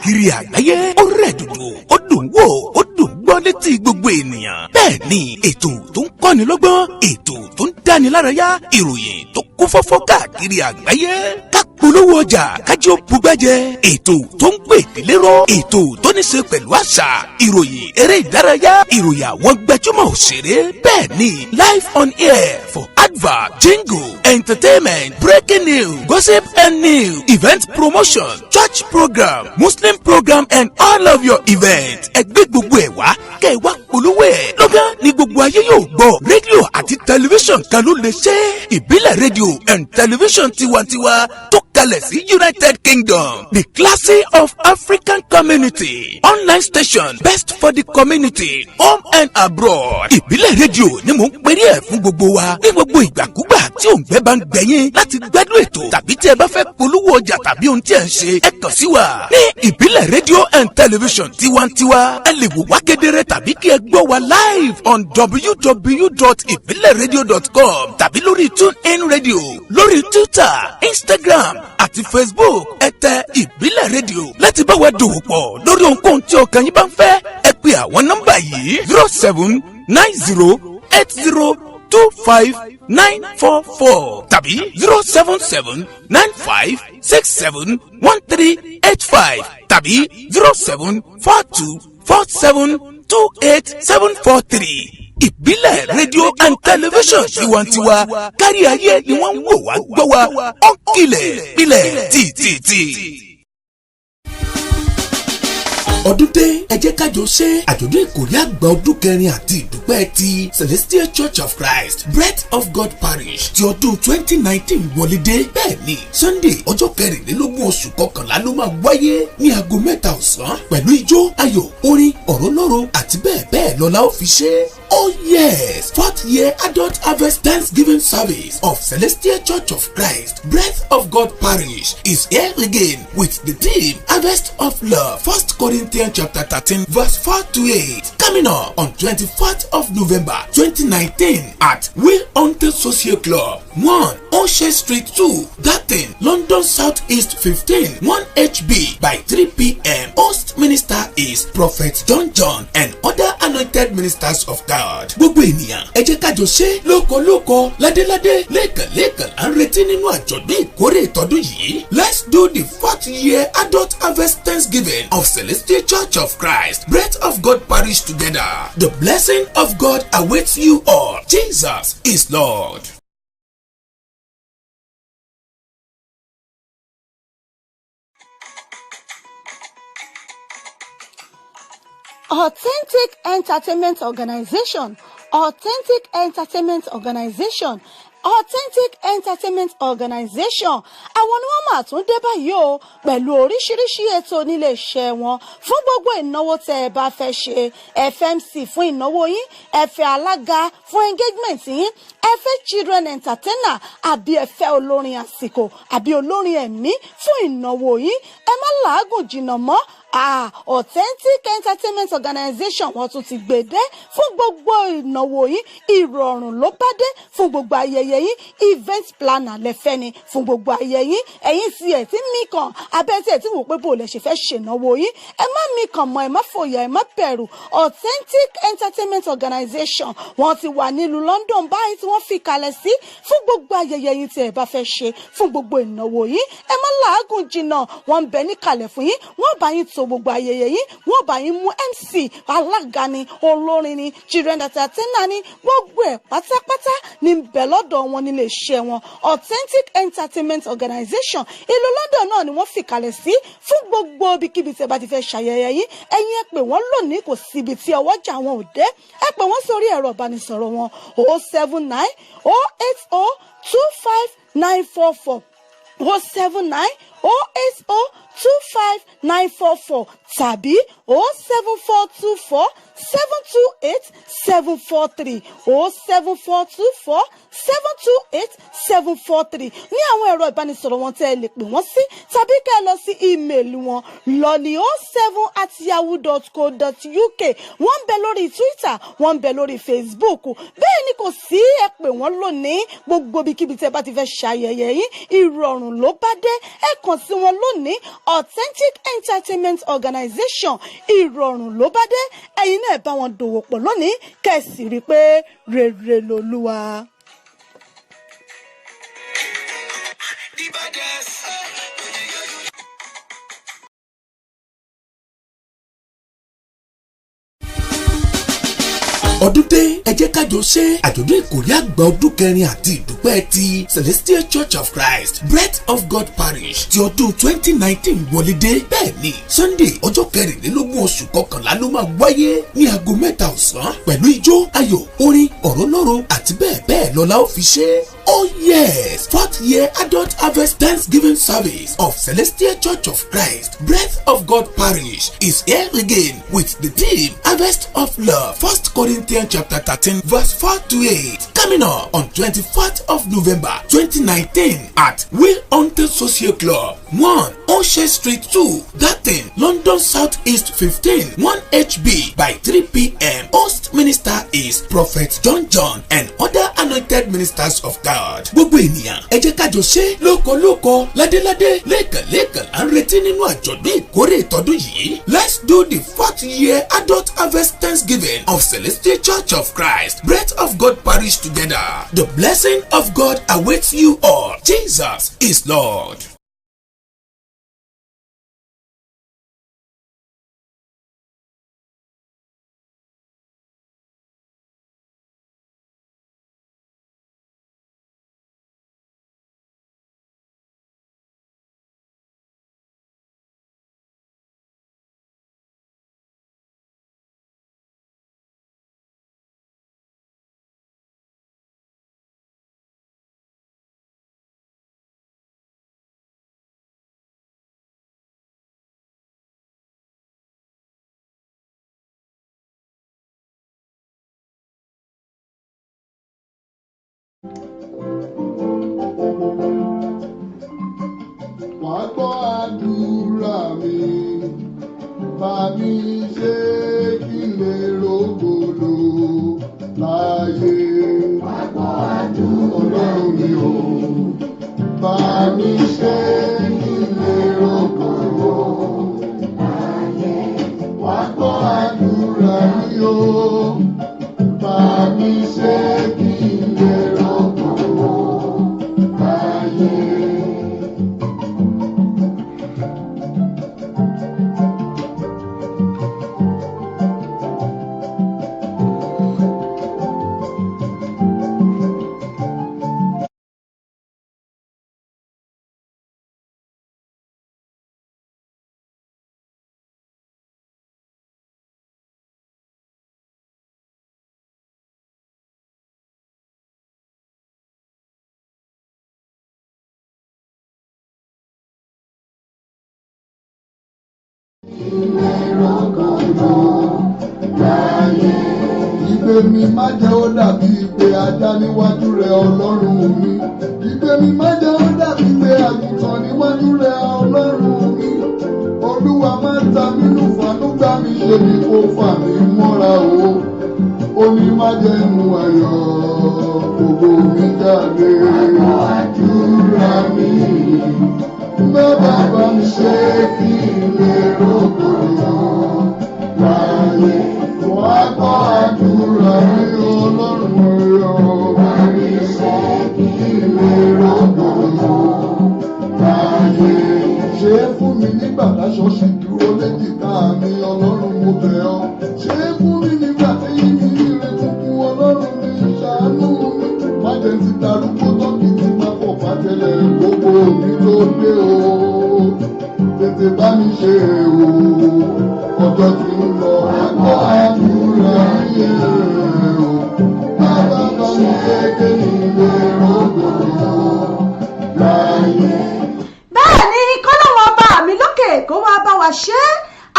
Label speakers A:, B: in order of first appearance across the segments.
A: káàkiri àgbáyé. Ó rẹ̀ dòdò, ó dùn wò, ó dùn gbọ́ létí gbogbo ènìyàn. Bẹ́ẹ̀ ni ètò tó ń kọ́ni lọ́gbọ́n, ètò tó ń dáni lárayá, ìròyìn tó kún fọ́fọ́ káàkiri àgbáyé. Ká polówó ọjà kájí ó bugbẹ́jẹ. Ètò tó ń pè délé rọ. Ètò tó ní ṣe pẹ̀lú àṣà, ìròyìn eré ìdárayá, ìròyìn àwọn gbajúmọ̀ òṣèré. Bẹ́ẹ̀ ni live on air for advert, jingle, entertainment, breaking news, gossip and news, event promotion, church program, Muslim program and all of your events. Ẹgbẹ́ gbogbo ẹ̀ wá kẹ́ ẹ wá polówó ẹ̀. Lọ́gán ni gbogbo ayé yóò gbọ́. Rédíò àti tẹlifíṣàn kan ló lè ṣe. Ìbílẹ̀ rédíò and tẹlifíṣàn tiwantiwa tó kalẹ̀ sí United Kingdom. The Classy of African Community. Online station best for the community, home and abroad. Ìbílẹ̀ rédíò ni mò ń pèrè ẹ̀ fún gbogbo wa. Ní gbogbo ìgbàkúgbà tí òǹgbẹ́ bá ń gbẹ̀yìn láti gbádùn ètò tàbí tí ẹ bá fẹ́ polówó ọjà tàbí ohun tí ẹ ń ṣe, ẹ kàn sí wa. Ní Ìbílẹ̀ rédíò and television tiwantiwa, ẹ lè wò wá kedere tàbí kí ẹ gbọ́ wa live on www.ibileradio.com tàbí lórí TuneIn Radio, lórí Twitter, Instagram àti Facebook. Ẹ tẹ Ìbílẹ̀ rédíò láti bá wa dòwò pọ̀ lórí ohunkóhun tí ọkàn yín bá ń fẹ́. Ẹ pe àwọn nọ́mbà yìí 0790802594 tàbí 07795671385 tàbí 07424728743. Ìbílẹ̀ rédíò and television tiwantiwa kárí ayé ni wọ́n ń wò wá gbọ́ wa. Ó ń kilẹ̀ pilẹ̀ tìtìtì. Ọdún dé ẹ jẹ́ kájọ ṣe àjọ̀dún ìkórè àgbà ọdún kẹrin àti ìdúpẹ́ ti Celestial Church of Christ Breath of God Parish ti ọdún 2019 wọlé dé. Bẹ́ẹ̀ ni Sunday ọjọ́ kẹrìnlélógún oṣù kọkànlá ló máa wáyé ní aago 3 ọ̀sán pẹ̀lú ijó, ayọ̀, orin, ọ̀rọ̀ Ọlọ́run àti bẹ́ẹ̀ bẹ́ẹ̀ lọ la ó fi ṣe. Oh yes, 4th year adult harvest Thanksgiving service of Celestial Church of Christ Breath of God Parish is here again with the theme Harvest of Love. 1 Corinthians chapter 13 verse 4-8 coming up on 24th of November 2019 at Will Hunter Social Club 1 O'Shea Street 2 Gatton, London South East 15 1HB by 3 p.m. Host minister is Prophet John and other anointed ministers of God. Gbogbo ènìyàn ẹ jẹ́ ká jọ ṣe lóko ládéládé lẹ́ẹ̀kan à ń retí nínú àjọ̀dún ìkórè ìtọ́dún yìí. Let's do the 4th year adult harvest Thanksgiving of Celestial Church of Christ Breath of God Parish together. The blessing of God awaits you all. Jesus is Lord.
B: Authentic Entertainment Organization. Authentic Entertainment Organization. Authentic Entertainment Organization àwọn ni wọ́n máa tún dé báyìí o pẹ̀lú oríṣiríṣi ètò nílé iṣẹ́ wọn fún gbogbo ìnáwó tẹ́ ẹ bá fẹ́ ṣe. ẹ fẹ́ MC fún ìnáwó yín, ẹ fẹ́ alága fún engagement yín, ẹ fẹ́ children entertainer àbí ẹ fẹ́ olórin àsìkò àbí olórin ẹ̀mí fún ìnáwó yín. Ẹ má làágùn jìnnà mọ́. Authentic Entertainment Organization wọ́n tún ti gbèdé fún gbogbo ìnáwó yín. Ìrọ̀rùn ló bá dé fún gbogbo ayẹyẹ yín. Event planner lẹ́fẹ́ ni fún gbogbo ayẹyẹ yín. Ẹ̀yin tí ẹ̀ tí mí kan abẹ́ tí ẹ̀ tí wò pé bò lẹ ṣe fẹ́ ṣènáwó yín. Ẹ má mí kan mọ́, ẹ má fòyà, ẹ má bẹ̀rù. Authentic Entertainment Organization wọ́n ti wà nílùú London báyìí tí wọ́n fi kalẹ̀ sí fún gbogbo ayẹyẹ yín tí ẹ bá fẹ́ ṣe fún gbogbo ìnáwó yín. Ẹ má làágùn jìnnà, wọ́n ń bẹ níkàlẹ̀ fún yín. Wọ́n bá yín tó gbogbo ayẹyẹ yín, wọ́n bá yín mú MC, alága ni, olórin ni, children entertainer ni, gbogbo ẹ̀ pátápátá ní bẹ lọ́dọ̀ wọn nílé iṣẹ́ wọn. Authentic Entertainment Organization ìlú London náà ni wọ́n fi kalẹ̀ sí fún gbogbo ibikíbi tí ẹ bá ti fẹ́ ṣayẹyẹ yín. Ẹ̀yin ẹ pè wọ́n lónìí, kò síbi tí ọwọ́jà wọn ò dé. Ẹ pè wọ́n sórí ẹ̀rọ ìbánisọ̀rọ̀ wọn 079 080 25944 079 080 25944 tàbí 07424 728 743 07424 728 743 ní àwọn ẹ̀rọ ìbánisọ̀rọ̀ wọn tẹ́ ẹ lè pè wọ́n sí tàbí kẹ́ ẹ lọ sí ímeèlì wọn lolly07@yahoo.co.uk. wọ́n ń bẹ lórí Twitter, wọ́n ń bẹ lórí Facebook. bẹ́ẹ̀ ni kò sí, ẹ pè wọ́n lónìí. gbogbo ibikíbi tẹ́ bá ti fẹ́ ṣayẹyẹ yín, ìrọ̀rùn ló bá dé. ẹ kàn sí wọn lónìí. Authentic Authentic Entertainment Organization ìrọ̀rùn ló bá dé ẹ̀yin náà bá wọn dòwò pọ̀ lónìí kẹ̀sì rí i pé rere lolúwa.
A: ọdún dé ẹ jẹ́ ká jọ ṣe àjọ̀dún ìkórè àgbà ọdún kẹrin àti ìdúpẹ́ ti Celestial Church of Christ Breath of God Parish ti ọdún 2019 wọlé dé bẹ́ẹ̀ ni Sunday ọjọ́ kẹrìnlélógún oṣù kọkànlá ló máa wáyé ní aago 3 ọ̀sán pẹ̀lú ijó ayọ̀ orin ọ̀rọ̀ lọ́rọ̀ àti bẹ́ẹ̀ bẹ́ẹ̀ lọ́la ó fi ṣe. Oh yes, 4th year adult harvest Thanksgiving service of Celestial Church of Christ Breath of God Parish is here again with the theme Harvest of Love. 1 Corinthians chapter 13 verse 4-8. Coming up on 24th of November 2019 at Will Hunter Social Club 1 O'Shea Street 2 Gatton, London South East 15 1HB by 3 p.m. Host minister is Prophet John and other anointed ministers of God. Gbogbo ènìyàn ẹ jẹ́ ká jọ ṣe lóko ládéládé lẹ́ẹ̀kan à ń retí nínú àjọ̀dún ìkórè ìtọ́dún yìí. Let's do the 4th year adult harvest Thanksgiving of Celestial Church of Christ Breath of God Parish together. The blessing of God awaits you all. Jesus is Lord.
C: Wá gbọ́ àdúrà mi, bá mi ṣe kí n lè rógòlò láyé. Wá gbọ́ àdúrà mi o, bá mi ṣe kí n lè rógòlò láyé. Wá gbọ́ àdúrà mi o, bá mi ṣe kí n lè rógòlò láyé. Ìgbé mi má jẹ́ ó dàbí ìgbé ajá níwájú rẹ̀ Ọlọ́run mi. Ìgbé mi má jẹ́ ó dàbí ìgbé àgùntàn níwájú rẹ̀ Ọlọ́run mi. Olúwa má ta mí nù fàánú gbà mí ṣe ni kó fà mí mọ́ra o. Ó ní má jẹ́ mu ayọ̀ ògo mi jáde. Àdúrà mi bàbá bá mi ṣe kí n lè rógòlò láyé. Wá gbọ́ àdúrà mi Ọlọ́run ayọ̀. Bá mi ṣe kí n lè rógòlò láyé. Ṣé fún mi nígbà táṣọ sì dúró léjìká mi Ọlọ́run mo bẹ̀ ọ́. Ṣé fún mi nígbà téyí mi ire tuntun Ọlọ́run mi ṣàánú mi. Má jẹ́ ti darúgbó tọ́kì tí máa fọ̀ fàtẹ́lẹ̀ gbogbo mi tó dé o. Tètè bá mi ṣe o, ọjọ́ tí ń lọ àgbọ̀ àdúrà yẹ o. Bàbá bá mi ṣe kéde rógòlò láyé.
B: Bẹ́ẹ̀ ni kọ́lọ́wọ́n ọba mi lókè kó wá bá wa ṣe é.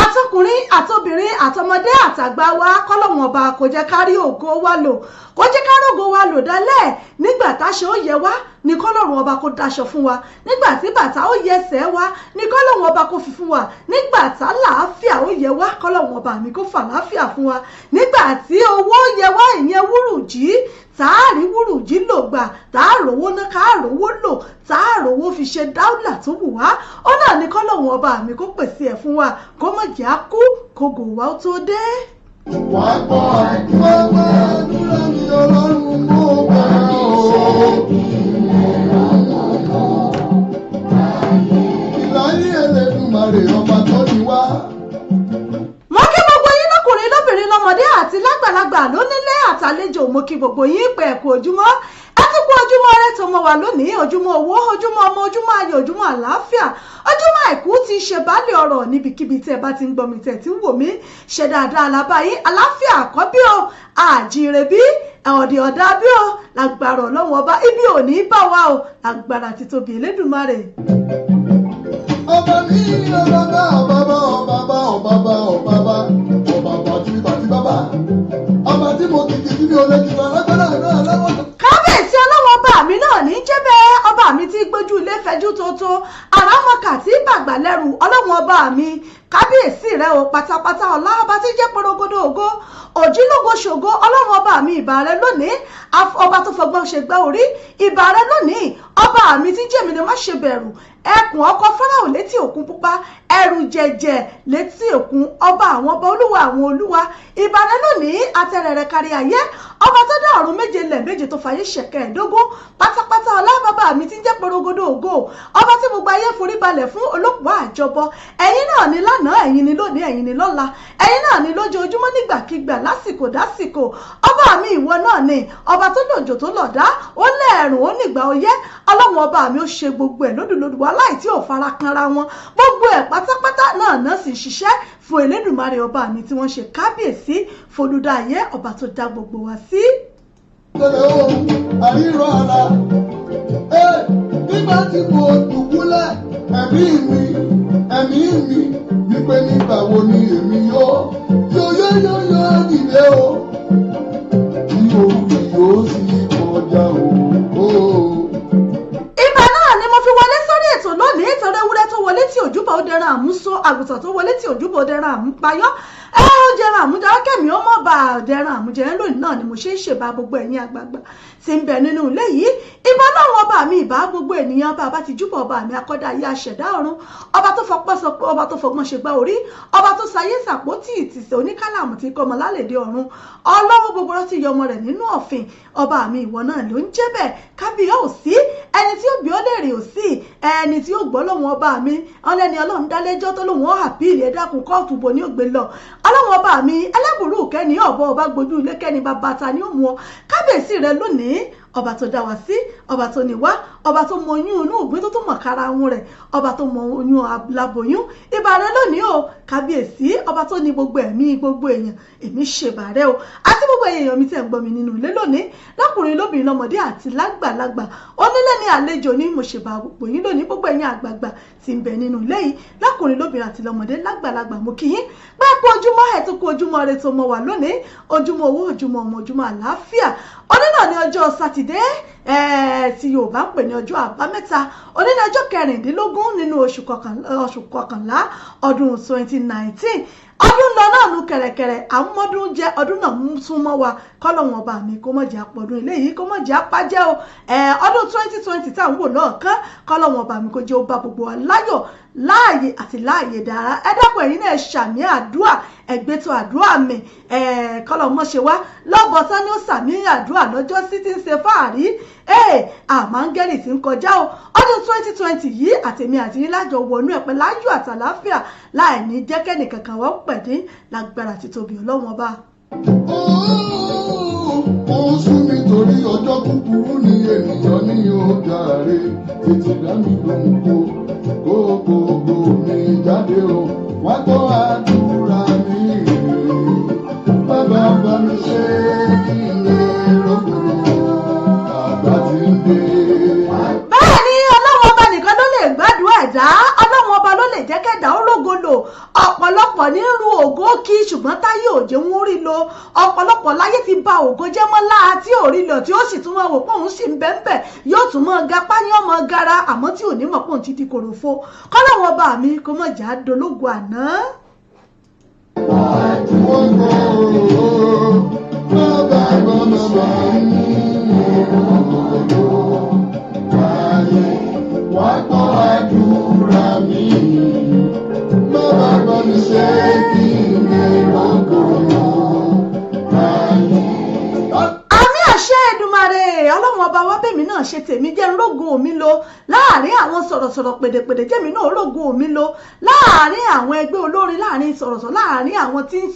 B: Àtọkùnrin àtobìnrin àtọmọdé àtàgbà wa kọ́lọ́wọ́n ọba kò jẹ́ ká rí ògo wa lò kó jẹ́ ká rògo wa lò dálẹ̀ nígbà táṣọ ó yẹ wá ní kọ́lọ́run ọba kó daṣọ fún wa nígbà tí bàtà ó yẹ ẹsẹ̀ wa ní kọ́lọ́run ọba kó fi fún wa nígbà tá làáfíà ó yẹ wá kọ́lọ́run ọba mi kó fà láàfíà fún wa nígbà tí owó yẹ wá ìyẹn wúrùjí tààrí wúrùjí lò gbà tààrówó ná káàrówó lò tààrówó fi ṣe dáúlà tó wù wá ó náà ní kọ́lọ́run ọba mi kó pèsè ẹ̀ fún wa kó má jẹ́ á kú kógò wa ó tó dé.
C: wàá gbọ́ àdúrà mi ọlọ́run mú wá o. ìlàyé Ẹlẹ́dùmarè ọba tó ní wá.
B: mo kí gbogbo yín lọ́kùnrin lóbìnrin lọ́mọdé àti lágbàlagbà lónílé àtàlejò mo kí gbogbo yín pé ẹ̀kú ojúmọ́ ẹ tún kú ojúmọ́ rẹ tó mọ wà lónìí ojúmọ́ owó ojúmọ́ ọmọ ojúmọ́ ayọ̀ ojúmọ́ àlàáfíà ojúmọ́ àìkú ti ṣe baálé ọ̀rọ̀ níbikíbi tí ẹ bá ti ń gbọ́ mi tẹ̀ tí ń wò mí ṣe dáadáa lábáyé àlàáfíà àkọ́bí o àjíire bí ọ̀dẹ̀ ọ̀dà bí o lágbára Ọlọ́run ọba ibi ò ní bá wa o lágbára títóbi Elédùmarè.
C: ọba mi ọbaba ọbaba ọbaba ọbaba ọbaba ọbaba tí bàbá ọba tí mo kìkì tí mi ò lè kìkì alágbára náà lọ́wọ́.
B: kábíyèsí ọlọ́wọ́ ọba mi náà ní jẹ́ bẹ́ẹ̀ ọba mi tí gbójú ilé fẹjú tótó àràmọ́kà tí bàgbà lẹ́rù ọlọ́wọ́ ọba mi kábíyèsí rẹ o pátápátá ọlá ọba tí jẹ́ porogodo ògo òjìlógo ṣògo ọlọ́run ọba mi ìbà rẹ lónìí ọba tó fọgbọ́n ṣe gbẹ́ orí ìbà rẹ lónìí ọba mi tí jẹ́mi ni má ṣe bẹ̀rù ẹkùn ọkọ Fáráò létí òkun pupa ẹrù jẹjẹ létí òkun ọba àwọn ọba olúwa àwọn olúwa ìbà rẹ lónìí atẹrẹrẹ kárí ayé ọba tó dá ọ̀run méje lẹ̀ méje tó fàyè ṣẹ̀kẹ̀ ẹ̀dógún pátápátá ọlá bàbá mi tí ń jẹ́ porogodo ògo ọba tí gbogbo ayé forí balẹ̀ fún olóòpó àjọbọ ẹ̀yin náà ní lánàá ẹ̀yin ní lónìí ẹ̀yin ní lọ́la ẹ̀yin náà ní lójoojúmọ́ nígbàkigbà lásìkò dásìkò ọba mi ìwọ náà ni ọba tó lòjò tó lọ̀dá ó lẹ́ẹ̀rùn ó nígbà ọyẹ́ ọlọ́run ọba mi ó ṣe gbogbo ẹ̀ lódùlódù wa láì tí ò fara kanra wọn gbogbo ẹ̀ pátápátá náà sì ṣiṣẹ́ fún Elédùmarè ọba mi tí wọ́n ṣe kábíyèsí fọlùdáyé ọba tó dá gbogbo wa sí.
C: tẹ̀lé o àríro ara nígbà tí mo dùbúlẹ̀ ẹ̀mí mi wípé nígbà wo ni èmi yóò dìde o tí òkè yóò sì kọjá o.
B: ìgbà náà ni mo fi wọlé sórí ètò lónìí torí ewúrẹ́ tó wọlé tí òjúbà ó dẹran àmúso àgùntàn tó wọlé tí òjúbà ó dẹran àmúpayọ́ ó jẹran àmújára kẹ́mi ó mọ̀ bá dẹran àmújẹrẹ lónìí náà ni mo ṣe ń ṣèbá gbogbo ẹ̀yin àgbààgbà tí ń bẹ nínú ilé yìí ìbá láwọn ọba mi ìbá gbogbo ènìyàn bá ti júbà ọba mi akọ́dá ayé aṣẹ̀dá ọ̀run ọba tó fọpọ́ sọ pé ọba tó fọgbọ́n ṣe gbá orí ọba tó sayé sàpótì ìtìsẹ̀ oníkálàmù tí kọ́ ọmọ lálẹ́dẹ ọ̀run ọlọ́wọ́ gbogbo rántí yọmọ rẹ̀ nínú ọ̀fìn ọba mi ìwọ náà ló ń jẹ́ bẹ́ẹ̀ kábíyà ò sí ẹni tí ó bí ó lè rè ò sí ẹni tí ó gbọ́ lọ́wọ́ ọba mi ọlẹ́ni ọlọ́run dálẹ́jọ́ tó lóun ọ̀ àpíìlì ẹ̀dákun kóòtù bò ní ògbé lọ ọlọ́run ọba mi ẹlẹ́bùrú kẹ́ni ọ̀bọ ọba gbójú ilé kẹ́ni bàbá ta ni ó mú ọ kábíyèsí rẹ lónìí ọba tó dá wa sí ọba tó ní wá ọba tó mọ oyún inú ògbé tó tún mọ̀ kára ohun rẹ̀ ọba tó mọ oyún aláboyún ìbà rẹ lónìí o kábíyèsí ọba tó ní gbogbo ẹ̀mí gbogbo èèyàn èmi ṣèbà rẹ o àti gbogbo èèyàn mi tẹ̀ ń gbọ́ mi nínú ilé lónìí lọ́kùnrin lóbìnrin lọ́mọdé àti lágbàlagbà onílé ní àlejò ní mo ṣèbà gbogbo yín lónìí gbogbo ẹ̀yin àgbààgbà tí ń bẹ nínú ilé yìí lọ́kùnrin lóbìnrin àti lọ́mọdé lágbàlagbà mo kí yín pé kú ojúmọ́ ẹ̀ tó kú ojúmọ́ rẹ tó mọ wà lónìí ojúmọ́ owó ojúmọ́ ọmọ ojúmọ́ àlàáfíà onínà ní ọjọ́ sátidé tí Yorùbá ń pè ní ọjọ́ àbámẹ́ta onínà ọjọ́ kẹrìndínlógún nínú oṣù kọkànlá ọdún 2019 ọdún lọ náà nu kẹ̀rẹ̀kẹ̀rẹ̀ àwọn ọmọdún jẹ́ ọdún náà mú súnmọ́ wa kọ́lọ́wọ́n ọba mi kó mọ̀ jẹ́ àpọ̀dún ilé yìí kó mọ̀ jẹ́ apájẹ́ o ọdún 2020 tá à ń wò lọ́ọ̀kan kọ́lọ́wọ́n ọba mi kó jẹ́ ó bá gbogbo wa láyọ̀ láàyè àti láàyè dára ẹ dákun ẹ̀yin náà ṣàmì àdúrà ẹgbẹ́tọ̀ àdúrà mi kọ́lọ́mọ́ ṣe wá lọ́bọ̀ tán ni ó ṣàmì àdúrà lọ́jọ́ sí ti ń ṣe fáàrí àmángẹ́lì tí ń kọjá o ọdún 2020 yìí àtèmi àti yín lájọ wọnú ẹ̀pẹ́ láyọ̀ àtàláfíà láì ní jẹ́kẹ́nì kankan wọ́n pẹ̀dé lágbára títóbi Ọlọ́run ọba.
C: ó sún mi torí ọjọ́ kúkúrú ni ènìyàn ní yóò jàre tètè dá mi lóhùn kó mi jáde o wá tó àdúrà mi bàbá bá mi ṣe kí n lè rògbòrò àgbà tí ń dé.
B: bẹ́ẹ̀ ni Ọlọ́run ọba nìkan ló lè gbàdúrà ẹ̀dá Ọlọ́run ọba ló lè jẹ́ kẹ́dà ó rógo lò lò ọ̀pọ̀lọpọ̀ ní ru ògo kí ṣùgbọ́n táyé ò jẹ́ wọn rí lò ọ̀pọ̀lọpọ̀ láyé ti ba ògo jẹ́ mọ́ láà tí ò rí lò tí ó sì tún mọ̀ wò pé òun sì ń bẹ́ẹ̀ yóò tún mọ̀ gapá ní ọmọ gara àmọ́ tí ò ní mọ̀ pé òun ti di kòròfo kọ́lọ́wọ́ bá mi kó mọ̀ jà dológun àná.
C: Wá gbọ́ àdúrà mi, bàbá bá mi ṣe kí n lè rọ́gọ̀ọ́ láyé.
B: Àmì àṣẹ Èdùmàrè ọlọ́run ọba wa bẹ́mi náà ṣe tèmi jẹ́ rógo mi lò láàrin àwọn sọ̀rọ̀sọ̀rọ̀ pèdèpèdè jẹ́mi náà rógo mi lò láàrin àwọn ẹgbẹ́ olórin láàrin sọ̀rọ̀sọ̀rọ̀ láàrin àwọn tí ń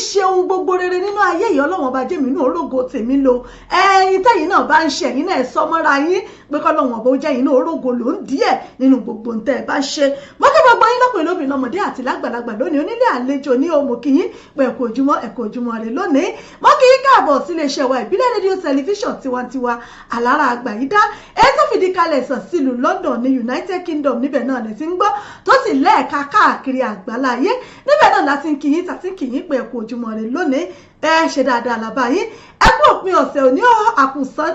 B: ṣe ohun gbogbo rere nínú ayé yìí ọlọ́run ọba jẹ́mi náà rógo tèmi lò ẹ̀yin tẹ́yin náà bá ń ṣe ẹ̀yin náà sọ mọ́ra yín pé kọ́lọ́run ọba ó jẹ́ ẹ̀yin náà rógo ló ń díẹ̀ nínú gbogbo ń tẹ́ ẹ bá ṣe mọ́kẹ́ gbogbo yín lọ́kùnrin lóbìnrin lọ́mọdé àti lágbàlagbà lónìí onílé àlejò ní òmùkíyín pé ẹ̀kọ́ ojúmọ́ rẹ̀ lónìí mọ́kíyín káàbọ̀ sílé iṣẹ́ wa ìbílẹ̀ rédíò tẹlifíṣàn tiwantiwa alára àgbàyídá èyí tó fìdí kalẹ̀ sàn sílùú London ní United Kingdom níbẹ̀ náà lè ti ń gbọ́ tó sì lẹ́ẹ̀ka káàkiri àgbáláyé níbẹ̀ náà láti ń kíyín tàbí kíyín pé ẹ̀kọ́ ojúmọ́ rẹ̀ lónìí ẹ ṣe dáadáa làbá yín ẹ kú òpin ọ̀sẹ̀ òní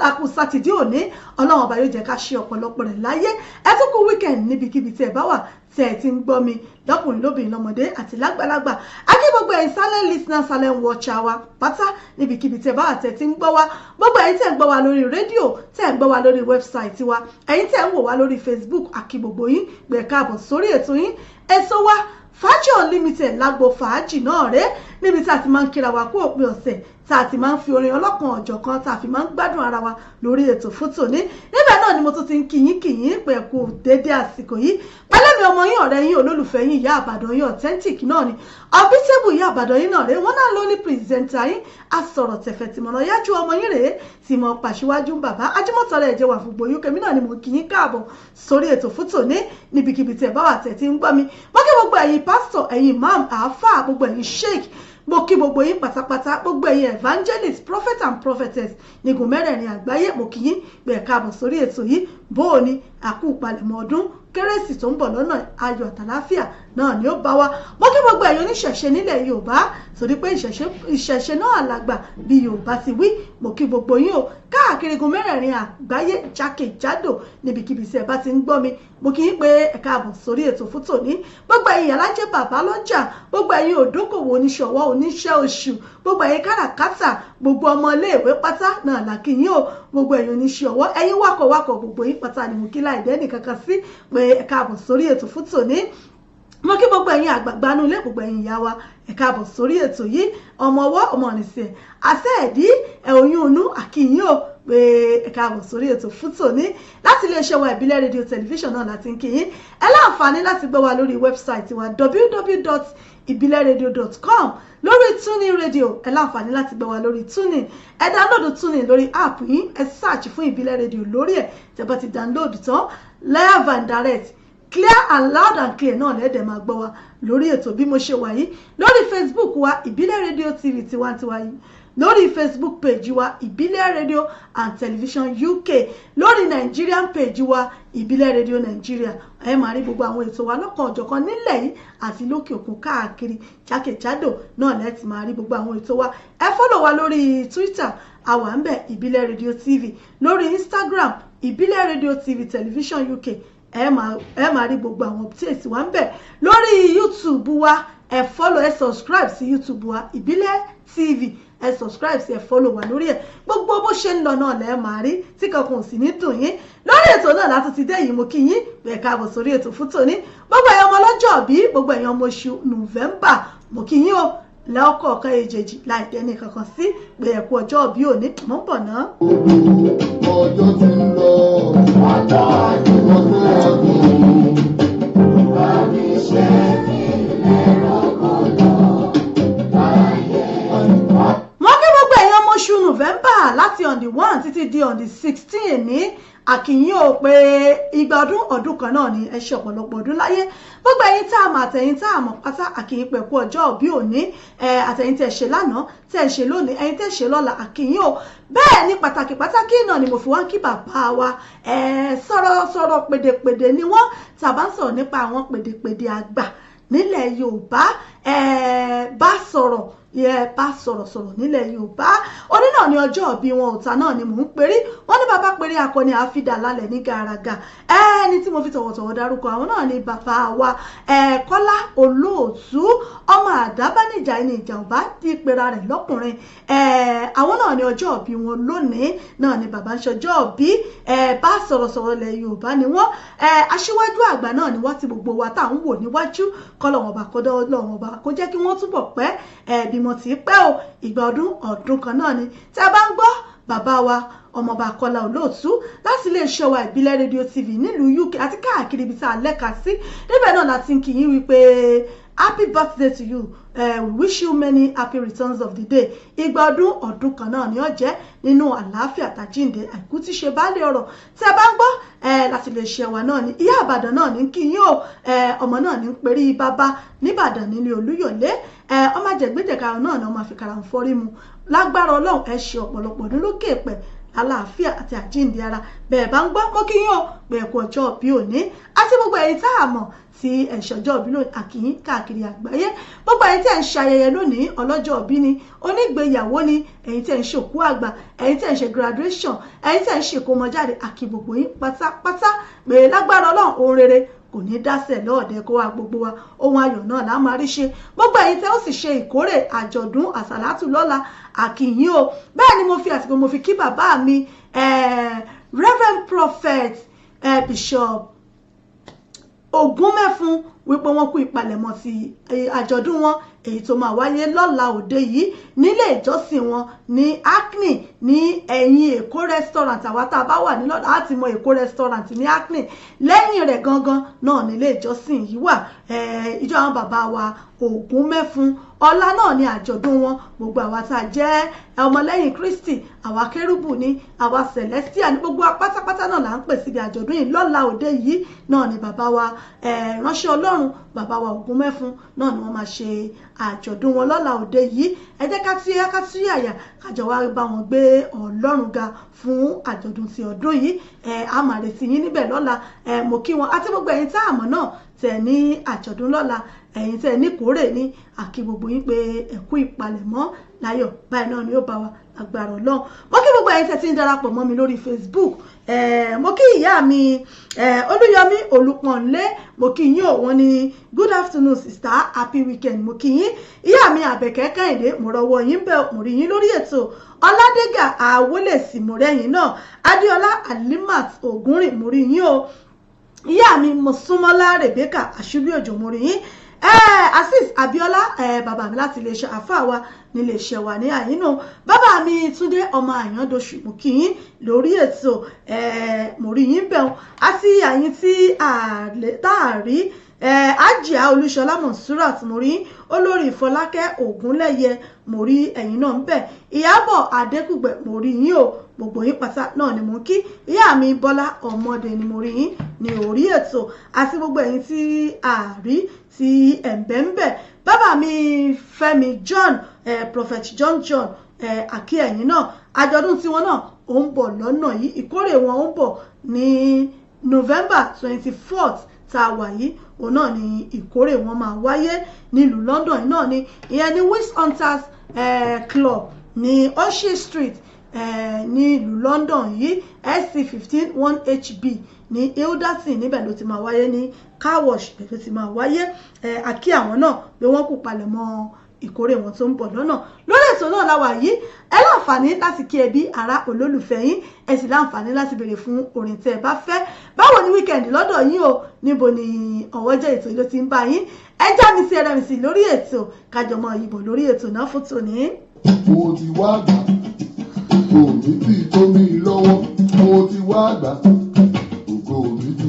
B: àkùn sátidé òní ọlọ́run ọba yóò jẹ́ ká ṣe ọ̀pọ̀lọpọ̀ rẹ̀ láyé ẹ tún kú weekend níbikíbi tí ẹ bá wà tí ẹ ti ń gbọ́ mi lọ́kùnrin lóbìnrin lọ́mọdé àti lágbàlagbà akí gbogbo ẹ̀yin silent listener silent watcher wa pátá níbikíbi tí ẹ bá wà tí ẹ ti ń gbọ́ wa gbogbo ẹ̀yin tí ẹ ń gbọ́ wa lórí rédíò tí ẹ ń gbọ́ wa lórí wẹ́bsáìtì wa ẹ̀yin tí ẹ ń wò wá lórí Facebook akí gbogbo yín gbé káàbọ̀ sórí ètò yín èso wa Fàájì Unlimited lágbo fàájì náà rèé níbi tí a ti máa ń kíra wa kú òpin ọ̀sẹ̀ tá a ti máa ń fi orin ọlọ́kan ọ̀jọ̀kan tá a fi máa ń gbádùn ara wa lórí ètò fún tòní níbẹ̀ náà ni mo tún ti ń kíyín pé kú déédéé àsìkò yìí pẹ́lẹ́mi ọmọ yín ọ̀rẹ́ yín olólùfẹ́ yín ìyá àbàdàn yín authentic náà ni ọbítẹ́bù ìyá àbàdàn yín náà rèé wọ́n náà ló ní pírẹsẹ̀ntà yín asọ̀rọ̀ tẹ̀fẹ̀ tìmọ̀nà yájú ọmọ yín rèé tí mo pàṣíwájú bàbá ajímọ̀tọ́rẹ́ ẹ̀jẹ̀ wà fún gbòyún kẹ́mi náà ni mo kíyín káàbọ̀ sórí ètò fún tòní níbikíbi tẹ̀ bá wà tẹ̀ tí ń gbọ́ mi mo kí gbogbo ẹ̀yin pásítọ̀ ẹ̀yin imam àáfà gbogbo ẹ̀yin sheikh mo kí gbogbo yín pátápátá gbogbo ẹ̀yin evangelist prophet and prophetess nígun mẹ́rẹ̀ẹ̀rin àgbáyé mo kí yín pé ẹ káàbọ̀ sórí ètò yìí bóò ni àkú ìpalẹ̀mọ́ ọdún kérésì tó ń bọ̀ lọ́nà ayọ̀ àtàláfíà náà ni ó bá wa mo kí gbogbo ẹ̀yin oníṣẹ̀ṣe nílẹ̀ Yorùbá torí pé ìṣẹ̀ṣe náà làgbà bí Yorùbá ti wí mo kí gbogbo yín o káàkiri igun mẹ́rẹ̀ẹ̀rin àgbáyé jákèjádò níbikíbi tí ẹ bá ti ń gbọ́ mi mo kí yín pé ẹ káàbọ̀ sórí ètò fún tòní gbogbo ẹ̀yin alájẹ bàbá lọ́jà gbogbo ẹ̀yin òdókòwò oníṣòwò oníṣẹ́ oṣù gbogbo ẹ̀yin káràkátà gbogbo ọmọ iléèwé pátá náà làkì yín o gbogbo ẹ̀yin oníṣẹ́ ọwọ́ ẹ̀yin wákọ̀wákọ̀ gbogbo yín pátá ni mo kí láì dẹ́nì kankan sí pé ẹ káàbọ̀ sórí ètò fún tòní mo kí gbogbo ẹ̀yin àgbààgbà inú ilé gbogbo ẹ̀yin ìyá wa ẹ káàbọ̀ sórí ètò yìí ọmọ ọwọ́ ọmọ ìrìnsẹ̀ àṣẹ ẹ̀dí oyún inú àkìyìn o pé ẹ káàbọ̀ sórí ètò fún tòní láti iléeṣẹ́ wa ìbílẹ̀ rédíò tẹlifíṣàn náà láti ń kíyìn ẹ láǹfààní láti gbọ́ wa lórí wẹ́bsáìtì wa www.ibileradio.com lórí tuning radio ẹ láǹfààní láti gbọ́ wa lórí tuning ẹ download tuning lórí app yín ẹ search fún ìbílẹ̀ rédíò lórí ẹ̀ tẹ́ bá ti download tán live and direct clear and loud and clear náà lẹ́ẹ̀dẹ̀ máa gbọ́ wa lórí ètò bí mo ṣe wà yìí lórí Facebook wa ìbílẹ̀ rédíò TV tiwantiwa yìí lórí Facebook page wa ìbílẹ̀ rédíò and television UK lórí Nigerian page wa ìbílẹ̀ rédíò Nigeria ẹ máa rí gbogbo àwọn ètò wa lọ́kàn ọ̀jọ̀kan nílẹ̀ yìí àti lókè òkun káàkiri jákèjádò náà lẹ́ẹ̀tì máa rí gbogbo àwọn ètò wa ẹ fọ́lọ̀ wa lórí Twitter àwa ń bẹ ìbílẹ̀ rédíò TV lórí Instagram ìbílẹ̀ rédíò TV television UK ẹ máa rí gbogbo àwọn updates wa ń bẹ lórí YouTube wa ẹ follow ẹ subscribe sí YouTube wa ìbílẹ̀ TV ẹ subscribe sí ẹ follow wa lórí ẹ gbogbo bó ṣe ń lọ náà lẹ máa rí tí kankan ò sì ní dùn yín lórí ètò náà láti ti dé yìí mo kí yín pé káàbọ̀ sórí ètò fún tòní gbogbo ẹ̀yin ọmọ ọlọ́jọ́ bí gbogbo ẹ̀yin ọmọ oṣù November mo kí yín o lọ́kọ̀ọ̀kan èjèèjì láì dẹ́ni kankan sí pé ẹ̀kú ọjọ́ bí òní mọ́ bọ̀ náà.
C: ọjọ́ ti ń lọ àjọ àjùmọ̀ tó ọdún bá mi ṣe kí lẹ́rọ kan lọ láyé.
B: mo kí gbogbo ẹ̀yin ọmọ oṣù November láti on the 1 títí di on the 16 ní àkìyìn ò pé igba ọdún kan náà ni ẹ ṣe ọ̀pọ̀lọpọ̀ ọdún láyé gbogbo ẹ̀yin tá a mọ̀ àtẹ̀yin tá a mọ̀ pátá àkìyìn pẹ̀kú ọjọ́ òbí òní àtẹ̀yin tẹ̀ ṣe lánàá tẹ̀ ṣe lónìí ẹ̀yin tẹ̀ ṣe lọ́la àkìyìn ò bẹ́ẹ̀ ni pàtàkì náà ni mo fi wá kí bàbá wa sọ̀rọ̀ pèdèpèdè ni wọ́n tàbá ń sọ̀rọ̀ nípa àwọn pèdèpèdè àgbà nílẹ̀ nílẹ̀ Yorùbá bá sọ̀rọ̀ bá sọ̀rọ̀ nílẹ̀ Yorùbá òní náà ní ọjọ́ ìbí wọn òta náà ni mò ń perí wọ́n ní bàbá perí akọni àfidà lálẹ́ ní gàràgà ẹni tí mo fi tọ̀wọ̀tọ̀wọ̀ dárúkọ àwọn náà ni bàbá wa Kọ́lá Olóòtú ọmọ àdábánijà ẹni ìjà ọba tí pera rẹ̀ lọ́kùnrin àwọn náà ní ọjọ́ ìbí wọn lónìí náà ni bàbá ń ṣọjọ́ ìbí bá sọ̀rọ̀ lẹ̀ Yorùbá ni wọ́n aṣíwájú àgbà náà ni wọ́n ti gbogbo wa tá à ń wò níwájú kọ́lọ́wọ́n bá kọ́dọ̀ lọ́wọ́n bá kó jẹ́ kí wọ́n túbọ̀ pẹ́ bí mo ti pẹ́ o ìgbà ọdún kan náà ni tí a bá ń gbọ́ bàbá wa ọmọọba Kọ́lá Olóòtú láti iléeṣẹ́ wa ìbílẹ̀ rédíò TV nílùú UK àti káàkiri ibi tá a lẹ́ka sí níbẹ̀ náà láti ń kí yín wípé happy birthday to you we wish you many happy returns of the day ìgbà ọdún kan náà ni ó jẹ́ nínú àlàáfíà tàjíǹde àìkú tí ṣe baálé ọ̀rọ̀ tí a bá ń gbọ́ láti lè ṣe wa náà ni ìyá Ìbàdàn náà ní kí yín o ọmọ náà ní perí bàbá nìbàdàn nílé Olúyọ̀lé ọmọ àjẹgbẹ́jẹ̀ka náà ni wọ́n máa fi kàrà ń fọ́rí mu lágbára Ọlọ́run ẹ ṣe ọ̀pọ̀lọpọ̀ ọdún lókè pẹ̀ àlàáfíà àti àjíǹde ara bẹ́ẹ̀ bá ń gbọ́ mọ́ kí yín o pé ẹ̀kú ọjọ́ bí òní àti gbogbo ẹ̀yin tá a mọ̀ tí ẹ̀ ń ṣọjọ́ bí lónìí àkìyín káàkiri àgbáyé gbogbo ẹ̀yin tí ẹ̀ ń ṣayẹyẹ lónìí ọlọ́jọ́ bí ni onígbéyàwó ni ẹ̀yin tí ẹ̀ ń ṣòkú àgbà ẹ̀yin tí ẹ̀ ń ṣe graduation ẹ̀yin tí ẹ̀ ń ṣèkómọjáde àkì gbogbo yín pátápátá pé lágbára Ọlọ́run ohun rere kò ní dásẹ̀ lọ́ọ̀dẹ kó wa gbogbo wa ohun ayọ̀ náà la máa rí ṣe gbogbo ẹ̀yin tẹ́ ó sì ṣe ìkórè àjọ̀dún àsàlátù lọ́la àkìyín o bẹ́ẹ̀ ni mo fi àsìkò mo fi kí bàbá mi Reverend Prophet Bishop Ògúnmẹ́fun wípé wọ́n kú ìpalẹ̀mọ́ sí àjọ̀dún wọn èyí tó máa wáyé lọ́la òde yìí nílé ìjọsìn wọn ní Hackney ní ẹ̀yìn Èkó restaurant àwa tá a bá wà ní lọ́dọ̀ láti mọ Èkó restaurant ní Hackney lẹ́yìn rẹ̀ gangan náà nílé ìjọsìn yìí wà ìjọ àwọn bàbá wa Ògúnmẹ́fun ọ̀la náà ní àjọ̀dún wọn gbogbo àwa tá a jẹ́ ọmọlẹ́yìn Kristi àwa kérúbù ní àwa Celestia ní gbogbo pátápátá náà là ń pè síbi àjọ̀dún yìí lọ́la òde yìí náà ni bàbá wa ránṣẹ́ Ọlọ́run bàbá wa Ògúnmẹ́fun náà ni wọ́n máa ṣe àjọ̀dún wọn lọ́la òde yìí ẹ jẹ́ ká tú yàyà kájọ wá bá wọn gbé Ọlọ́run ga fún àjọ̀dún ti ọdún yìí a máa retí yín níbẹ̀ lọ́la mo kí wọn àti gbogbo ẹ̀yin tá a mọ̀ náà tẹ̀ ní àjọ̀dún lọ́la ẹ̀yin tẹ̀ ní kórè ní àkí gbogbo yín pé ẹ̀kú ìpalẹ̀mọ́ láyọ̀ báyìí náà ni ó bá wa agbára Ọlọ́run mo kí gbogbo ẹ̀yin tẹ̀ tí ń darapọ̀ mọ́ mi lórí Facebook mo kí ìyá mi Olúyọmí Olúpọ̀nlé mo kí yín o wọ́n ní good afternoon sister happy weekend mo kí yín ìyá mi Àbẹ̀kẹ́ Kẹ́hìndé mo rọwọ́ yín bẹ́ẹ̀ mo rí yín lórí ètò Ọládégà Àwọlẹ̀sì mo rẹ́yìn náà Adéọlá Alimat Ògúnrìn mo rí yín o ìyá mi Mọ́súnmọ́lá Rebecca Àṣírí Òjò mo rí yín Azeez Abiola bàbá mi láti iléeṣẹ́ àfáà wa nílé iṣẹ́ wa ní àyínú bàbá mi Túndé ọmọ Àyàndòṣù mo kí yín lórí ètò mo rí yín bẹ̀rù àti àyín tí táàrí Àjíà Olúṣọlá Monsurat mo rí olórí Ìfọlákẹ́ Ògúnlẹ́yẹ mo rí ẹ̀yin náà ń bẹ̀ Ìyábọ̀ Adékùgbẹ̀ mo rí yín o gbogbo yín pátá náà ni mo kí ìyá mi Bọ́lá Ọmọdé ni mo rí yín ní orí ètò àti gbogbo ẹ̀yin tí àárí tí ẹ̀ǹbẹ̀ǹbẹ̀ bàbá mi Fẹ́mi John Prophet John àkí ẹ̀yin náà àjọ̀dún tiwọn náà ó ń bọ̀ lọ́nà yìí ìkórè wọn ó ń bọ̀ ní November 24th tá a wà yìí òun náà ni ìkórè wọn máa wáyé nílùú London náà ni ìyẹn ní Witch Hunters Club ní Oshie Street ní ìlú London yìí SC15 1HB ní Hilderton níbẹ̀ ló ti máa wáyé ní car wash ló ti máa wáyé àkí àwọn náà pé wọ́n kú palẹ̀mọ́ ìkórè wọn tó ń bọ̀ lọ́nà lórí ètò náà láwà yìí ẹ láǹfààní láti kí ẹbí ará olólùfẹ́ yín ẹ sì láǹfààní láti béèrè fún orin tẹ́ ẹ bá fẹ́ báwo ni weekend lọ́dọ̀ yín o níbo ni ọ̀wọ́jẹ́ ètò ló ti ń bá yín ẹ já mi sí ẹrẹ mi sí lórí ètò kájọmọ ìbò lórí ètò náà fún tòní.
C: mo ti wá gbà ògo mi ti tó mi lọ́wọ́ mo ti wá gbà ògo mi ti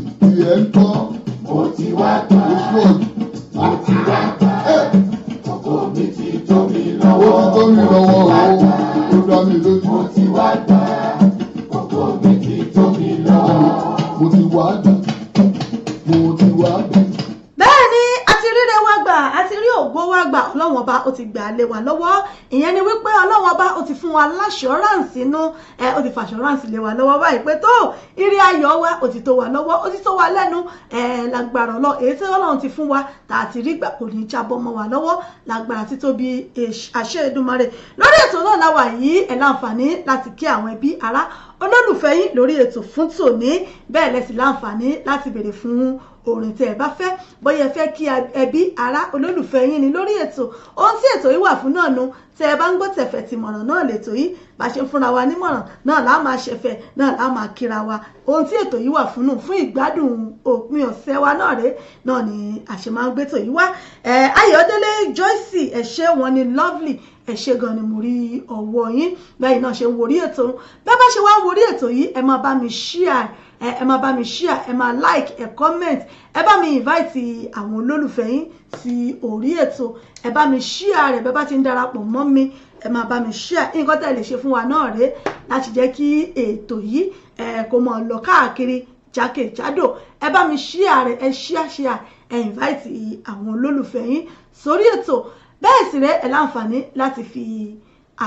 C: ẹ̀ ń kọ́ mo ti wá gbà mo ti wá gbà ògo mi ti tó mi lọ́wọ́ ó ti tó mi lọ́wọ́ ó dá mi lójú mo ti wá gbà ògo mi ti tó mi lọ́wọ́ mo ti wá gbà mo ti wá gbà.
B: bẹ́ẹ̀ ni a ti ríre wá gbà a ti rí ògo wá wá gbà ọlọ́run ọba ó ti gbà lé wa lọ́wọ́ ìyẹn ni wípé ọlọ́run ọba ó ti fún wa láṣọ́ránsì inú ó ti fàṣọ́ránsì lé wa lọ́wọ́ báyìí pé tó ire ayọ̀ wa ó ti tó wa lọ́wọ́ ó ti tó wa lẹ́nu lágbára ọlọ́run èyí tí ọlọ́run ti fún wa tá a ti rí gbà kò ní jábọ́ mọ́ wa lọ́wọ́ lágbára títóbi àṣẹ Èdùmàrè lórí ètò náà láwa yìí ẹ̀ láǹfààní láti kí àwọn ẹbí ará olólùfẹ́ yín lórí ètò fún tòní bẹ́ẹ̀ lẹ́sìn láǹfààní láti béèrè fún orin tí ẹ bá fẹ́ bóyá ẹ fẹ́ kí ẹbí ará olólùfẹ́ yín ni lórí ètò ohun tí ètò yìí wà fún náà nu tẹ ẹ bá ń gbọ́ tẹ̀fẹ̀ tìmọ̀ràn náà lètò yìí bá ṣe ń fúnra wa nímọ̀ràn náà lá máa ṣẹ̀fẹ̀ náà lá máa kíra wa ohun tí ètò yìí wà fún nù fún ìgbádùn òpin ọ̀sẹ̀ wa náà rèé náà ni àṣẹ máa ń gbétò yìí wá Ayọ̀délé Joyce ẹ ṣé wọn ni lovely ẹ ṣé gan ni mo rí ọwọ́ yín bẹ́ẹ̀ náà ṣe ń worí ètò bẹ́ẹ̀ bá ṣe wá ń worí ètò yìí ẹ máa bá mi share ẹ máa bá mi share ẹ máa like ẹ comment ẹ bá mi invite àwọn olólùfẹ́ yín sí orí ètò ẹ bá mi share rẹ̀ bẹ́ẹ̀ bá ti ń darapọ̀ mọ́ mi ẹ máa bá mi share nǹkan tẹ́ lè ṣe fún wa náà rèé láti jẹ́ kí ètò yìí kó máa lọ káàkiri jákèjádò ẹ bá mi share rẹ̀ ẹ share ẹ invite àwọn olólùfẹ́ yín sórí ètò bẹ́ẹ̀ sì rẹ̀ ẹ láǹfààní láti fi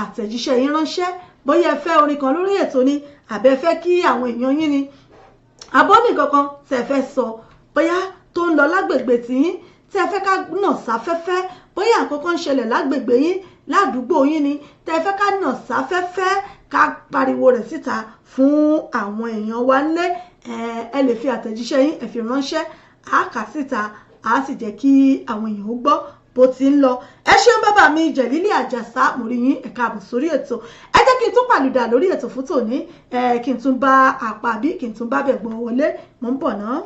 B: àtẹ̀jíṣẹ́ yín ránṣẹ́ bóyá ẹ fẹ́ orin kan lórí ètò ni àbẹ́ fẹ́ kí àwọn èèyàn yín ni abọ́nì kankan tẹ́ fẹ́ sọ bóyá tó ń lọ lágbègbè tiyín tẹ́ fẹ́ ká nà sáfẹ́fẹ́ bóyá àkọ́kọ́ ń ṣẹlẹ̀ lágbègbè yín ládùúgbò yín ni tẹ́ fẹ́ ká nà sáfẹ́fẹ́ ká pariwo rẹ̀ síta fún àwọn èèyàn wa nílé ẹ lè fi àtẹ̀jíṣẹ́ yín ẹ fi ránṣẹ́ á kà síta á sì jẹ́ kí àwọn èèyàn ó gbọ́ bó ti ń lọ ẹ ṣeun bàbá mi Jẹ̀lílì Àjàsá mo rí yín ẹ káàbọ̀ sórí ètò ẹ jẹ́ kí n tún pàlùdà lórí ètò fún tòní kí n tún bá àpá bí kí n tún bá bẹ̀ gbọ́n wọlé mo ń bọ̀ náà.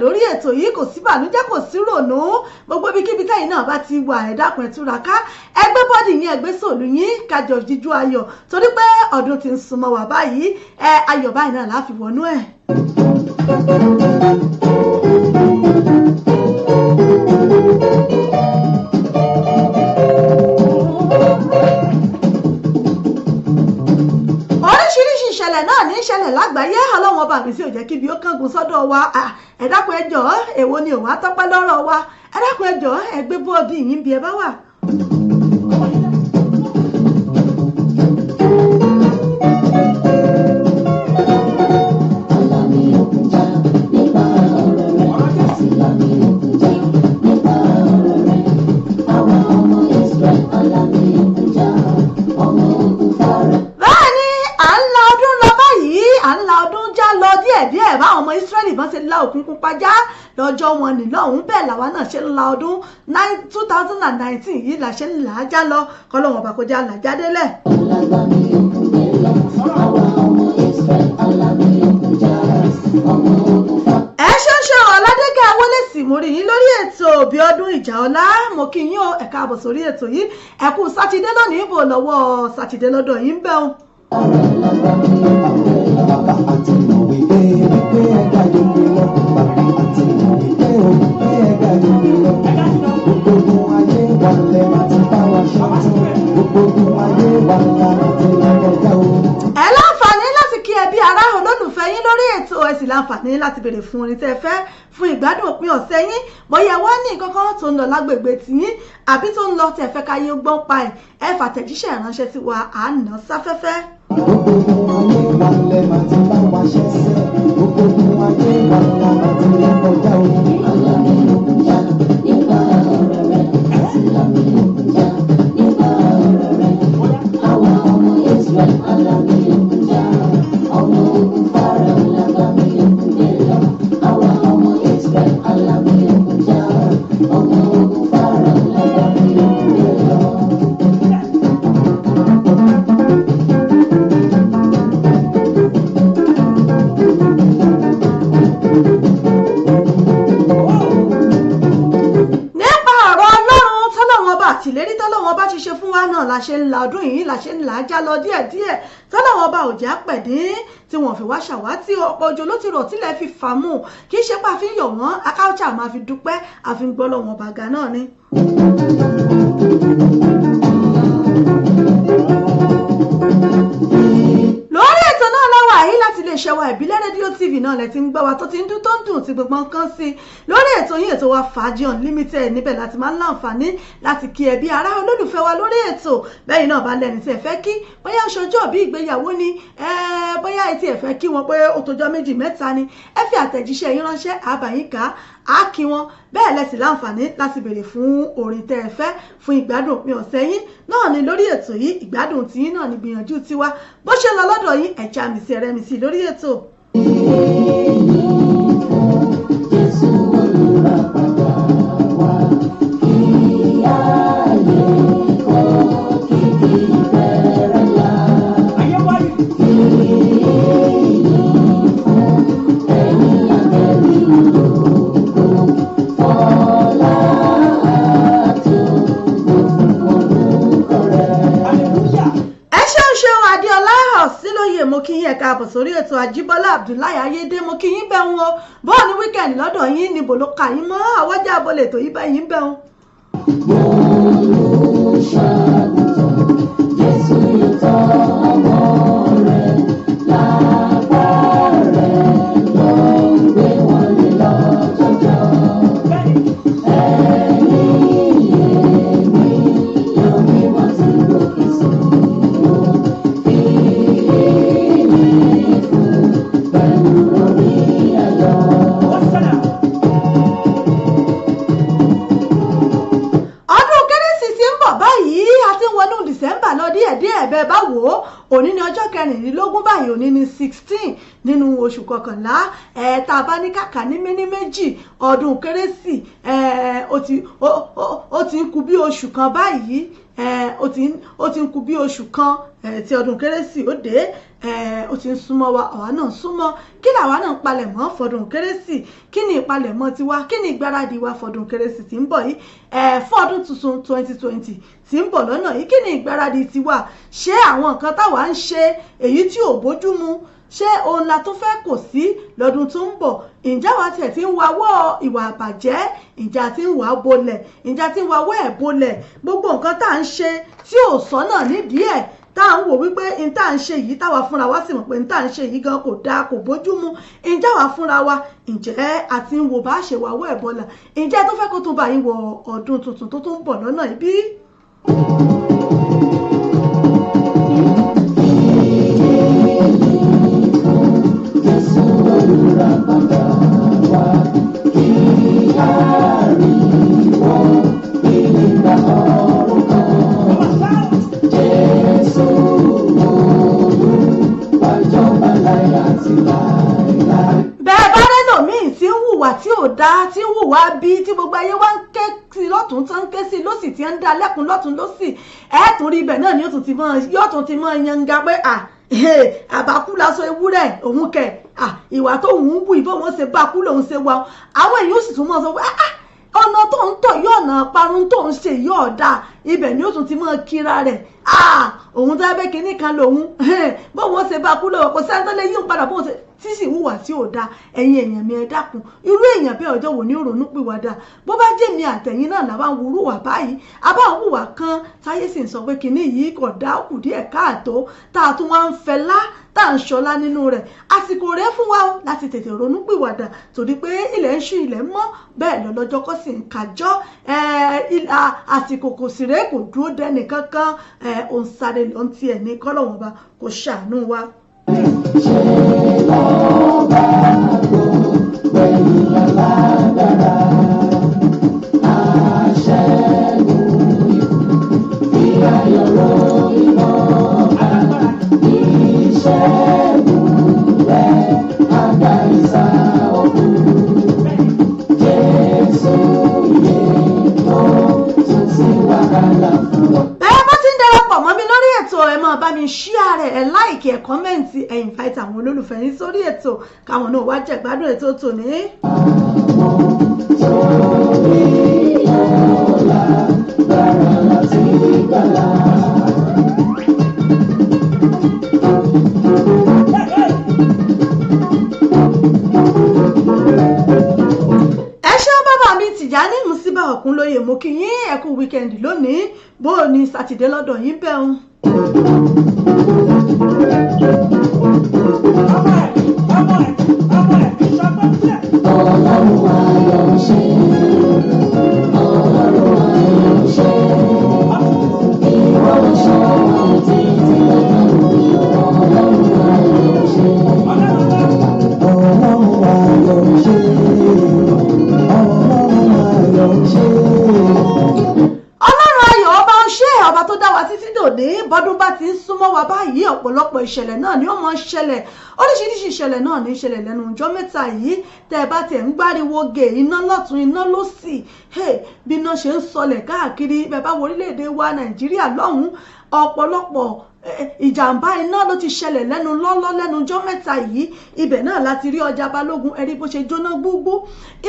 B: lórí ètò yìí kò sí bànújẹ́ kò sí rònú gbogbo ibikíbi tẹ́yìn náà bá ti wà ẹ dákun ẹ túraká ẹgbẹ́ bọ́dì yín ẹgbẹ́ sòlù yín kájọ jíjú ayọ̀ torí pé ọdún ti ń súnmọ́ wá báyìí ayọ̀ báyìí náà láfi wọnú ẹ̀. oríṣiríṣi ìṣẹ̀lẹ̀ náà ní ìṣẹ̀lẹ̀ lágbàáyé ọlọ́run ọba mi sì ò jẹ́ kí ibi ó kángun sọ́dọ̀ wa ẹ dákun ẹ jọ̀ọ́ èwo ni òun á tọ́pẹ́ lọ́rọ̀ wa ẹ dákun ẹ jọ̀ọ́ ẹ gbé bọ́ọ̀dù yín bí ẹ bá wà. díẹ̀ báwọn ọmọ Ísírẹ́lì bọ́n ṣe la òkun pupa já lọ́jọ́ wọn nílò òun bẹ́ẹ̀ làwa náà ṣe ń la ọdún 2019 yìí là ṣe ń là á já lọ kọ́lọ́wọ́n bá kọjá là já délẹ̀. ẹ ṣeun Ọládégé Awólésì mo rí yín lórí ètò Bíọ́dún Ìjàọlá mo kí yín o ẹ káàbọ̀ sórí ètò yìí ẹ kú sátidé lónìí bò lọ́wọ́ sátidé lọ́dọ̀ yìí ń bẹ̀ ọ́n. ẹ láǹfààní láti kí ẹbí ará olólùfẹ́ yín lórí ètò ẹ sì láǹfààní láti béèrè fún orin tẹ́ fẹ́ fún ìgbádùn òpin ọ̀sẹ̀ yín bóyá wọ́n ní nǹkan kan tó ń lọ lágbègbè tiyín àbí tó ń lọ tẹ́ fẹ́ káyé gbọ́n pa ẹ fàtẹ̀jíṣẹ́ ìránṣẹ́ sí wa à ń ná sáfẹ́fẹ́.
D: Àwọn ọmọ Israẹli alábí òkúta ọmọ ogun Fáráò.
B: ti ṣe fún wa náà la ṣe ń la ọdún yìí la ṣe ń là á já lọ díẹ̀díẹ̀ tọ́lọ́wọ́ ọba òjá pẹ̀dín tí wọ́n fi wá ṣàwátì ọ̀pọ̀ òjò ló ti rọ̀ tílẹ̀ fi fà mú kì í ṣe pé a fi ń yọ̀ wọ́n akáwọ́chà máa fi dúpẹ́ àfi ń gbọ́ lọ́wọ́n bàgà náà ni. lórí ètò náà láwà yìí láti lè ṣẹwà ìbílẹ̀ rédíò tv náà lẹ ti ń gbọ́ wa tó ti ń dún tó ń dùn tí gbogbo nǹkan sí lórí ètò yìí ètò wa Fàájì Unlimited níbẹ̀ láti máa ń láǹfààní láti kí ẹbí ará olólùfẹ́ wa lórí ètò bẹ́ẹ̀ náà bá lẹ́ni tí ẹ fẹ́ kí bóyá ṣọjọ́ bí ìgbéyàwó ni bóyá etí ẹ fẹ́ kí wọn pé ó tọjọ́ méjì mẹ́ta ni ẹ fi àtẹ̀jíṣẹ́ yín ránṣẹ́ àbáyíká á kí wọn bẹ́ẹ̀ lẹ́sì láǹfààní láti béèrè fún orin tẹ́ ẹ fẹ́ fún ìgbádùn òpin ọ̀sẹ̀ yín náà ni lórí ètò yìí ìgbádùn tiyín náà ni gbìyànjú tiwa bó ṣe lọ lọ́dọ̀ yín ẹ̀já mi sí ẹrẹ́ mi sí lórí ètò. Jésù olùràpadà wá kí ayé kọ́ kìkì bẹ̀rẹ̀ la. Ayé wáyé. Kí ẹ̀yin àgbẹ̀rì lòókù fọlá àtúntò fún orúkọ rẹ̀. Ẹ ṣeun Adéọlá Ọ̀sílóyè mo kí yín ẹ káàbọ̀ sórí ètò Àjíbọ́lá Abdullahi Ayédè mo kí yín bẹ́ẹ̀ wọn bọ́ọ̀ ní wíkẹ̀ndì lọ́dọ̀ yín níbo ló kà yín mọ́ àwọ́jà abọ́lẹ̀ tó yí bá yín bẹ́ẹ̀ wọn. Jésù ìtọ́ ọmọ rẹ̀ lápá rẹ̀ ló ń gbé wọn lé lọ́jọ́jọ́. Ẹ̀yìn èmi yóò bí wọ́n ti gòkè sí December lọ díẹ̀díẹ̀ bẹ́ẹ̀ bá wò ó òní ní ọjọ́ 14 báyìí òní ní 16 nínú oṣù kọkànlá tá a bá ní kàkà ní méní méjì ọdún kérésì ó ti ń kù bí oṣù kan báyìí ó ti ń kù bí oṣù kan tí ọdún kérésì ó dé ó ti ń súnmọ́ wa àwa náà súnmọ́ kí làwa náà ń palẹ̀mọ́ fọdún kérésì kí ni ìpalẹ̀mọ́ tiwa kí ni ìgbáradì wa fọdún kérésì tí ń bọ̀ yìí fún ọdún tuntun 2020 tí ń bọ̀ lọ́nà yìí kí ni ìgbáradì tiwa ṣé àwọn nǹkan táwa ń ṣe èyí tí ò bójú mu ṣé òun la tó fẹ́ kò sí lọ́dún tó ń bọ̀ ǹjẹ́ wa tiẹ̀ ti ń wawọ́ ìwà àbàjẹ́ ìjà tí ń wà bolẹ̀ ìjà tí ń wawọ́ ẹ̀ bolẹ̀ gbogbo nǹkan tá à ń ṣe tí ò sọ́nà nídìí ẹ̀ tá à ń wò wípé n tá à ń ṣe yìí táwa fúnra wa sì mọ̀ pé n tá à ń ṣe yìí gan kò dáa kò bójú mu ǹjẹ́ wa fúnra wa ǹjẹ́ àti ń wò bá ṣe wawọ́ ẹ̀ bọ́là ǹjẹ́ tó fẹ́ kó tún bá yín wọ ọdún tuntun tó tún ń bọ̀ lọ́nà ìbí. Jésù olùràpadà wá kí ariwo ìgbà ọ̀run kan. Jésù olùwàjọba láyé àti láéláé. Bẹ́ẹ̀ bá lẹ́lòmíì tí ń hùwà tí ò dáa tí ń hùwà bí tí gbogbo ayé wá ń ké sí lọ́tún tó ń ké sí lọ́sì tí ń dá lẹ́kùn lọ́tún lọ́sì ẹ̀ẹ́tún rí ibẹ̀ náà ni yóò tún ti mọ́ yanga pé àbákú lásán ewúrẹ́ òun kẹ̀ ìwà tó ń wù ìbọn wọn ṣe bákú lòun ṣe wà àwọn èèyàn sì tún mọ́ sọ pé ọ̀nà tó ń tọ̀ yóò ọ̀nà parun tó ń ṣe yóò dáa ibẹ̀ ni ó tún ti mọ́ kíra rẹ̀ òun tó ẹgbẹ́ kínní kan lòun bóun ó ṣe bákú lòun kò sẹ́ni tó lè yí padà bóun ṣe tí sì hùwà tí ò da ẹ̀yin èèyàn mi ẹ dákun irú èèyàn bẹ́ẹ̀ ọjọ́ wo ní ronú pìwàdà bó bá jẹ́ mi àtẹ̀yìn náà làbá ń wúrú wà báyìí àbá ń hùwà kan táyé sì ń sọ pé kinní yìí kò dá kù díẹ̀ káàtó tá a tún wá ń fẹ́ lá tá à ń ṣọlá nínú rẹ̀ àsìkò rẹ̀ fún wa láti tètè ronú pìwàdà torí pé ilẹ̀ ń ṣú ilẹ̀ mọ́ bẹ́ẹ̀ lọ́lọ́jọ́ kọ́ sì ń kájọ́ àsìkò kò sì rẹ́ kò dúró dẹ́nì kankan òun sáré lọ́n tiẹ̀ ní kọ́lọ́wọ́n bá kò ṣàánú wa. Ṣé lọ́ba tó gbẹ̀yìn alágbára aṣẹ́gun fi ayọ̀ ròyìn mọ́ ìṣẹ́gun rẹ̀ àgbà ìsà òkú Jésù yẹ tó tún sí wàhálà fún wa. Ẹ máa bá mi share ẹ like ẹ comment ẹ invite àwọn olólùfẹ́ yín sórí ètò káwọn náà wá jẹ̀gbádùn ètò tòní.
D: lágbára láti gbàlà.
B: Tìjání Músíbà Òkúnlóye mo kí yín ẹ kú wíkẹ́ndì lónìí bó o ní sátidé lọ́dọ̀ yín bẹ́ẹ̀.
D: Ọlọ́run ayọ̀ ṣe, Ọlọ́run ayọ̀ ṣe, ìwọ ṣọ́ títí lọ́jọ́ òbí. Ọlọ́run ayọ̀ ṣe, Ọlọ́run ayọ̀ ṣe,
B: Ọlọ́run ayọ̀ ọba ń ṣe ọba tó dá wa títí dòní bọ́dún bá ti ń súnmọ́ wa báyìí ọ̀pọ̀lọpọ̀ ìṣẹ̀lẹ̀ náà ni ó mọ̀ ń ṣẹlẹ̀ oríṣiríṣi ìṣẹ̀lẹ̀ náà ní ìṣẹ̀lẹ̀ lẹ́nu ọjọ́ mẹ́ta yìí tẹ́ ẹ bá tiẹ̀ ń gbáriwo gè iná lọ́tún iná lósì bí iná ṣe ń sọlẹ̀ káàkiri bẹ́ẹ̀ bá wo orílẹ̀-èdè wa Nàìjíríà lọ́hùn-ún ọ̀pọ̀lọpọ̀ ìjàmbá iná ló ti ṣẹlẹ̀ lẹ́nu ọjọ́ mẹ́ta yìí ibẹ̀ náà láti rí ọjà Balógun ẹ̀rí bó ṣe jóná gbúgbú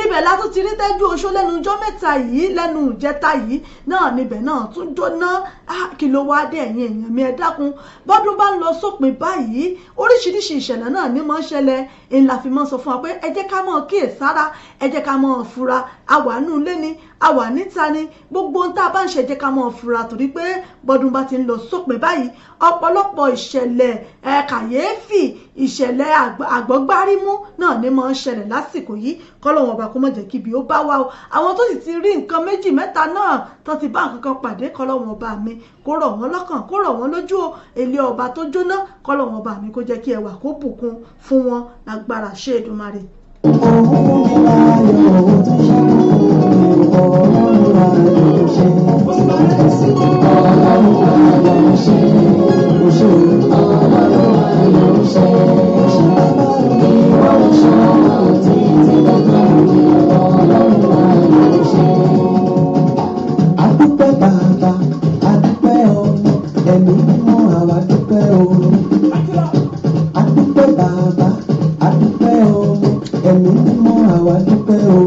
B: ibẹ̀ látó ti rí Tẹ́jú Oṣó lẹ́nu ọjọ́ mẹ́ta yìí lẹ́nu ìjẹta yìí náà níbẹ̀ náà tún jóná kí ló wá dé ẹ̀yin èèyàn mi ẹ dákun bọ́dún bá ń lọ sópin báyìí oríṣiríṣi ìṣẹ̀lẹ̀ náà ní máa ń ṣẹlẹ̀ ńlá fi máa ń sọ fún wa pé ẹ jẹ́ ká máa kíyèsára ẹ jẹ́ ká máa fura àwa nù ilé ni àwa níta ni gbogbo ohun tá a bá ń ṣe jẹ́ ká máa fura torí pé bọ́dún bá ti ń lọ sópin báyìí ọ̀pọ̀lọpọ̀ ìṣẹ̀lẹ̀ kàyéfì ìṣẹ̀lẹ̀ àgbọ́gbárímú náà ní máa ń ṣẹlẹ̀ lásìkò yìí kọ́lọ́wọ́n ọba kó má jẹ́ kíbi ó bá wá o àwọn tó sì ti rí nǹkan méjì mẹ́ta náà tó ti bá nǹkan kan pàdé kọ́lọ́wọ́n ọba mi kó rọ̀ wọ́n lọ́kàn kó rọ̀ wọ́n lójú o ilé ọba tó jóná kọ́lọ́wọ́n ọba mi kó jẹ́ kí ẹwà kó bùkún fún wọn lágbára ṣe Èdùmàrè.
D: Adúpẹ́ bàbá, adúpẹ́ ọmọ, ẹ̀mí mímọ́ àwa dúpẹ́ o. Adúpẹ́ bàbá, adúpẹ́ ọmọ, ẹ̀mí mímọ́ àwa dúpẹ́ o.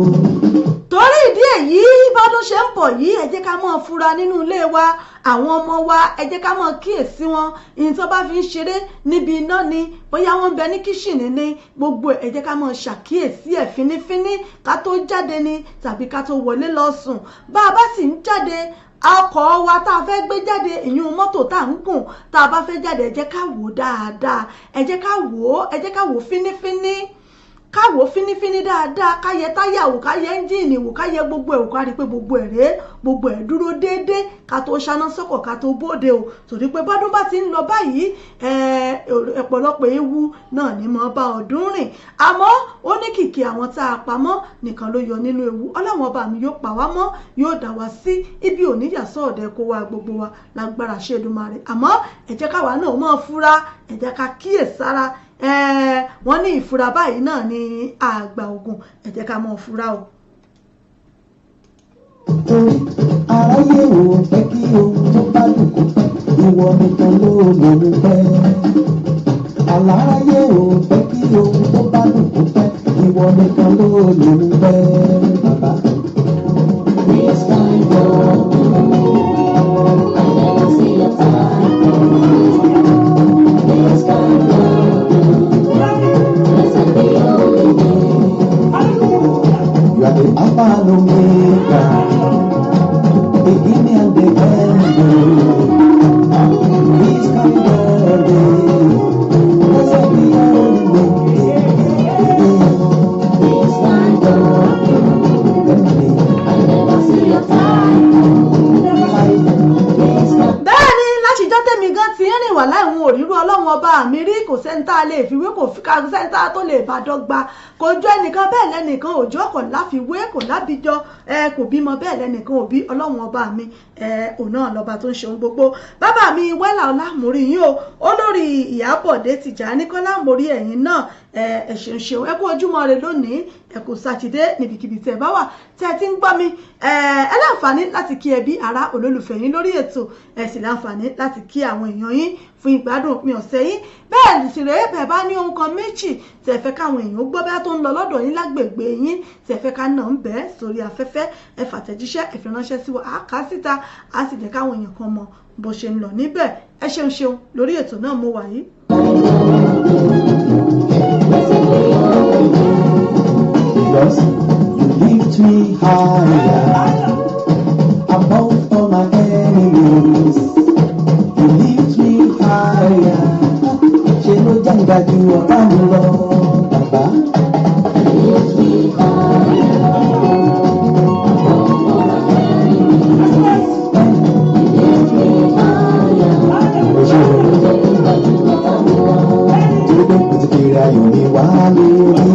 B: Torí ìdí èyí bọ́dún ṣe ń bọ̀ yìí ẹ jẹ́ ká máa fura nínú ilé wa àwọn ọmọ wa ẹ jẹ́ ká máa kíyèsí wọn ìyìn tó bá fi ń ṣeré níbi iná ni bóyá wọ́n ń bẹ ní kíṣìnì ni gbogbo ẹ jẹ́ ká máa ṣàkíyèsí ẹ̀ fínífíní ká tó jáde ni tàbí ká tó wọlé lọ sùn bá a bá sì ń jáde ọkọ̀ wa tá a fẹ́ gbé jáde ìyún mọ́tò tá a ń gùn tá a bá fẹ́ jáde ẹ jẹ́ ká wò dáadáa ẹ jẹ́ ká wò fínífíní káwò fínífíní dáadáa káyẹ táyà wò káyẹ ẹ́ńjìnì wò káyẹ gbogbo ẹ̀ wò ká rí pé gbogbo ẹ̀ rèé gbogbo ẹ̀ dúró déédéé ká tó ṣáná sọ́kọ̀ ká tó bóde o torí pé bọ́dún bá ti ń lọ báyìí ọ̀pọ̀lọpọ̀ ewu náà ní mọ́ bá ọdún rìn àmọ́ ó ní kìkì àwọn tá a pamọ́ nìkan ló yọ nínú ewu ọlọ́wọ́n ọba mi yóò pa wá mọ́ yóò dá wa sí ibi òníyàsọ́ ọ̀dẹ kó wa gbogbo wa lágbára ṣe Èdùmàrè àmọ́ ẹ jẹ́ káwa náà máa fura ẹ jẹ́ ká kíyèsára wọ́n ní ìfura báyìí náà ní àgbà ògùn ẹ jẹ́ ká mọ̀ fura o.
D: Torí aráyé ò fẹ́ kí ohun tó bá dùn kó pẹ́ ìwọ nìkan ló lòun fẹ́. Aláráyé ò fẹ́ kí ohun tó bá dùn kó pẹ́ ìwọ nìkan ló lòun fẹ́. Bàbá. This kind of I never see a time. This kind of you are the Alpha and Omega, beginning and the end. This kind of day, blessed be your holy name. This kind of day, I never see your time.
B: Bẹ́ẹ̀ni látijọ́ tẹ̀mí gan ti ń rìn wà láìwọ̀n òrírú ọlọ́run ọba mi rí kò sẹ́ńtà lè fiwé kò fi ká sẹ́ńtà tó lè bá dọ́gba kò jọ ẹnìkan bẹ́ẹ̀ lẹ́nìkan òjò kò láfiwé kò lábìjọ kò bímọ bẹ́ẹ̀ lẹ́nìkan òbí ọlọ́run ọba mi òun náà lọ́ba tó ń ṣe ohun gbogbo bàbá mi wẹ́là ọlámórí yín o olórí Ìyábọ̀dé Tìjàní Kọ́lá mórí ẹ̀yìn náà ẹ ṣeun ẹ kú ojúmọ́ rẹ lónìí ẹ kú sátidé níbikíbi tẹ́ bá wà tẹ́ ti ń gbọ́ mi ẹ láǹfààní láti kí ẹbí ará olólùfẹ́ yín lórí ètò ẹ sì láǹfààní láti kí àwọn èèyàn yín fún ìgbádùn òpin ọ̀sẹ̀ yín bẹ́ẹ̀ sì rèé bẹ́ẹ̀ bá ní ohun kan méjì tẹ́ fẹ́ káwọn èèyàn gbọ́ bẹ́ẹ̀ tó ń lọ lọ́dọ̀ yín lágbègbè yín tẹ́ fẹ́ ká nà ń bẹ́ẹ̀ sórí afẹ́fẹ́ ẹ fàtẹ̀jíṣẹ́ ẹ fi ránṣẹ́ sí wa àká síta á sì jẹ́ káwọn èèyàn kan mọ bó ṣe ń lọ níbẹ̀ ẹ ṣeun lórí ètò náà mo wà yìí.
D: Because you lift me higher above all my enemies. You lift me higher. Ṣé ló jẹ́ ìdájú ọ̀tá mi lọ, bàbá? You lift me higher above all my enemies. You lift me higher. Ṣé ló jẹ́ ìdájú ọ̀tá mi lọ? Torí pé kò ti kiri ayọ̀ mi wá lórí.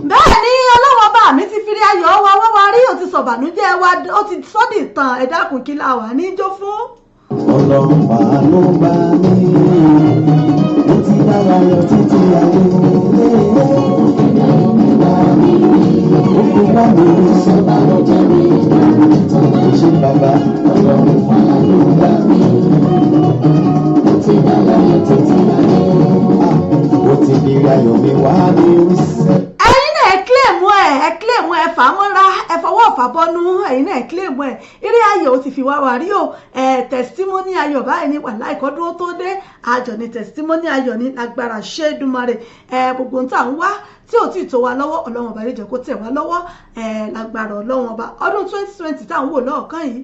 B: Bẹ́ẹ̀ ni ọlọ́wọ́ bá mi ti firi ayọ̀ wa wá wa rí ó ti sọ̀bànújẹ́ wa ó ti sọ́dì tàn ẹ dákun kí la wà níjó fún.
D: Ọlọ́run bá ló bá mi ó ti dára lọ títí ayé ó kó bá mi sọ̀bànújẹ́ mi ṣe bàbá. Ọlọ́run bá ló bá mi ó ti dára lọ títí ayé ó ti bèrè ayọ̀ mi wá ní oríṣẹ́.
B: ẹ̀yin náà ẹ kílèmù ẹ fà á mọ́ra ẹ fọwọ́ fàbọ́nú ẹ̀yin náà ẹ kílèmù ẹ eré ayọ̀ ó ti fi wá wà rí o tẹ̀sítímọ́nì ayọ̀ báyìí ní wàhálà ìkọ́dúró tó dé àjọ ní tẹ̀sítímọ́nì ayọ̀ ní lágbára ṣédùmarè gbogbo ń tà ń wá tí ò tí ì tó wa lọ́wọ́ ọlọ́run ọba lè jẹ́ kó tẹ̀ wá lọ́wọ́ lágbára ọlọ́run ọba ọdún 2020 táwọn wò lọ́ọ̀kan yìí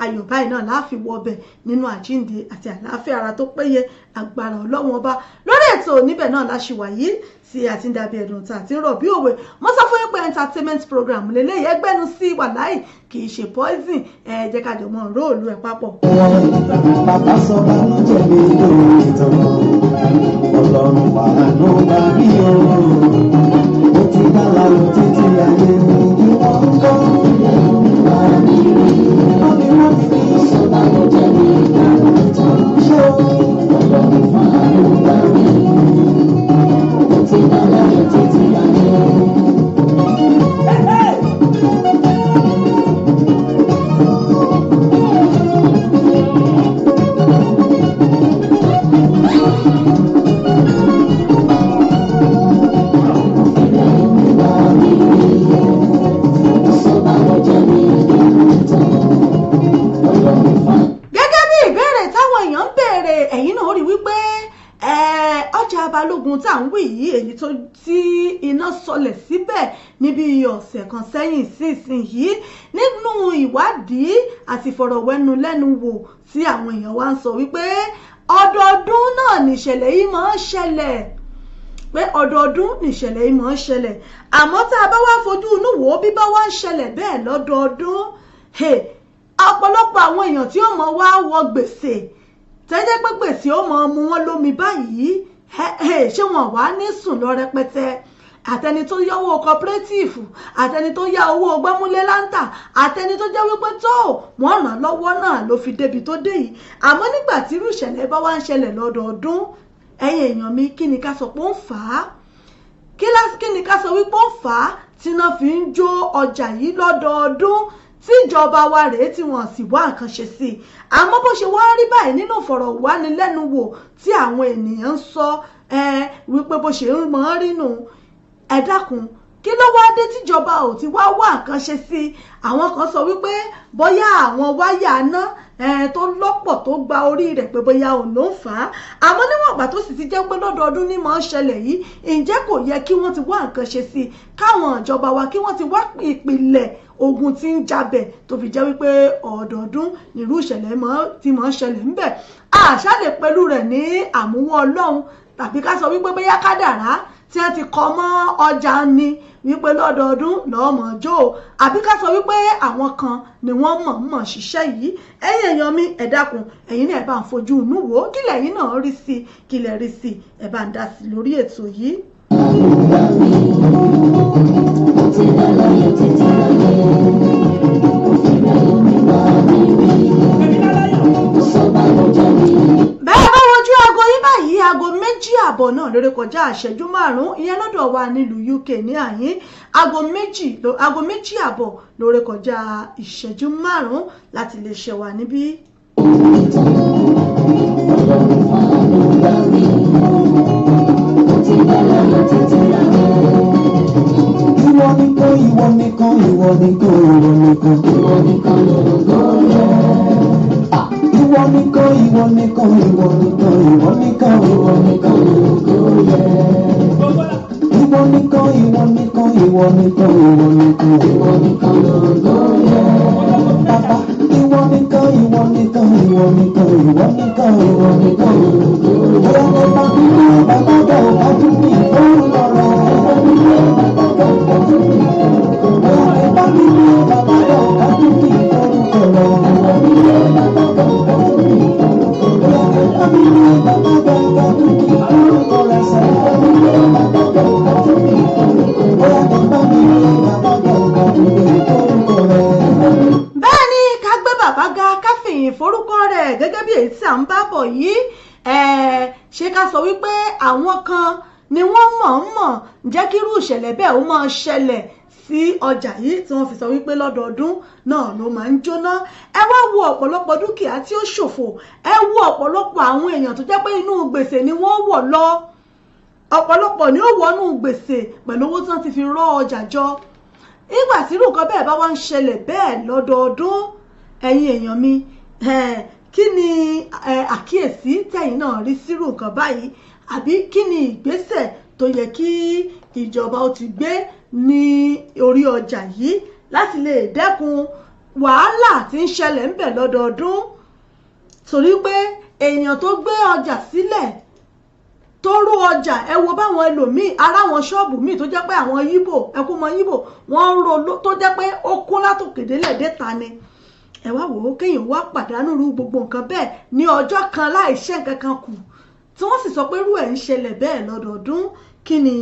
B: ayọ̀ báyìí náà láàfin wọ ọbẹ̀ nínú àjíǹde àti àlàáfíà ara tó péye lágbára ọlọ́run ọba lórí ètò níbẹ̀ náà láṣìwà yìí tí a ti ń dàbí ẹ̀dùn tá a ti ń rọ̀ bí òwe mo sọ fún yín pé entertainment program lélẹ́yìí ẹgbẹ́nu sí wàláì kì í ṣe poison jẹ́ ká jọ mọ́ róòlù ẹ̀ papọ̀.
D: Bàbá sọ bá ló jẹ̀bi lórí ìtàn ọlọ́run wà ló bá rí o ó ti dára lọ títí ayé mi ní wọ́n ń kọ́ wọ́n ní sọ bá ló jẹ̀bi lórí ìtàn ṣé ọlọ́run wà ló bá rí ó ti dára lọ títí ayé mi.
B: Balógun tá à ń wí yìí èyí tó tí iná sọlẹ̀ síbẹ̀ níbi ọ̀sẹ̀ kan sẹ́yìn sísìnyí nínú ìwádìí àti ìfọ̀rọ̀wẹ́nulẹ́nuwò tí àwọn èèyàn wá ń sọ wípé ọdọọdún náà nìṣẹ̀lẹ̀ yìí máa ń ṣẹlẹ̀ pé ọdọọdún nìṣẹ̀lẹ̀ yìí máa ń ṣẹlẹ̀ àmọ́ tá a bá wá fojú inú wò ó bí bá wá ń ṣẹlẹ̀ bẹ́ẹ̀ lọ́dọọdún ọ̀pọ̀lọpọ̀ àwọn èèyàn tí ó mọ̀ wá wọ gbèsè tẹ́jẹ́ pé gbèsè ó mọ̀ mú wọn lómi báyìí ṣé wọn wá ní sùn lọ rẹpẹtẹ àtẹni tó yá owó cooperative àtẹni tó yá owó gbámúlé láńtà àtẹni tó jẹ́ wípé tó wọ́n ràn lọ́wọ́ náà ló fi débi tó dé yìí àmọ́ nígbà tí irú ìṣẹ̀lẹ̀ bá wá ń ṣẹlẹ̀ lọ́dọọdún ẹ̀yin èèyàn mi kí ni ká sọ pé ó ń fà á kí ni ká sọ wípé ó ń fà á tí iná fi ń jó ọjà yìí lọ́dọọdún tí ìjọba wa rèé tí wọ́n sì wá nǹkan ṣe sí i àmọ́ bó ṣe wá rí báyìí nínú ìfọ̀rọ̀wánilẹ́nuwò tí àwọn ènìyàn ń sọ wípé bó ṣe ń mọ̀ ọ́ rínú ẹ dákun kí ló wá dé tíjọba ò ti wá wá nǹkan ṣe sí i àwọn kan sọ wípé bóyá àwọn wáyà iná tó lọ́pọ̀ tó gba orí rẹ̀ pé bóyá òun ló ń fà á àmọ́ níwọ̀n ìgbà tó sì ti jẹ́ pé lọ́dọọdún ní máa ń ṣẹlẹ̀ yìí ǹjẹ́ kò yẹ kí wọ́n ti wá nǹkan ṣe sí i káwọn ìjọba wa kí wọ́n ti wá ìpìlẹ̀ ogun tí ń jabẹ̀ tó fi jẹ́ wípé ọdọọdún nírú ìṣẹ̀lẹ̀ tí máa ń ṣẹlẹ̀ ń bẹ̀ àṣà lè pẹ̀lú rẹ̀ ní àmúwọ́ ọlọ́run tàbí ká sọ wípé bóyá kádàrá tí wọ́n ti kọ mọ́ ọjà ni wípé lọ́dọọdún lọ́mọ̀ jó àbí ká sọ wípé àwọn kan ni wọ́n mọ̀ ṣiṣẹ́ yìí ẹ̀yin èèyàn mi ẹ dákun ẹ̀yin náà ẹ bá ń fojú inú wò ó kí lẹ̀yin náà rí sí kí lẹ̀ rí sí ẹ bá ń dá sí lórí ètò yìí. bẹ́ẹ̀ bá wojú aago 2:30 náà lórí kọjá ìṣẹ́jú 5 ìyẹn lọ́dọ̀ wa nílùú UK ní àyín aago 2:30 lórí kọjá ìṣẹ́jú 5 láti lè ṣe wà níbí.
D: Ìwọ nìkan, ìwọ nìkan, ìwọ nìkan, ìwọ nìkan, ìwọ nìkan lógo yẹ. Ìwọ nìkan, ìwọ nìkan, ìwọ nìkan, ìwọ nìkan, ìwọ nìkan lógo yẹ. Ìwọ nìkan, ìwọ nìkan, ìwọ nìkan, ìwọ nìkan, ìwọ nìkan lógo yẹ. Bàbá, ìwọ nìkan, ìwọ nìkan, ìwọ nìkan, ìwọ nìkan, ìwọ nìkan lógo yẹ. Bóyá nípa bíbí bàbá bẹ̀ ò bá tún ní ìfowópamọ́ rẹ̀.
B: Bẹ́ẹ̀ni ká gbé bàbá ga ká fìyìn forúkọ rẹ̀ gẹ́gẹ́ bí èyí tí à ń bá bọ̀ yìí ṣé ká sọ wípé àwọn kan ni wọ́n mọ̀ọ́mọ̀ jẹ́ kí irú ìṣẹ̀lẹ̀ bẹ́ẹ̀ ó máa ṣẹlẹ̀ sí ọjà yìí tí wọ́n fi sọ wípé lọ́dọọdún náà ló máa ń jóná. Ẹ wá wo ọ̀pọ̀lọpọ̀ dúkìá tí ó ṣòfò, ẹ wo ọ̀pọ̀lọpọ̀ àwọn èèyàn tó jẹ́ pé inú gbèsè ni wọ́n wọ̀ lọ, ọ̀pọ̀lọpọ̀ ni ó wọnú gbèsè pẹ̀lú owó tí wọ́n ti fi rọ́ ọjà jọ. Nígbà tí irú nǹkan bẹ́ẹ̀ bá wá ń ṣẹlẹ̀ bẹ́ẹ̀ lọ́dọọdún, ẹ̀yin èèyàn mi kí ni àkíyèsí tẹ̀yin náà rí sírú nǹkan báyìí, àbí kí ni ìgbésẹ̀ tó yẹ kí ìjọba ó ti gbé ní orí ọjà yìí láti lè dẹ́kun wàhálà tí ń ṣẹlẹ̀ ń bẹ̀ lọ́dọọdún? Torí pé èèyàn tó gbé ọjà sílẹ̀ tó rú ọjà, ẹ wo báwọn ẹlòmíì ará wọn ṣọ́ọ̀bù míì tó jẹ́ pé àwọn Yíbò ẹkú mọ Yíbò wọ́n ń ro tó jẹ́ pé ó kún látòkèdélẹ̀ déta ni. Ẹ wá wò ó kéèyàn wá pàdánù rú gbogbo nǹkan bẹ́ẹ̀ ní ọjọ́ kan láì ṣe nǹkan kan kù, tí wọ́n sì sọ pé irú ẹ̀ ń ṣẹlẹ̀ bẹ́ẹ̀ lọ́dọọdún. Kí ni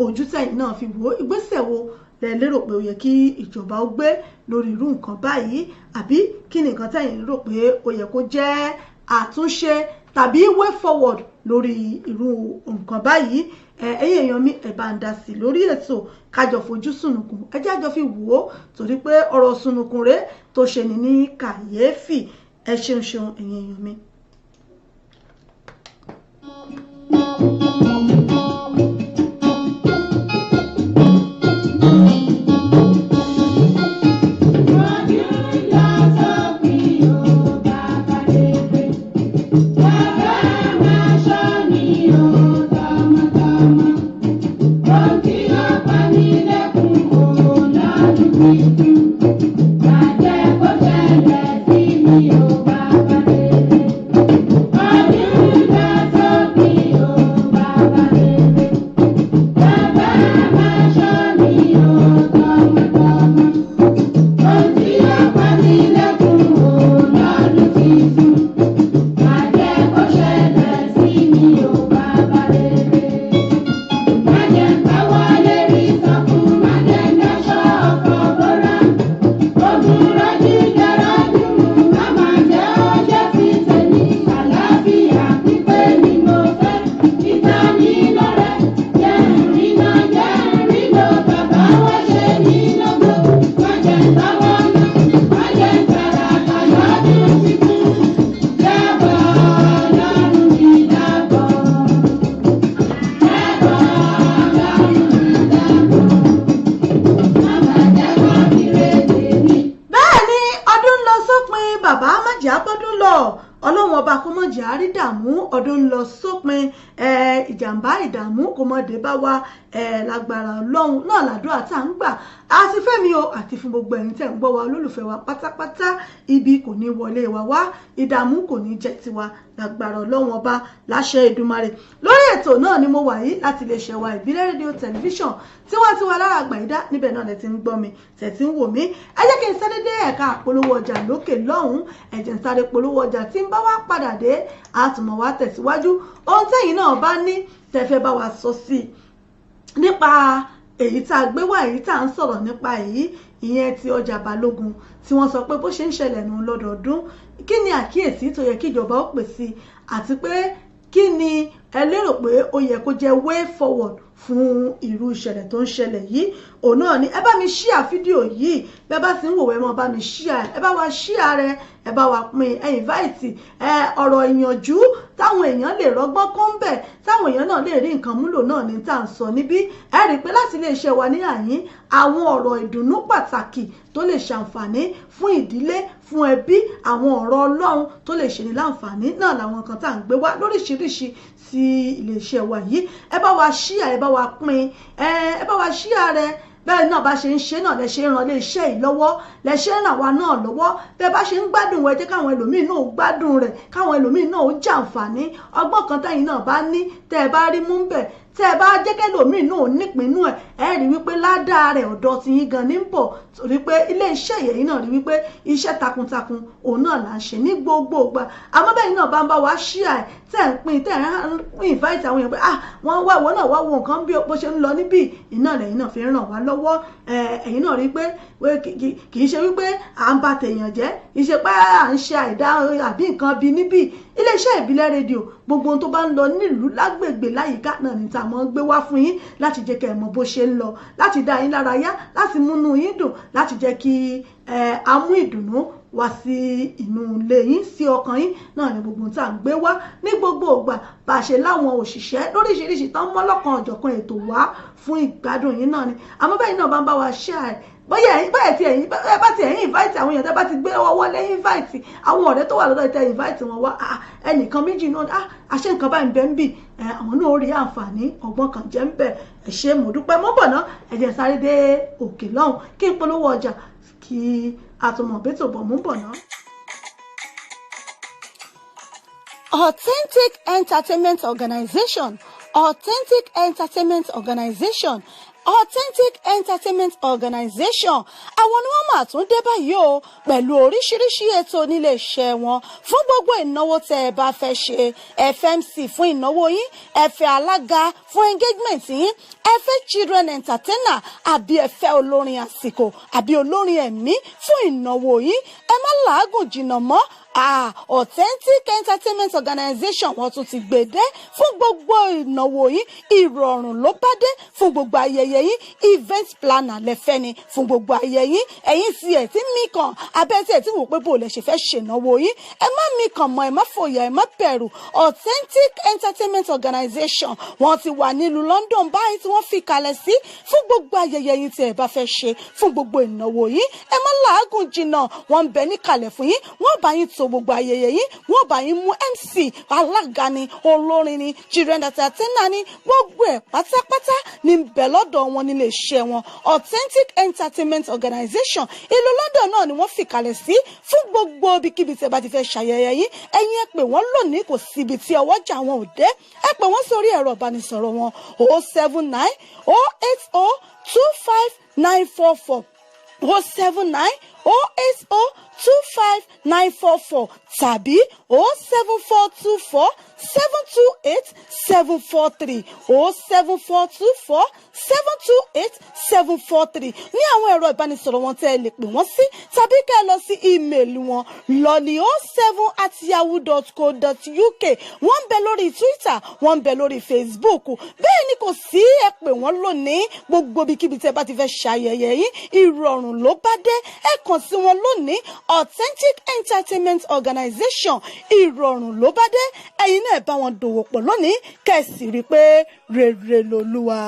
B: ojú tẹ̀yin náà fi wò ó? Ìgbésẹ̀ wo lẹ lérò pé ó yẹ kí ìjọba ó gbé lórí irú nǹkan báyìí, àbí kí ni nǹkan tẹ̀yin lérò pé ó yẹ kó jẹ́ àtúnṣe tàbí way forward lórí irú nǹkan báyìí? Ẹ̀yin èèyàn mi ẹ bá ń dá sí lórí ètò kájọ fojú sùnùkùn, ẹ jẹ́ àjọ fi wò ó, torí pé ọ̀rọ̀ sùnùkùn rèé tó ṣe ní kàyéfì. Ẹ ṣeun ẹ̀yin èèyàn mi. Ọdún lọ sópin, ìjàmbá ìdààmú kò mọ̀ dé bá wa lágbára Ọlọ́run náà làdúrà tá à ń gbà. Àti fẹ́mi o àti fún gbogbo ẹ̀yin tẹ́ ń gbọ́ wa olólùfẹ́ wa pátápátá, ibi kò ní wọlé wa wá, ìdààmú kò ní jẹ́ tiwa lágbára Ọlọ́run ọba láṣẹ Èdùmàrè. Lórí ètò náà ni mo wà yìí láti lè ṣẹ̀wá ìbílẹ̀ rédíò tẹlifíṣàn tí wọ́n ti wà lára Àgbàyídá, níbẹ̀ náà lẹ ti ń gbọ́ mi tẹ̀ tí ń wò mí. Ẹ jẹ́ kí n sáré dé ẹ̀ka àpolówó ọjà lókè lọ́hùn-ún, ẹ jẹ́ n sáré polówó ọjà tí ń bá wá padà dé àtùmọ̀ wá tẹ̀síwájú. Ohun tẹ́yin náà bá ní tẹ́fẹ́ bá wa sọ sí nípa èyí tá a gbé wá, èyí tá a ń sọ̀rọ̀ nípa èyí, ìyẹn ti ọjà Balógun tí wọ́n sọ pé bó ṣe ń ṣẹlẹ̀ nù lọ́dọọdún, kí ni àkíyèsí tó yẹ kí ìjọba ó pè sí, àti pé kí ni ẹ lérò pé ó yẹ kó jẹ́ way forward fún irú ìṣẹ̀lẹ̀ tó ń ṣẹlẹ̀ yìí? òun náà ni ẹ bá mi share fídíò yìí, bẹ́ẹ̀ bá ti ń wò ẹ mọ́ bá mi share, ẹ bá wa share rẹ̀, ẹ bá wa pín, ẹ invite ọ̀rọ̀ ìyànjú táwọn èèyàn lè rọ́gbọ́n kọ́ ń bẹ̀, táwọn èèyàn náà lè rí nǹkan múlò náà ní tá à ń sọ níbí. ẹ rí i pé láti iléeṣẹ́ wa ní àyín àwọn ọ̀rọ̀ ìdùnnú pàtàkì tó lè ṣàǹfààní fún ìdílé, fún ẹbí, àwọn ọ̀rọ̀ Ọlọ́run tó lè ṣe ní láǹfààní náà làwọn kan tá à ń gbé wá lóríṣiríṣi sí iléeṣẹ́ wa yìí. ẹ bá wa share, ẹ bá wa pín, ẹ bá wa share rẹ̀. bẹ́ẹ̀ náà bá ṣe ń ṣe náà lẹ ṣe ń ran iléeṣẹ́ yìí lọ́wọ́, lẹ ṣe ń ràn wá náà lọ́wọ́. bẹ́ẹ̀ bá ṣe ń gbádùn ẹ jẹ́ káwọn ẹlòmíín náà gbádùn rẹ̀, káwọn ẹlòmíín náà ó jàǹfààní ọgbọ́n kan tẹ́yin náà bá ní tẹ́ ẹ bá rí mú bẹ̀, tẹ́ ẹ bá jẹ́ kẹ́lòmíín náà nípinnu ẹ rí wípé ládàá rẹ̀ ọ̀dọ̀ ti yín gan ní ń bọ̀, torí pé iléeṣẹ́ yẹn náà rí wípé iṣẹ́ takuntakun òun náà là ń ṣe ní gbogbo ìgbà. àmọ́ bẹ́ẹ̀ náà bá ń bá wa ṣíà ẹ̀ tẹ́ ń pín, tẹ́ ń invite àwọn èèyàn pé wọ́n wá ìwọ náà wá wo nǹkan bí bó ṣe ń lọ níbí, iná lẹ́yìn náà fi ń ràn wá lọ́wọ́. ẹ̀yin náà rí pé kì í ṣe wípé à ń bà tèèyàn jẹ́, kì í ṣe pé à ń ṣe àìdá àbí nǹkan bí níbí. iléeṣẹ́ ìbílẹ̀ rédíò gbogbo ohun tó bá ń lọ nílùú lágbègbè láyìíká náà ní tá a máa ń gbé wá fún yín láti jẹ́ kẹ́ ẹ mọ̀ bó ṣe ń lọ, láti dá yín lára yá, láti múnú yín dùn, láti jẹ́ kí a mú ìdùnnú wá sí inú ilé yín, sí ọkàn yín náà ní gbogbo tá à ń gbé wá ní gbogbo ìgbà. bá a ṣe láwọn òṣìṣẹ́ lóríṣiríṣi tán mọ́lọ́kan ọ̀jọ̀kan ètò wá fún ìgbádùn yín náà ni. àmọ́ bẹ́ẹ̀ náà bá ń bá wa share bóyá báyìí tí ẹ̀yin bá ti ẹ̀yin invite àwọn èèyàn tẹ́ bá ti gbé ọwọ́ lẹ́yìn invite àwọn ọ̀rẹ́ tó wà lọ́dọ̀ tẹ́ invite wọn wá ẹnìkan méjì náà àṣẹ nǹkan báyìí ń bẹ ń bì, àwọn náà ó rí àǹfààní ọgbọ́n kan jẹ́ ń bẹ̀. ẹ ṣé mo dúpẹ́. mọ́ bọ̀ náà ẹ jẹ́ sáré dé òkè lọ́hùn kí n polówó ọjà kí àtọmọ̀ bẹ́tò bọ̀. mú bọ̀ náà.
E: Authentic Entertainment Organization, Authentic Entertainment Organization, Authentic Entertainment Organization àwọn ni wọ́n máa tún dé báyìí o pẹ̀lú oríṣiríṣi ètò nílé iṣẹ́ wọn fún gbogbo ìnáwó tẹ́ ẹ bá fẹ́ ṣe. FMC fún ìnáwó yín, ẹ fẹ́ alága fún engagement yín, ẹ fẹ́ children entertainer àbí ẹ fẹ́ olórin àsìkò àbí olórin ẹ̀mí fún ìnáwó yín, ẹ má làágùn jìnnà mọ́. Authentic Entertainment Organization wọ́n tún ti gbèdé fún gbogbo ìnáwó yín, ìrọ̀rùn ló bá dé fún gbogbo ayẹyẹ yín. event planner lẹ́fẹ́ ni fún gbogbo ayẹyẹ yín. ẹ̀yin tí ẹ̀ tí mí kan abẹ́ tí ẹ̀ tí wò pé bò lẹ ṣe fẹ́ ṣènáwó yín, ẹ má mí kan mọ́, ẹ má fòyà, ẹ má bẹ̀rù. Authentic Entertainment Organization wọ́n ti wà nílùú London báyìí tí wọ́n fi kalẹ̀ sí fún gbogbo ayẹyẹ yín tí ẹ bá fẹ́ ṣe, fún gbogbo ìnáwó yín. ẹ má làágùn jìnnà, wọ́n ń bẹ níkàlẹ̀ fún yín, wọ́n bá yín tó gbogbo ayẹyẹ yín, wọ́n bá yín mú MC, alága ni, olórin ni, children entertainer ni, gbogbo ẹ̀ pátápátá ní bẹ̀ lọ́dọ̀ wọn nílé iṣẹ́ wọn. Authentic Entertainment Organization ìlú London náà ni wọ́n fi kalẹ̀ sí fún gbogbo ibikíbi tí ẹ bá ti fẹ́ ṣayẹyẹ yín. ẹ̀yin ẹ pè wọ́n lónìí, kò síbi tí ọwọ́jà wọn ò dé. ẹ pè wọ́n sórí ẹ̀rọ ìbánisọ̀rọ̀ wọn 079 080 25944 079 080 25944 tàbí 07424 728 743 07424 728 743 ní àwọn ẹ̀rọ ìbánisọ̀rọ̀ wọn tẹ́ ẹ lè pè wọ́n sí, tàbí kẹ́ ẹ lọ sí ímeèlì wọn lolly07@yahoo.co.uk. wọ́n ń bẹ lórí Twitter, wọ́n ń bẹ lórí Facebook. bẹ́ẹ̀ ni kò sí, ẹ pè wọ́n lónìí gbogbo ibikíbi tẹ́ bá ti fẹ́ ṣayẹyẹ yín, ìrọ̀rùn ló bá dé. ẹ kàn sí wọn lónìí. Authentic Entertainment Organization ìrọ̀rùn ló bá dé. ẹ̀yin náà bá wọn dòwò pọ̀ lónìí kẹ́sì rí pé rere lolúwa.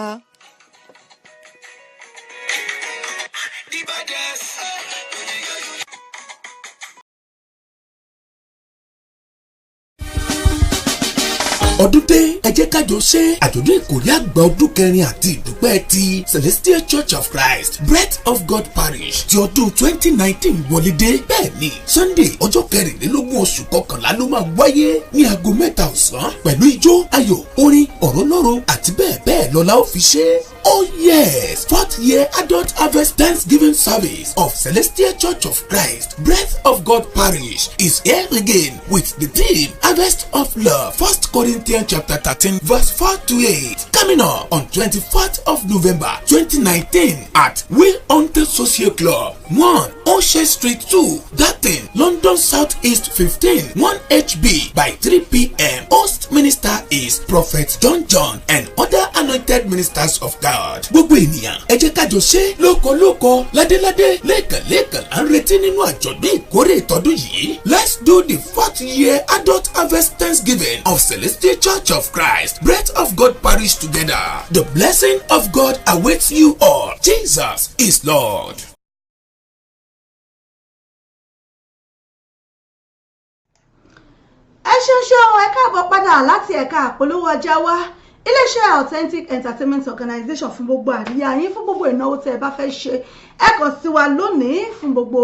A: ọdún dé ẹ jẹ́ kájọ ṣe àjọ̀dún ìkórè àgbà ọdún kẹrin àti ìdúpẹ́ ti Celestial Church of Christ Breath of God Parish ti ọdún 2019 wọlé dé. bẹ́ẹ̀ ni Sunday ọjọ́ kẹrìnlélógún oṣù kọkànlá ló máa wáyé ní aago 3 ọ̀sán pẹ̀lú ijó, ayọ̀, orin, ọ̀rọ̀ Ọlọ́run àti bẹ́ẹ̀ bẹ́ẹ̀ lọ la ó fi ṣe. ó Oh yes, 4th year Adult Harvest Thanksgiving Service of Celestial Church of Christ, Breath of God Parish is here again with the theme Harvest of Love. 1 Corinthians chapter 13 verse 4 to 8. Coming up on 24th of November 2019 at Will Hunter Social Club, 1 O'Shea Street 2, Darton, London South East 15, 1HB by 3 p.m. Host minister is Prophet John and other anointed ministers of God. Gbogbo ènìyàn ẹ jẹ́ ká jọ ṣe lóko ládéládé lẹ́ẹ̀kan à ń retí nínú àjọ̀dún ìkórè ìtọ́dún yìí. Let's do the 4th year Adult Harvest Thanksgiving of Celestial Church of Christ, Breath of God Parish together. The blessing of God awaits you all. Jesus is Lord.
B: ẹ ṣeun ẹ káàbọ̀ padà láti ẹ̀ka àpolówó ọjà wa iléeṣẹ́ Authentic Entertainment Organization fún gbogbo àríyá yín fún gbogbo ìnáwó tẹ́ ẹ bá fẹ́ ṣe ẹ kàn sí wa lónìí fún gbogbo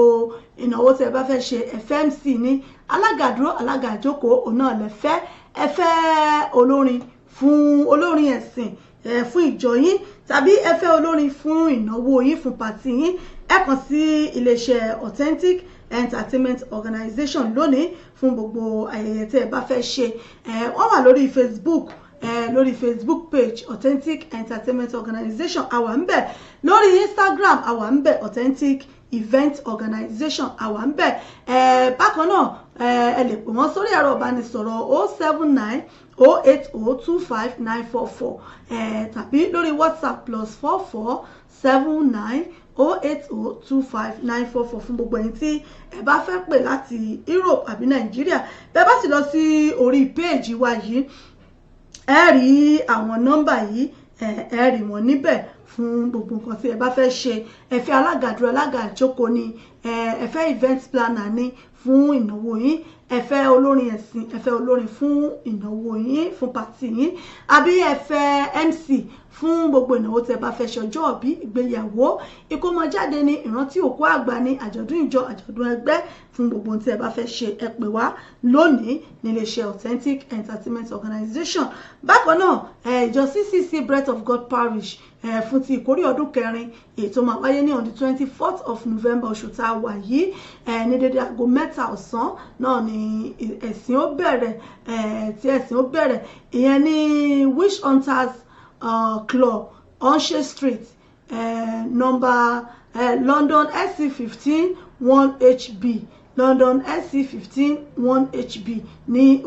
B: ìnáwó tẹ́ ẹ bá fẹ́ ṣe FMC ní alága dúró alága ìjókòó òun náà lẹ́fẹ́ ẹ fẹ́ olórin fún olórin ẹ̀sìn fún ìjọ yín tàbí ẹ fẹ́ olórin fún ìnáwó yín fún pàtì yín ẹ kàn sí iléeṣẹ́ Authentic Entertainment Organization lónìí fún gbogbo ayẹyẹ tẹ́ ẹ bá fẹ́ ṣe wọ́n wà lórí Facebook page Authentic Entertainment Organization àwa ń bẹ̀ lórí Instagram àwa ń bẹ̀ Authentic Event Organization àwa ń bẹ̀ bákan náà ẹ lè pè wọ́n sórí ẹ̀rọ ìbánisọ̀rọ̀ 079 080 25944 tàbí lórí WhatsApp +44 79 080259444 fún gbogbo ẹ̀yin tí ẹ bá fẹ́ pè láti Europe àbí Nàìjíríà bẹ́ẹ̀ bá sì lọ sí orí péèjì wa yìí ẹ rí àwọn nọ́mbà yìí ẹ rí wọn níbẹ̀ fún gbogbo nǹkan tí ẹ bá fẹ́ ṣe ẹ fẹ́ alága dúró alága ìjókòó ni ẹ fẹ́ event planner ni fún ìnáwó yín ẹ fẹ́ olórin ẹ̀sìn ẹ fẹ́ olórin fún ìnáwó yín fún pàtì yín àbí ẹ fẹ́ MC fún gbogbo ìnáwó tẹ́ bá fẹ́ ṣe ọjọ́ ìbí ìgbéyàwó ìkómọjáde ní ìrántí òkú àgbà ní àjọ̀dún ìjọ àjọ̀dún ẹgbẹ́ fún gbogbo tí ẹ bá fẹ́ ṣe ẹ pè wá lónìí nílé iṣẹ́ Authentic Entertainment Organization. Bákan náà ìjọ CCC Breath of God Parish fún ti ìkórè ọdún kẹrin èyí tó máa wáyé ní on the 24th of November oṣù tá a wà yìí ní dédé aago 3 ọ̀sán náà ni ẹ̀sìn ó bẹ̀rẹ̀ ìyẹn ní Witch Hunters Club O'Shea Street number London SC15 1HB London SC15 1HB ní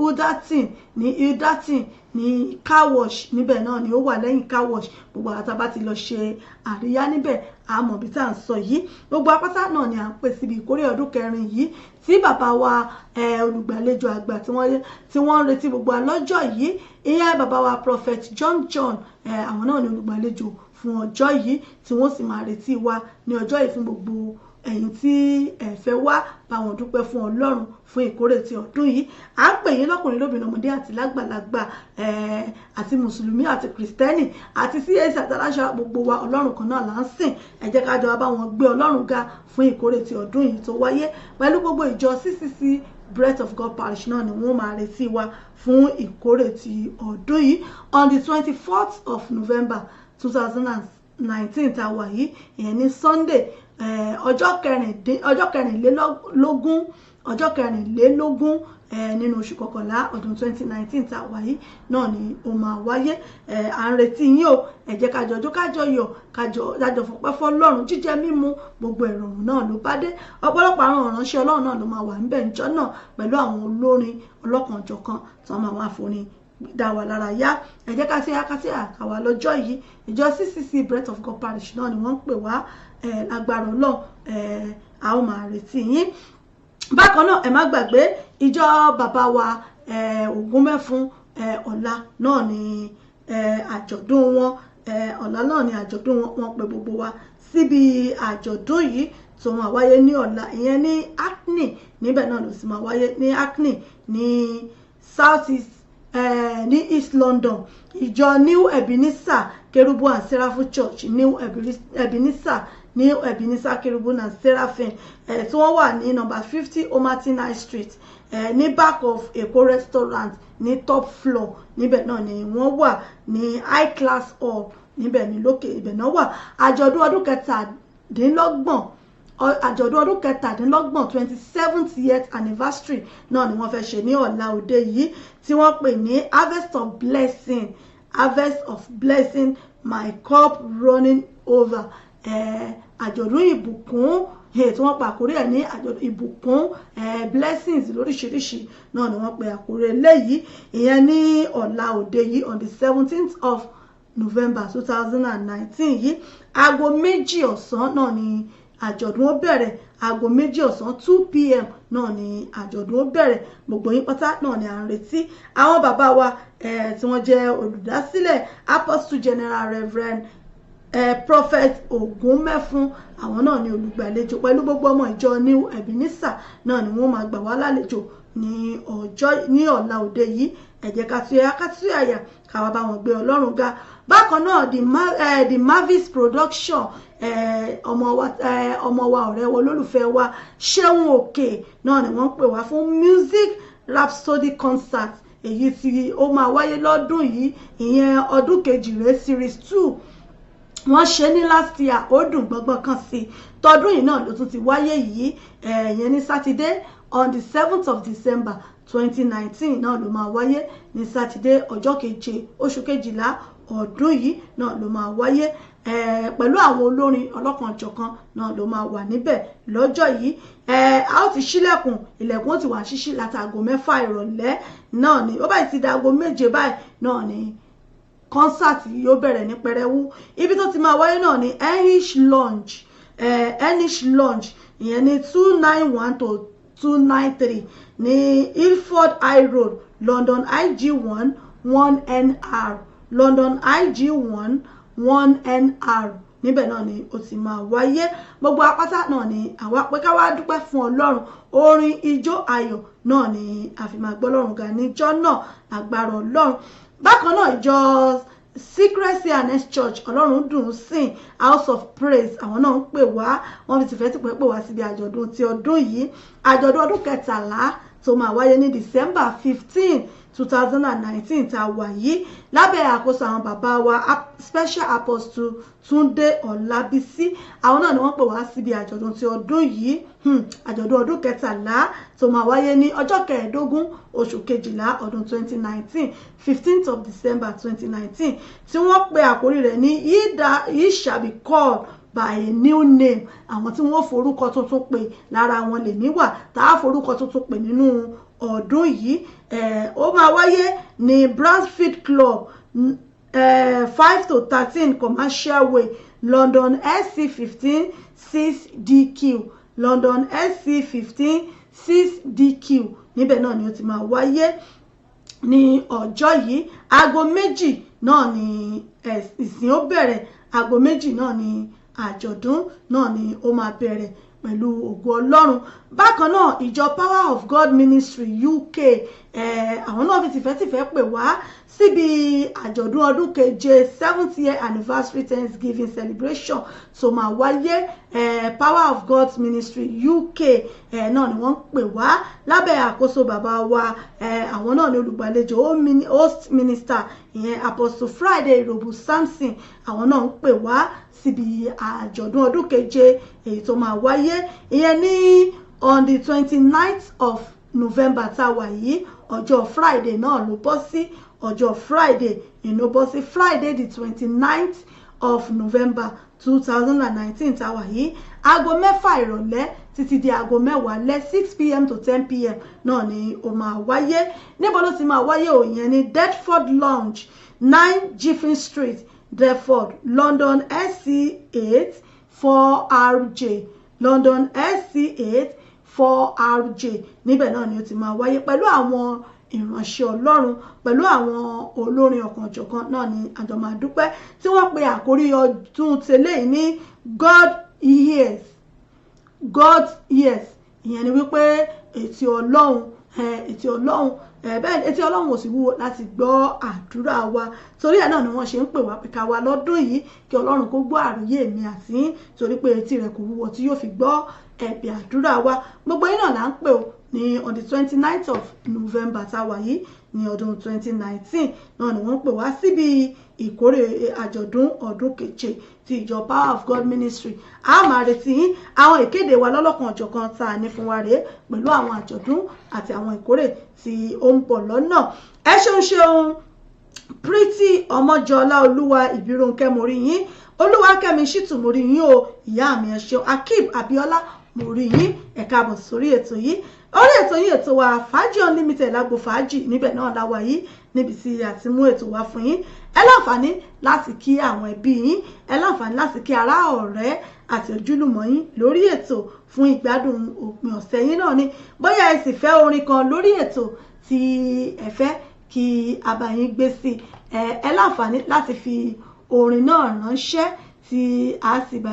B: Hilderton ní car wash níbẹ̀ náà ni ó wà lẹ́yìn car wash gbogbo àtà bá ti lọ ṣe àríyá níbẹ̀ àmọ́ bí tá à ń sọ yìí gbogbo apáta náà ni à ń pè síbi ìkórè ọdún kẹrin yìí tí bàbá wa olùgbàlejò àgbà tí wọ́n ń retí gbogbo alọ́jọ́ yìí ìyẹn bàbá wa Prophet John àwọn náà ni olùgbàlejò fún ọjọ́ yìí tí wọ́n sì máa retí wa ní ọjọ́ yìí fún gbogbo ẹ̀yin tí ẹ fẹ́ wá bá wọn dúpẹ́ fún Ọlọ́run fún ìkórè ti ọdún yìí à ń pè yín lọ́kùnrin lóbìnrin ọmọdé àti lágbàlagbà àti mùsùlùmí àti kìrìsìtẹ́nì àti CAC àtàláṣà gbogbo wa Ọlọ́run kan náà là ń sìn ẹ jẹ́ ká jọ bá wọn gbé Ọlọ́run ga fún ìkórè ti ọdún yìí tó wáyé pẹ̀lú gbogbo ìjọ CCC Breath of God Parish náà ni wọ́n máa retí wa fún ìkórè ti ọdún yìí on the 24th of November 2019 tá a wà yìí ìyẹn ní Sunday ọjọ́ kẹrìnlélógún nínú oṣù kọkànlá ọdún 2019 tá a wà yìí náà ni ó máa wáyé à ń retí yín o ẹ jẹ́ ká jọjọ́ kájọ yọ̀ kájọ fọpẹ́ fọ́lọ́run jíjẹ mímu gbogbo ìrọ̀rùn náà ló bá dé ọ̀pọ̀lọpọ̀ àwọn ìránṣẹ́ Ọlọ́run náà ló máa wà níbẹ̀ níjọ́ náà pẹ̀lú àwọn olórin ọlọ́kanòjọ̀kan tí wọ́n máa wá fún dá wa lára yá ẹ jẹ́ ká sí àkàwà lọ́jọ́ yìí ìjọ CCC Breath of God Parish náà ni wọ́n ń pè wá agbára Ọlọ́run a ó máa retí yín. Bákan náà ẹ má gbàgbé ìjọ bàbá wa Ògúnmẹ́fun ọ̀la náà ni àjọ̀dún wọn wọ́n pè gbogbo wa síbi àjọ̀dún yìí tó máa wáyé ní ọ̀la ìyẹn ní Hackney níbẹ̀ náà ló sì máa wáyé ní Hackney ní South East ní East London ìjọ New Ebenezer Kerubu and Seraphim Church New Ebenezer Kerubu and Seraphim tí wọ́n wà ní number 50 Omartina Street ní back of Èkó restaurant ní top floor níbẹ̀ náà ni wọ́n wà ní high class hall níbẹ̀ ni lókè ibẹ̀ náà wà. Àjọ̀dún ọdún kẹtàdínlọ́gbọ̀n 27th year anniversary náà ni wọ́n fẹ́ ṣe ní ọ̀la òde yìí tí wọ́n pè ní harvest of blessing my cup running over. Àjọ̀dún ìbùkún tí wọ́n pa àkórí ẹ̀ ní àjọ̀dún ìbùkún blessings lóríṣiríṣi náà ni wọ́n pe àkórí eléyìí ìyẹn ní ọ̀la òde yìí on the 17th of November 2019 yìí aago 2 ọ̀sán náà ni àjọ̀dún ó bẹ̀rẹ̀. Aago 2 ọ̀sán 2 p.m. náà ni àjọ̀dún ó bẹ̀rẹ̀. Gbogbo yín pátá náà ni à ń retí. Àwọn bàbá wa tí wọ́n jẹ́ olùdásílẹ̀ Apostle General Reverend Prophet Ògúnmẹ́fún àwọn náà ni olùgbàlejò pẹ̀lú gbogbo ọmọ ìjọ New Ebenezer náà ni wọ́n máa gbà wá lálejò ní ọ̀la òde yìí. Ẹ jẹ́ ká tú àyà ká wá bá wọn gbé Ọlọ́run ga. Bákan náà the Mavis production ọmọ wa ọ̀rẹ́ wa olólùfẹ́ wa Ṣeun Òkè náà ni wọ́n pè wá fún music rhapsody concert èyí tí ó máa wáyé lọ́dún yìí ìyẹn ọdún kejì rẹ̀ series 2 wọ́n ṣe ní last year ó dùn gbọ́ngbọ́n kan sí tọdún yìí náà ló tún ti wáyé yìí ìyẹn ní Saturday on the 7th of December 2019 náà ló máa wáyé ní Saturday ọjọ́ keje oṣù kejìlá ọdún yìí náà ló máa wáyé pẹ̀lú àwọn olórin ọlọ́kanòjọ̀kan náà ló máa wà níbẹ̀ lọ́jọ́ yìí. A ó ti ṣílẹ̀kùn ilẹ̀kùn ó ti wà ṣíṣí látago 6 ìrọ̀lẹ́ náà ni ó báyìí ti dago 7 báyìí náà ni kọ́nsáàtì yóò bẹ̀rẹ̀ ní pẹrẹwu. Ibi tó ti máa wáyé náà ni Enish Lounge ìyẹn ní 291 to 293 ní Ilford High Road London IG1 1NR London IG1 1NR níbẹ̀ náà ni ó ti máa wáyé. Gbogbo apáta náà ni àwa pé ká wá dúpẹ́ fún Ọlọ́run orin ijó ayọ̀ náà ni a fi máa gbọ́ Ọlọ́run ga níjọ́ náà agbára Ọlọ́run. Bákan náà ìjọ Secrecy and Church Ọlọ́run dùn sìn House of Praise àwọn náà ń pè wá wọ́n fi tìfẹ́ tìpẹ́ pè wá síbi àjọ̀dún ti ọdún yìí àjọ̀dún ọdún kẹtàlá tó máa wáyé ní December 15 2019 tá a wà yìí lábẹ́ àkóso àwọn bàbá wa Special Apostle Túndé Ọlábísí àwọn náà ni wọ́n pè wá síbi àjọ̀dún ti ọdún yìí àjọ̀dún ọdún kẹtàlá tó máa wáyé ní ọjọ́ 15 oṣù kejìlá ọdún 2019 15th of December 2019 tí wọ́n pe àkórí rẹ̀ ní Ye shall be called by a new name. Àwọn tí wọ́n forúkọ tuntun pè lára wọn lè níwà tá a forúkọ tuntun pè nínú ọdún yìí. Ó máa wáyé ní Bransfield Club 5 to 13 Commercial Way London SC15 6DQ London SC15 6DQ níbẹ̀ náà ni ó ti máa wáyé ní ọjọ́ yìí. Aago 2 náà ni ìsìn ó bẹ̀rẹ̀ aago 2 náà ni àjọ̀dún náà ni ó máa bẹ̀rẹ̀ pẹ̀lú ògo Ọlọ́run. Bákan náà ìjọ Power of God Ministry UK àwọn náà fi tìfẹ́tìfẹ́ pè wá síbi àjọ̀dún ọdún keje 7th year anniversary Thanksgiving celebration tó máa wáyé Power of God Ministry UK náà ni wọ́n pè wá lábẹ́ àkóso bàbá wa àwọn náà ni olùgbàlejò host minister ìyẹn Apostle Friday Irobu Samson àwọn náà ń pè wá síbi àjọ̀dún ọdún keje èyí tó máa wáyé ìyẹn ní on the 29th of November tá a wà yìí ọjọ́ Friday náà ló bọ́ sí ọjọ́ Friday ìlú bọ́ sí Friday the 29th of November 2019 tá a wà yìí aago 6 ìrọ̀lẹ́ títí di aago 10 lẹ́ 6 p.m. to 10 p.m. náà ni ó máa wáyé. Níbo ló ti máa wáyé ò yẹn ní Deptford Lounge 9 Giffin Street Deptford London SC8 4RJ London SC8 4RJ níbẹ̀ náà ni ó ti máa wáyé pẹ̀lú àwọn ìránṣẹ́ Ọlọ́run pẹ̀lú àwọn olórin ọ̀kanòjọ̀kan náà ni àjọ máa dúpẹ́ tí wọ́n pe àkórí ọdún tẹ́lẹ̀ ní God hears ìyẹn ni wípé etí Ọlọ́run bẹ́ẹ̀ etí Ọlọ́run ò sì wúwo láti gbọ́ àdúrà wa torí ẹ̀ náà ni wọ́n ṣe ń pè wá pé ká wá lọ́dún yìí kí Ọlọ́run kó gbọ́ àròyé mi àti torí pé etí rẹ̀ kò wúwo tí yóò fi gbọ́ ẹ̀bẹ̀ àdúrà wa gbogbo yín náà là ń pè ó ní on the 29th of November tá a wà yìí ní ọdún 2019 náà ni wọ́n pè wá síbi ìkórè àjọ̀dún ọdún keje ti ìjọ Power of God Ministry. A máa retí yín, àwọn ìkéde wa lọ́lọ́kan ọ̀jọ̀kan tá a ní fún wa rèé pẹ̀lú àwọn àjọ̀dún àti àwọn ìkórè tí ó ń bọ̀ lọ́nà. Ẹ ṣeun Pretty Ọmọjọlá Olúwa Ìbírónkẹ́ mo rí yín, Olúwakẹ́mi Ṣítù mo rí yín o, ìyá mi ẹ ṣeun, Akib Abíọ́lá mo rí yín, ẹ káàbọ̀ sórí ètò yìí. Orí ètò yìí ètò wa Fàájì Unlimited lágbo fàájì, níbẹ̀ náà la wà yìí níbi tí a ti mú ètò wa fún yín. Ẹ láǹfààní láti kí àwọn ẹbí yín, ẹ láǹfààní láti kí ará ọ̀rẹ́ àti ojúlùmọ̀ yín lórí ètò fún ìgbádùn òpin ọ̀sẹ̀ yín náà ni. Bóyá ẹ sì fẹ́ orin kan lórí ètò tí ẹ fẹ́ kí a bá yín gbé sí, ẹ láǹfààní láti fi orin náà ránṣẹ́ tí a sì bá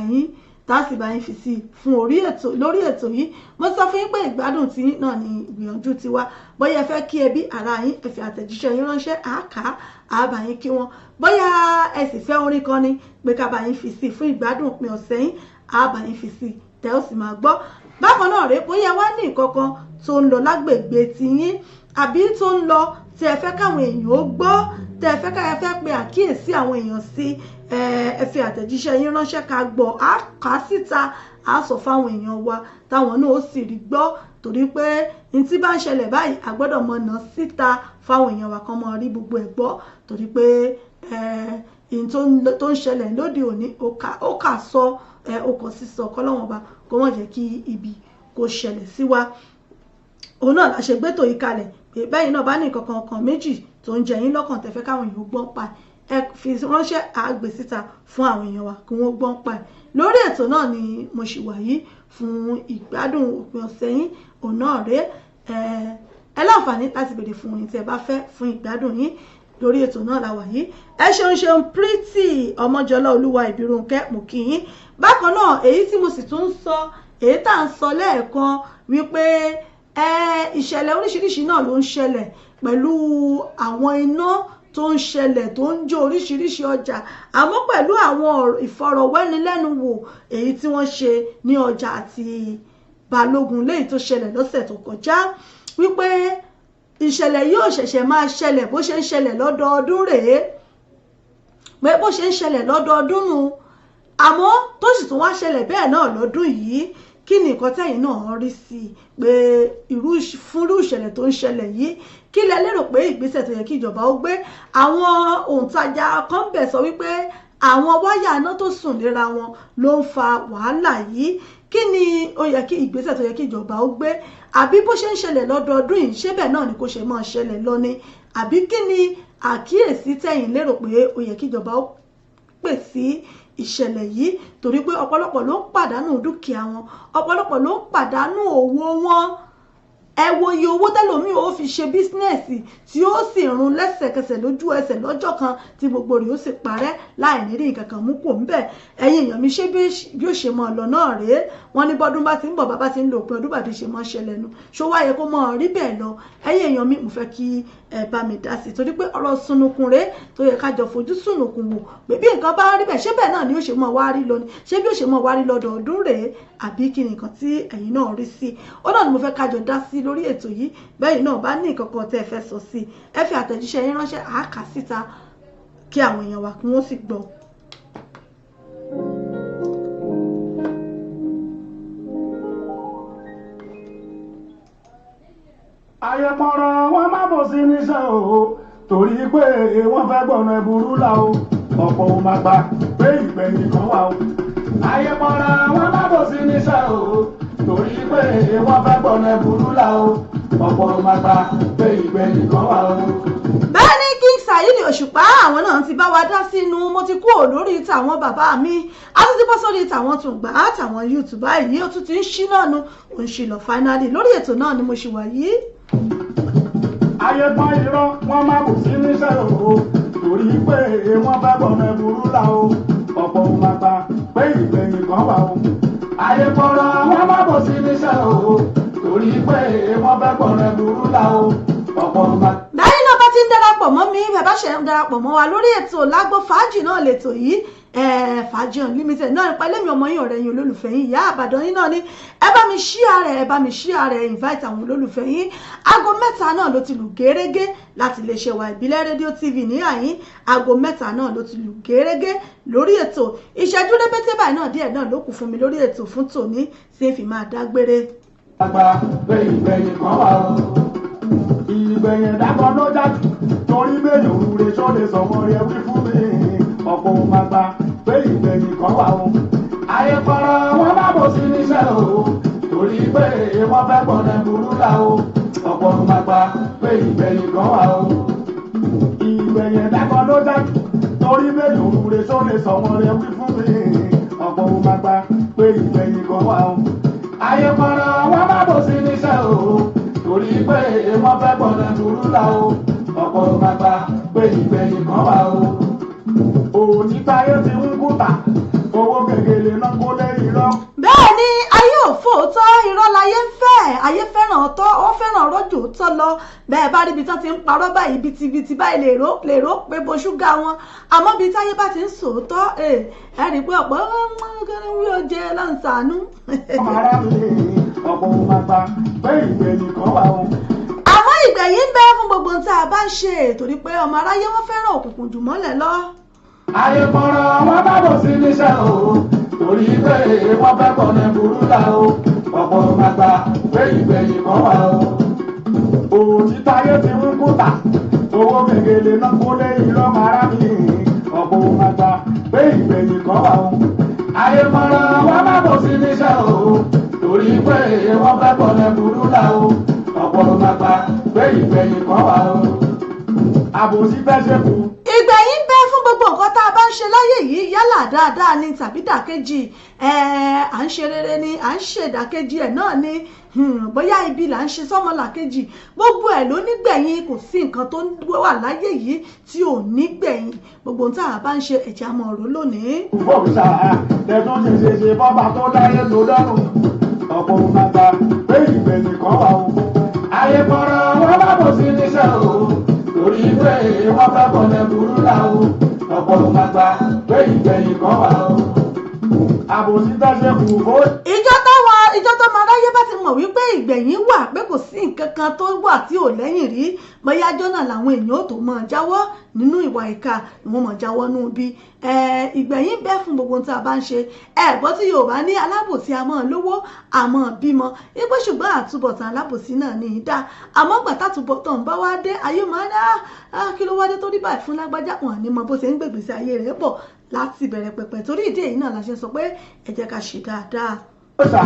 B: yín fi sí fún lórí ètò yìí. Mo sọ fún yín pé ìgbádùn tí náà ni ìgbìyànjú tiwa. Bóyá ẹ fẹ́ kí ẹbí ará yín, ẹ fi àtẹ̀jíṣẹ́ yín ránṣẹ́, a bá yín kí wọn. Bóyá ẹ sì fẹ́ orin kan ni pé ká bá yín fi sí fún ìgbádùn òpin ọ̀sẹ̀ yín, a bá yín fi sí tẹ́ ó sì máa gbọ́. Bákan náà rèé, bóyá wá ní nǹkan kan tó ń lọ lágbègbè tiyín àbí tó ń lọ tí ẹ fẹ́ káwọn èèyàn ó gbọ́, tí ẹ fẹ́ pe àkíyèsí àwọn èèyàn sí, ẹ fi àtẹ̀jíṣẹ́ yín ránṣẹ́ ká gbọ́, a kà á síta, a sọ fáwọn èèyàn wa táwọn náà ó sì rí gbọ́, torí pé ní tí bá ń ṣẹlẹ̀ báyìí a gbọ́dọ̀ mọ̀ ná síta fáwọn èèyàn wa kan mọ̀ rí gbogbo ẹ̀ gbọ́, torí pé tó ń ṣẹlẹ̀ lóde òní ó kà sọ ó kàn sísọ kọ́lọ́wọ́n ọba kó wọ́n jẹ́ kí ibi kó ṣẹlẹ̀ sí wa. Òun náà la ṣe gbétò yìí kalẹ̀ pé bẹ́yìn náà bá ní nǹkan kan méjì tó ń jẹ yín lọ́kàn tẹ́fẹ́ káwọn èèyàn gbọ́n pa ẹ fi ránṣẹ́ àgbè síta fún àwọn èèyàn wa kí wọ́n gbọ́n pa ẹ̀. Lórí ètò náà ni mo ṣì wà yìí fún ìgbádùn òpin ọ̀sẹ̀ yín. Òun náà rèé, ẹ láǹfààní láti béèrè fún orin tí ẹ bá fẹ́ fún ìgbádùn yín lórí ètò náà la wà yìí. Ẹ ṣeun Pretty Ọmọjọlá Olúwa Ìbírónkẹ́ mo kí yín. Bákan náà èyí tí mo sì tún ń sọ, èyí tá à ń sọ lẹ́ẹ̀kan wípé ìṣẹ̀lẹ̀ oríṣiríṣi náà ló ń ṣẹlẹ̀ pẹ̀lú àwọn iná tó ń ṣẹlẹ̀ tó ń jó oríṣiríṣi ọjà, àmọ́ pẹ̀lú àwọn ìfọ̀rọ̀wánilẹ́nuwò èyí tí wọ́n ṣe ní ọjà àti Balógun léyìí tó ṣẹlẹ̀ lọ́sẹ̀ tó kọjá, wípé ìṣẹ̀lẹ̀ yóò ṣẹ̀ṣẹ̀ máa ṣẹlẹ̀ bó ṣe ń ṣẹlẹ̀ lọ́dọọdún rèé, pé bó ṣe ń ṣẹlẹ̀ lọ́dọọdún nù, àmọ́ tó sì tún wá ṣẹlẹ̀ bẹ́ẹ̀ náà lọ́dún yìí. Kí ni nǹkan tẹ́yìn náà rí sí pé fúnrú ìṣẹ̀lẹ̀ tó ń ṣẹlẹ̀ yìí? Kí lẹ lérò pé ìgbésẹ̀ tó yẹ kí ìjọba ó gbé? Àwọn òǹtajà kan bẹ̀ sọ wípé àwọn wáyà iná tó sùn léra wọn ló ń fa wàhálà yìí. Kí ni ó yẹ kí ìgbésẹ̀ tó yẹ kí ìjọba ó gbé? Àbí bó ṣe ń ṣẹlẹ̀ lọ́dọọdún yìí ṣé bẹ́ẹ̀ náà ni kò ṣe máa ṣẹlẹ̀ lọ ni? Àbí kí ni àkíyèsí tẹ́yìn lérò pé ó yẹ kí ìjọba ó pè sí ìṣẹ̀lẹ̀ yìí? Torí pé ọ̀pọ̀lọpọ̀ ló ń pàdánù dúkìá wọn, ọ̀pọ̀lọpọ̀ ló ń pàdánù owó wọn. Ẹ wo iye owó tẹ́lòmíì ó fi ṣe bísínẹ́sì tí ó sì run lẹ́sẹ̀kẹsẹ̀ lójú ẹsẹ̀ lọ́jọ́ kan tí gbogbo rẹ̀ ó sì parẹ́ láì ní rí nǹkan kan mú kò ń bẹ̀. Ẹ̀yin èèyàn mi, ṣé bí ó ṣe mọ́ lọ náà rèé? Wọ́n ní bọ́dún bá ti ń bọ̀ bàbá ti ń lò pé ọdún bàdé ṣe mọ́ ṣẹlẹ̀ nu, ṣó wá yẹ kó mọ́ rí bẹ́ẹ̀ lọ? Ẹ̀yin èèyàn mi, mo fẹ́ kí ẹ bá mi dá sí, torí pé ọ̀rọ̀ sunukun rèé tó yẹ ká jọ fojú sunukun wò pé bí nǹkan bá rí bẹ́ẹ̀ ṣé bẹ́ẹ̀ náà ni ó ṣe mọ́ wá rí lọ ni? Ṣé bí ó ṣe mọ́ wá rí lọ́dọọdún rèé? Àbí kí ni nǹkan tí ẹ̀yin náà rí sí? Ó náà ni mo fẹ́ ká jọ dá sí lórí ètò yìí. Bẹ́ẹ̀ náà bá ní nǹkan kan tẹ́ ẹ fẹ́ sọ sí, ẹ fi àtẹ̀jíṣẹ́ yín ránṣẹ́, a kà síta kí àwọn èèyàn wa kí wọ́n sì gbọ́.
F: Ayẹ̀mọ̀ràn wọn má bò sí níṣẹ́ o, torí pé wọ́n fẹ́ gbọ̀nà ẹ̀bùrú là o, ọ̀pọ̀ ò máa gbà pé ìgbẹ̀yìn kan wà o. Ayẹ̀mọ̀ràn wọn má bò sí níṣẹ́ o, torí pé wọ́n fẹ́ gbọ̀nà ẹ̀bùrú là o, ọ̀pọ̀ ò máa gbà pé ìgbẹ̀yìn kan wà o.
B: Bẹ́ẹ̀ ni King Saheed Òṣùpá àwọn náà ti bá wa dá sínú. Mo ti kúrò lórí tàwọn bàbá mi, a tún ti bọ́ sórí tàwọn Tùngbà àtàwọn YouTube báyìí, ó tún ti ń ṣí náà nu òun ṣì lọ finally lórí ètò náà ni mo ṣì wà yìí.
F: Ayẹ̀pọ̀n irọ́ wọn má bò sí níṣẹ́ o, torí pé wọ́n fẹ́ gbọ̀nà ẹ̀bùrú là o, ọ̀pọ̀ ò máa gbà pé ìgbẹ̀yìn kan wà o. Ayẹ̀pọ̀n wọn má bò sí níṣẹ́ o, torí pé wọ́n fẹ́ gbọ̀nà ẹ̀bùrú là o, ọ̀pọ̀ ò máa.
B: Dáyé náà bá ti ń darapọ̀ darapọ̀ mọ́ mi bẹ́ẹ̀ bá ṣe ń darapọ̀ mọ́ wa lórí ètò lágbo fàájì náà lètò yìí fàájì unlimited náà nípa ẹlẹ́mi ọmọ yín ọ̀rẹ́ yín olólùfẹ́ yín ìyá àbàdàn yín náà ni ẹ bá mi share invite àwọn olólùfẹ́ yín aago 3 náà ló ti lù gẹ́rẹ́gẹ́ láti lè ṣe wa ìbílẹ̀ rédíò tv ní àyín aago 3 náà ló ti lù gẹ́rẹ́gẹ́ lórí ètò ìṣẹ́jú rẹ́pẹ́tẹ́ báyìí náà díẹ̀ náà ló kù fún mi lórí ètò fún tòní tí ń fi máa dágbére.
F: àgbà pé ìgbẹ̀yìn kan wà ó ìgbẹ̀yìn dákan ló jáde torí méjì òwúre sọ́dẹ̀ sọ̀mọ́ rẹ̀ wí fún mi ọ̀pọ̀ òun máa gba pé ìgbẹ̀yìn kan wà ó ayé fọ́rọ̀ wọn bá bò sí níṣẹ́ o torí pé wọ́n fẹ́ gbọ́nà burú là o ọ̀pọ̀ òun máa gba pé ìgbẹ̀yìn kan wà ó ìgbẹ̀yìn dákan ló jáde torí méjì òwúre sọ́dẹ̀ sọ̀mọ́ rẹ̀ wí fún mi ọ̀pọ̀ òun máa gba pé ìgbẹ̀yìn kan wà ó ayé fọ́rọ̀ wọn bá bò sí níṣẹ́ o torí pé wọ́n fẹ́ gbọ́nà burú là o ọ̀pọ̀ òun máa gba pé ìgbẹ̀yìn kan wà ó òtítà ayé ti ń kúta owó gègèlè náà kó lé irọ́.
B: bẹ́ẹ̀ ni ayé òfò tọ́ irọ́ láyé ń fẹ́ ayé fẹ́ràn ọ̀tọ̀ ó fẹ́ràn rọ́jò tọ́ lọ bẹ́ẹ̀ bá rí ibi tán ti ń parọ́ báyìí bitibiti báyìí lè ró pé bo ṣúgà wọn àmọ́ bí táyé bá ti ń sòótọ́ ẹ rí i pé ọ̀pọ̀ wí oje lọ́nsàánú.
F: ọmọ ara mi ọ̀pọ̀ òun máa gba pé ìgbẹ̀yìn kan wà ó.
B: àmọ́ ìgbẹ̀yìn ń bẹ fún gbogbo ohun tá a bá ń ṣe torí pé ọmọ aráyé wọn fẹ́ràn òkùnkùn jù mọ́lẹ̀ lọ.
F: ayé fọ́rọ̀ wọn bá bò sí níṣẹ́ o torí pé wọ́n fẹ́ gbọ́nà burú là o ọ̀pọ̀ òun máa gba pé ìgbẹ̀yìn kan wà ó. òtítà ayé ti ń kúta owó gègèlè náà kó lé irọ́ mara mi ọ̀pọ̀ òun máa gba pé ìgbẹ̀yìn kan wà ó. ayé fọ́rọ̀ wọn bá bò sí níṣẹ́ o torí pé wọ́n fẹ́ gbọ́nà burú là o ọ̀pọ̀ òun máa gba pé ìgbẹ̀yìn kan wà ó. àbòsí fẹ́ ṣe kù.
B: ìgbẹ̀yìn bẹ fún gbogbo nǹkan tá a bá ń ṣe láyé yìí yálà dáadáa ni tàbí dàkejì à ń ṣe rere ni à ń ṣe dàkejì ẹ̀ náà ni bóyá ibi là ń ṣe sọ́mọlàkejì gbogbo ẹ̀ ló nígbẹ̀yìn kò sí nǹkan tó wà láyé yìí tí ò nígbẹ̀yìn gbogbo ohun tá a bá ń ṣe ẹ̀jẹ̀ àmọ́ ọ̀rọ̀ lónìí.
F: bóòsà tẹ̀sán ṣe bọ́bà tó dáyé tó dọ́rùn ọ̀pọ̀ òun máa gba pé ìgbẹ̀yìn kan wà ó. ayé fọ́rọ̀ wọn bá bò sí níṣẹ́ o torí pé wọ́n fẹ́ gbọ́nà burú là o ọ̀pọ̀ òun máa gba pé ìgbẹ̀yìn kan wà ó. àbòsí dáṣẹ́ kù bó.
B: ìjọ tó máa ráyé bá ti mọ̀ wípé ìgbẹ̀yìn wà pé kò sí nǹkan kan tó wà tí ò lẹ́yìn rí bóyá jọ́nà làwọn èèyàn ò tó máa jáwọ́ nínú ìwà ìka ni wọ́n máa jáwọ́ nínú bí ìgbẹ̀yìn bẹ́ fún gbogbo tí a bá ń ṣe ẹ̀gbọ́n tí Yorùbá ní alábòsí a máa lówó a máa bímọ ipò ṣùgbọ́n àtúbọ̀tán alábòsí náà ní í dá àmọ́ gbà tátúbọ̀tán bá wá dé ayé máa ń dá kí ló wá dé tó rí báyìí fún lágbájá wọn ní mọ bó ṣe ń gbègbèsè ayé rẹ̀ bọ̀ láti bẹ̀rẹ̀ pẹ̀pẹ̀ torí ìdí èyí náà la ṣe sọ pé ẹ jẹ́ ká ṣe dáadáa.
F: bóòsà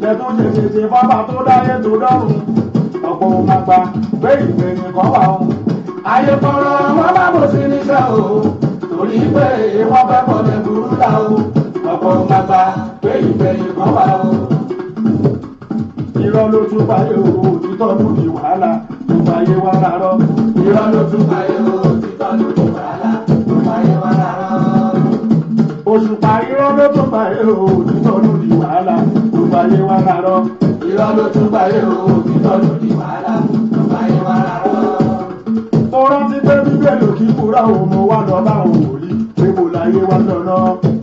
F: tẹ̀sán ṣe bọ́bà tó dáyé tó dọ́rùn ọ̀pọ̀ òun máa gba pé ìgbẹ̀yìn kan wà ó. ayé fọ́rọ̀ wọn bá bò sí níṣẹ́ o torí pé wọ́n fẹ́ gbọ́nà burú là o ọ̀pọ̀ òun máa gba pé ìgbẹ̀yìn kan wà ó. irọ́ ló tún báyé o òtítọ́ ló di wàhálà tó báyé wá lárọ́. irọ́ ló tún báyé o òtítọ́ ló di wàhálà tó báyé wá lárọ́. òṣùpá irọ́ ló tún báyé o òtítọ́ ló di wàhálà tó báyé wá lárọ́. irọ́ ló tún báyé o òtítọ́ ló di wàhálà tó báyé wá lárọ́. mo rántí pé bíbélì kí kúrò òun mo wá lọ bá òun wòlíì pé mo láyé wá lọ́nà.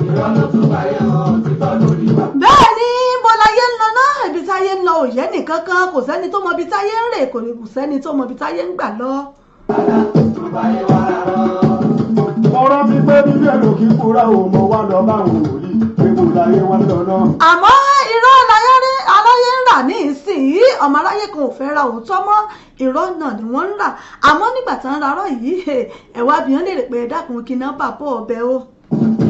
F: irọ́ ló tún báyé o òtítọ́ ló di wàhálà.
B: bẹ́ẹ̀ ni bó láyé ń lọ náà ibi táyé ń lọ òye nìkan kan kò sẹ́ni tó mọ ibi táyé ń rè kò sẹ́ni tó mọ ibi táyé ń gbà lọ.
F: tó báyé wá lárọ́. mo rántí pé bíbélì kí kúrò òun mo wá lọ bá òun wòlíì pé mo láyé wá lọ́nà.
B: àmọ́ irọ́ aláyé ń rà ní ìsìn ọmọ aráyé kan ò fẹ́ ra òótọ́ mọ́ irọ́ náà ni wọ́n ń rà àmọ́ nígbà tí wọ́n ra arọ́ yìí ẹ̀wà bíyàn lè rè pé dákun kí náà bàbọ̀ ọbẹ̀ o.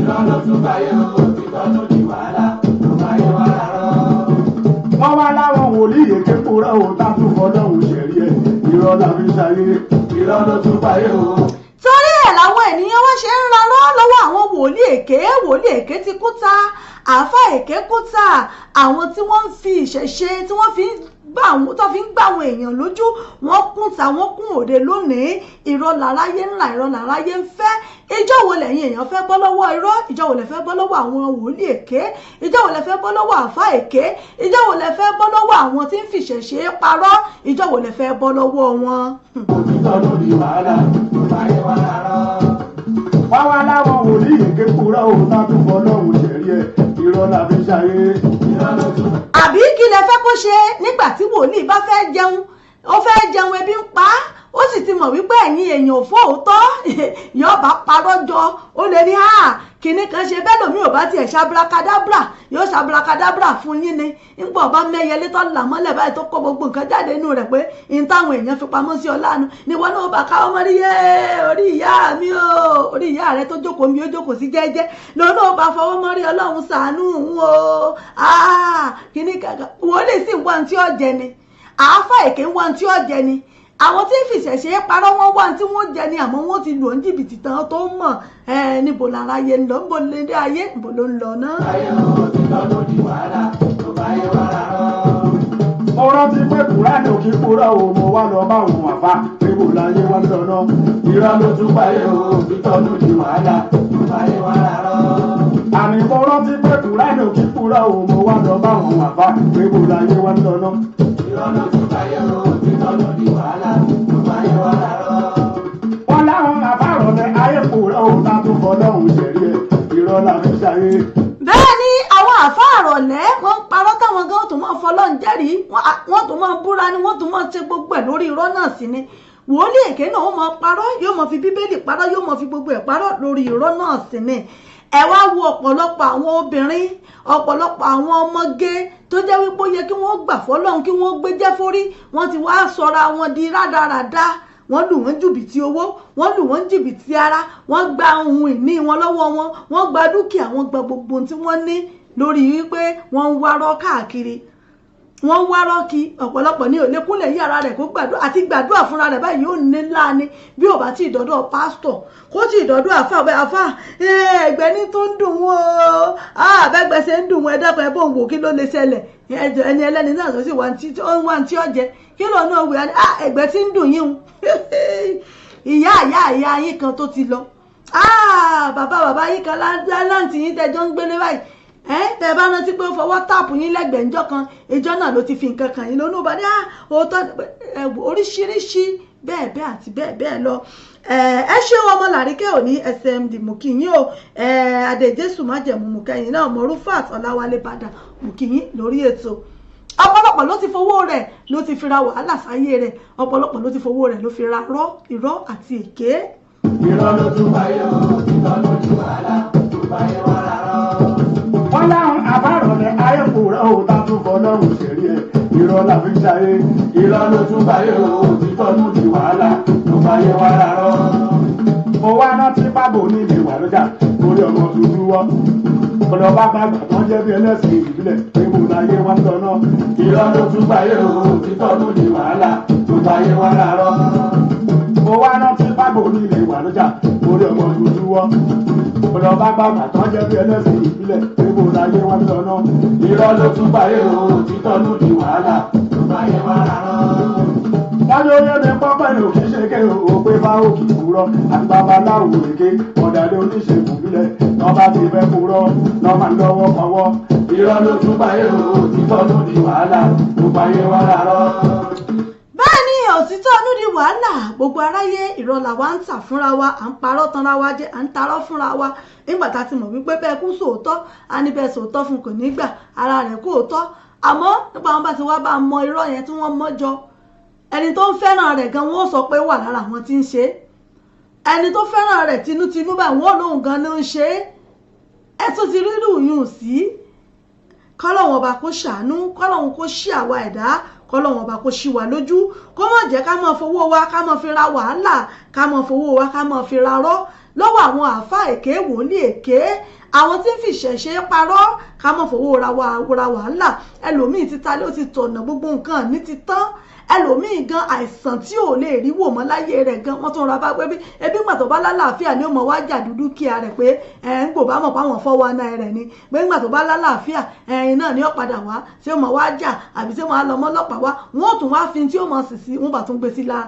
F: irọ́ ló tún báyé o òtítọ́ ló di wàhálà tó báyé wá lárọ́. wọ́n wá láwọn wòlíì èké kúrò òun tá tún fọdọ̀ òun ṣẹ̀rí ẹ̀ irọ́ la fi ṣayé irọ́ ló tún báyé o.
B: torí ẹ̀ làwọn ènìyàn wá ṣe ń rarọ́ lọ́wọ́ àwọn wòlíì èké ti kú ta àáfà èké kú ta àwọn tí wọ́n ń fi ìṣẹ̀ṣe tí wọ́n fi ń gbà àwọn èèyàn lójú wọ́n kún ta wọ́n kún òde lónìí irọ́ làráyé ńlá irọ́ làráyé ń fẹ́ ìjọ wo lẹ́yìn èèyàn fẹ́ bọ́ lọ́wọ́ irọ́ ìjọ wo lẹ fẹ́ bọ́ lọ́wọ́ àwọn wòlíì èké ìjọ wo lẹ fẹ́ bọ́ lọ́wọ́ àáfà èké ìjọ wo lẹ fẹ́ bọ́ lọ́wọ́ àwọn tí ń fìṣẹ̀ṣe parọ́ ìjọ wo lẹ fẹ́ bọ́ lọ́wọ́ wọn.
F: òtítọ́ ló di wàhálà tó wá wá láwọn wòlíì èké kúrò òun náà tún fọ́ lọ́hùn ṣẹ̀rí ẹ̀ irọ́ la fi ṣayé.
E: àbí kí lẹ fẹ́ kó ṣe nígbà tí wòlíì bá fẹ́ jẹun ó fẹ́ jẹun ebi ń pa á ó sì ti mọ̀ wípé ẹ̀yin èèyàn ò fọ́ òótọ́ yóò bá parọ́ jọ ó lè ní kìnní kan ṣe bẹ́ẹ̀ lómi ò bá tiẹ̀ ṣaburakadabra yóò ṣaburakadabra fún yín ni nígbà ọba mẹ́yẹlé tó là mọ́lẹ̀ báyìí tó kó gbogbo nǹkan jáde inú rẹ̀ pé ní táwọn èèyàn fi pamọ́ sí ọlánu níwọ náà bá ká ọmọ rí orí ìyá mi o orí ìyá rẹ tó jókòó mi ó jókòó sí jẹ́jẹ́ lòun náà bá fọwọ́ mọ́ rí ọlọ́run ṣàánú òun o kìnní kankan wòlíì sì wá ní tí ó jẹ ni àáfà èké wá ní tí ó jẹ ni àwọn tí fìṣẹ̀ṣe parọ́ wọn wá tí wọ́n jẹ ni àmọ́ wọ́n ti lò ń jìbìtì tán tó mọ̀ níbo lára ayé ń lọ níbo lédè ayé níbo ló ń lọ náà.
F: ayé wọn ti lọ lórí wàhálà tó bá yẹ wàhálà rọ. mo rántí pé kúránì òkè kúrò o mo wá lọ bá òun àfa níbo láyé wọn lọ náà. irọ́ ló tún báyé o títọ́ lórí wàhálà tó bá yẹ wàhálà rọ. àní mo rántí pé kúránì òkè kúrò o mo wá lọ bá òun àfa níbo láyé wọn lọ náà. irọ́ ló tún báyé o títọ́ lórí wàhálà tó bá yẹ wàhálà rọ. wọ́n láwọn àbárọ̀ ní ayé kúrò o tá tó fọ́ lọ́hùn ṣẹ̀rí ẹ̀ irọ́ la fi ṣayé.
E: bẹ́ẹ̀ ni àwọn àfáà rọ̀lẹ́ wọ́n ń parọ́ táwọn gan tó máa fọlọ́run jẹ́rìí wọ́n tó máa búra ni wọ́n tó máa ṣe gbogbo ẹ̀ lórí irọ́ náà sí ni wòlíì èké náà ó máa parọ́ yóò máa fi bíbélì parọ́ yóò máa fi gbogbo ẹ̀ parọ́ lórí irọ́ náà sí ni ẹ wá wo ọ̀pọ̀lọpọ̀ àwọn obìnrin ọ̀pọ̀lọpọ̀ àwọn ọmọge tó jẹ́ wípé ó yẹ kí wọ́n gbà fọlọ́run kí wọ́n gbé jẹ́ forí wọ́n ti wá sọra wọn di rádaràda wọ́n lù wọ́n jìbìtì owó wọ́n lù wọ́n jìbìtì ara wọ́n gba ohun ìní wọn lọ́wọ́ wọn wọ́n gba dúkìá wọn gba gbogbo ohun tí wọ́n ní lórí wípé wọ́n ń wárọ́ káàkiri wọ́n ń wárọ́ kí ọ̀pọ̀lọpọ̀ ní òlékúnlẹ̀ yí ara rẹ̀ kó gbàdúrà àti gbàdúrà fúnra rẹ̀ báyìí yóò ní ńlá ni bí ò bá tí ìdọ́dọ̀ pásítọ̀ kó tí ìdọ́dọ̀ àfà ẹgbẹ́ ní tó ń dùn wọ́n o àbẹ́gbẹ́sẹ̀ ń dùn wọ́n ẹ̀dẹ́kun ẹ̀bọ̀n wò kí ló lè ṣẹlẹ̀ ẹni ẹlẹ́ni náà tó sì wá tí ó jẹ kí ló náà wí ẹgbẹ́ tí ń dùn yín o ìyá yín kan tó ti lọ bàbá yín kan láǹtì yín tẹjọ́ ń gbélé báyìí tẹ bá rántí pé ó fọwọ́ táàpù yín lẹ́gbẹ̀ẹ́ ńjọ́ kan ìjọ náà ló ti fi nǹkan kàn yín lónú bá ní òótọ́ oríṣiríṣi bẹ́ẹ̀ àti bẹ́ẹ̀ lọ ẹ ṣé ọmọ làríkẹ́ òní smd mùkìyín o adéjésù májẹ̀mú mùkẹ́yìn náà Morufat Ọláwálé Bàdà mùkìyín lórí ètò ọ̀pọ̀lọpọ̀ ló ti fowó rẹ̀ ló ti fi ra wàhálà sáyé rẹ̀ ọ̀pọ̀lọpọ̀ ló ti fowó rẹ̀ ló fi ra irọ́ àti èké.
F: irọ́ ló tún báyé o títọ́ lójú wàhálà tó báyé wàhálà rọ. wọ́n láwọn àbárọ̀ ní ayé kúrò o tá tún fọ́ lọ́hùn ṣẹ̀rí ẹ̀ irọ́ la fi ṣayé. irọ́ ló tún báyé o títọ́ lójú wàhálà tó báyé wàhálà rọ. mo wá rántí bábò ní ilé wà lọ́jà lórí ọmọ tuntun wọ́ ọlọ́ba bàgbà wọ́n jẹ́ bí ẹlẹ́sìn ìbílẹ̀ pé mo láyé wọn tọ́nà. irọ́ ló tún báyé o títọ́ lójú wàhálà tó báyé wàhálà rọ. mo wá rántí bábò ní ilé wà lọ́jà lórí ọmọ tuntun wọ́ ọlọ́ba bàgbà wọ́n jẹ́ bí ẹlẹ́sìn ìbílẹ̀ pé mo láyé wọn tọ́nà. irọ́ ló tún báyé o títọ́ lójú wàhálà tó báyé wàhálà rọ. wájú oyè mi pápá ní òkè ṣèké o pé bá òkè kúrọ́ àti babaláwo èké ọ̀dàlẹ̀ oníṣègùn bílẹ̀ ọba ti fẹ́ kúrọ́ lọ́ máa ń lọ́wọ́ kọ́wọ́. irọ́ ló tún báyé o títọ́ lójú wàhálà tó báyé wàhálà rọ.
E: bẹ́ẹ̀ ni òtítọ́ inú di wàhálà gbogbo aráyé irọ́ làwa ń tà fúnra wa à ń parọ́ tanra wa jẹ́ à ń tarọ́ fúnra wa nígbà tá a ti mọ̀ wípé bẹ́ẹ̀ kú sòótọ́ a ní bẹ́ẹ̀ sòótọ́ fún kò ní gbà ara rẹ̀ kó tọ́ àmọ́ nípa wọn bá ti wá bá mọ irọ́ yẹn tí wọ́n mọ́ jọ ẹni tó ń fẹ́ràn rẹ̀ gan wọ́n sọ pé wà lára àwọn tí ń ṣe ẹni tó fẹ́ràn rẹ̀ tinútinú báyìí wọ́n lóhùn gan ló ń ṣe ẹ tún ti rírù yùn sí kọ́lọ́hún ọba kó ṣàánú kọ́lọ́hún kó ṣí àwa ẹ̀dá kọ́lọ́hún ọba kó ṣí wa lójú kó má jẹ́ ká máa fowó wa ká máa fi ra wàhálà ká máa fowó wa ká máa fi ra rọ́ lọ́wọ́ àwọn àáfàá èké wòlíì èké àwọn tí ń fi ìṣẹ̀ṣe parọ́ ká máa fowó ra wàhálà ẹlòmíì ti ta ló ti tọ̀nà gbogbo nǹkan ní ti tán ẹlòmíì gan àìsàn tí ò lè rí wò mọ́ láyé rẹ̀ gan wọ́n tún ra bá pé ebi gbàtọ̀ bá lálàáfíà ni ó mọ̀ wá jà dúdú kíá rẹ̀ pé ń gbò bá mọ̀ páwọn fọ́wọ́ náà rẹ̀ ni pé gbàtọ̀ bá lálàáfíà ẹ̀yìn náà ni ó padà wá tí ó mọ̀ wá jà àbí tí wọ́n á lọ mọ́ ọlọ́pàá wá wọ́n tún wá fi tí ó mọ̀ sì sí wọ́n bá tún gbé sí la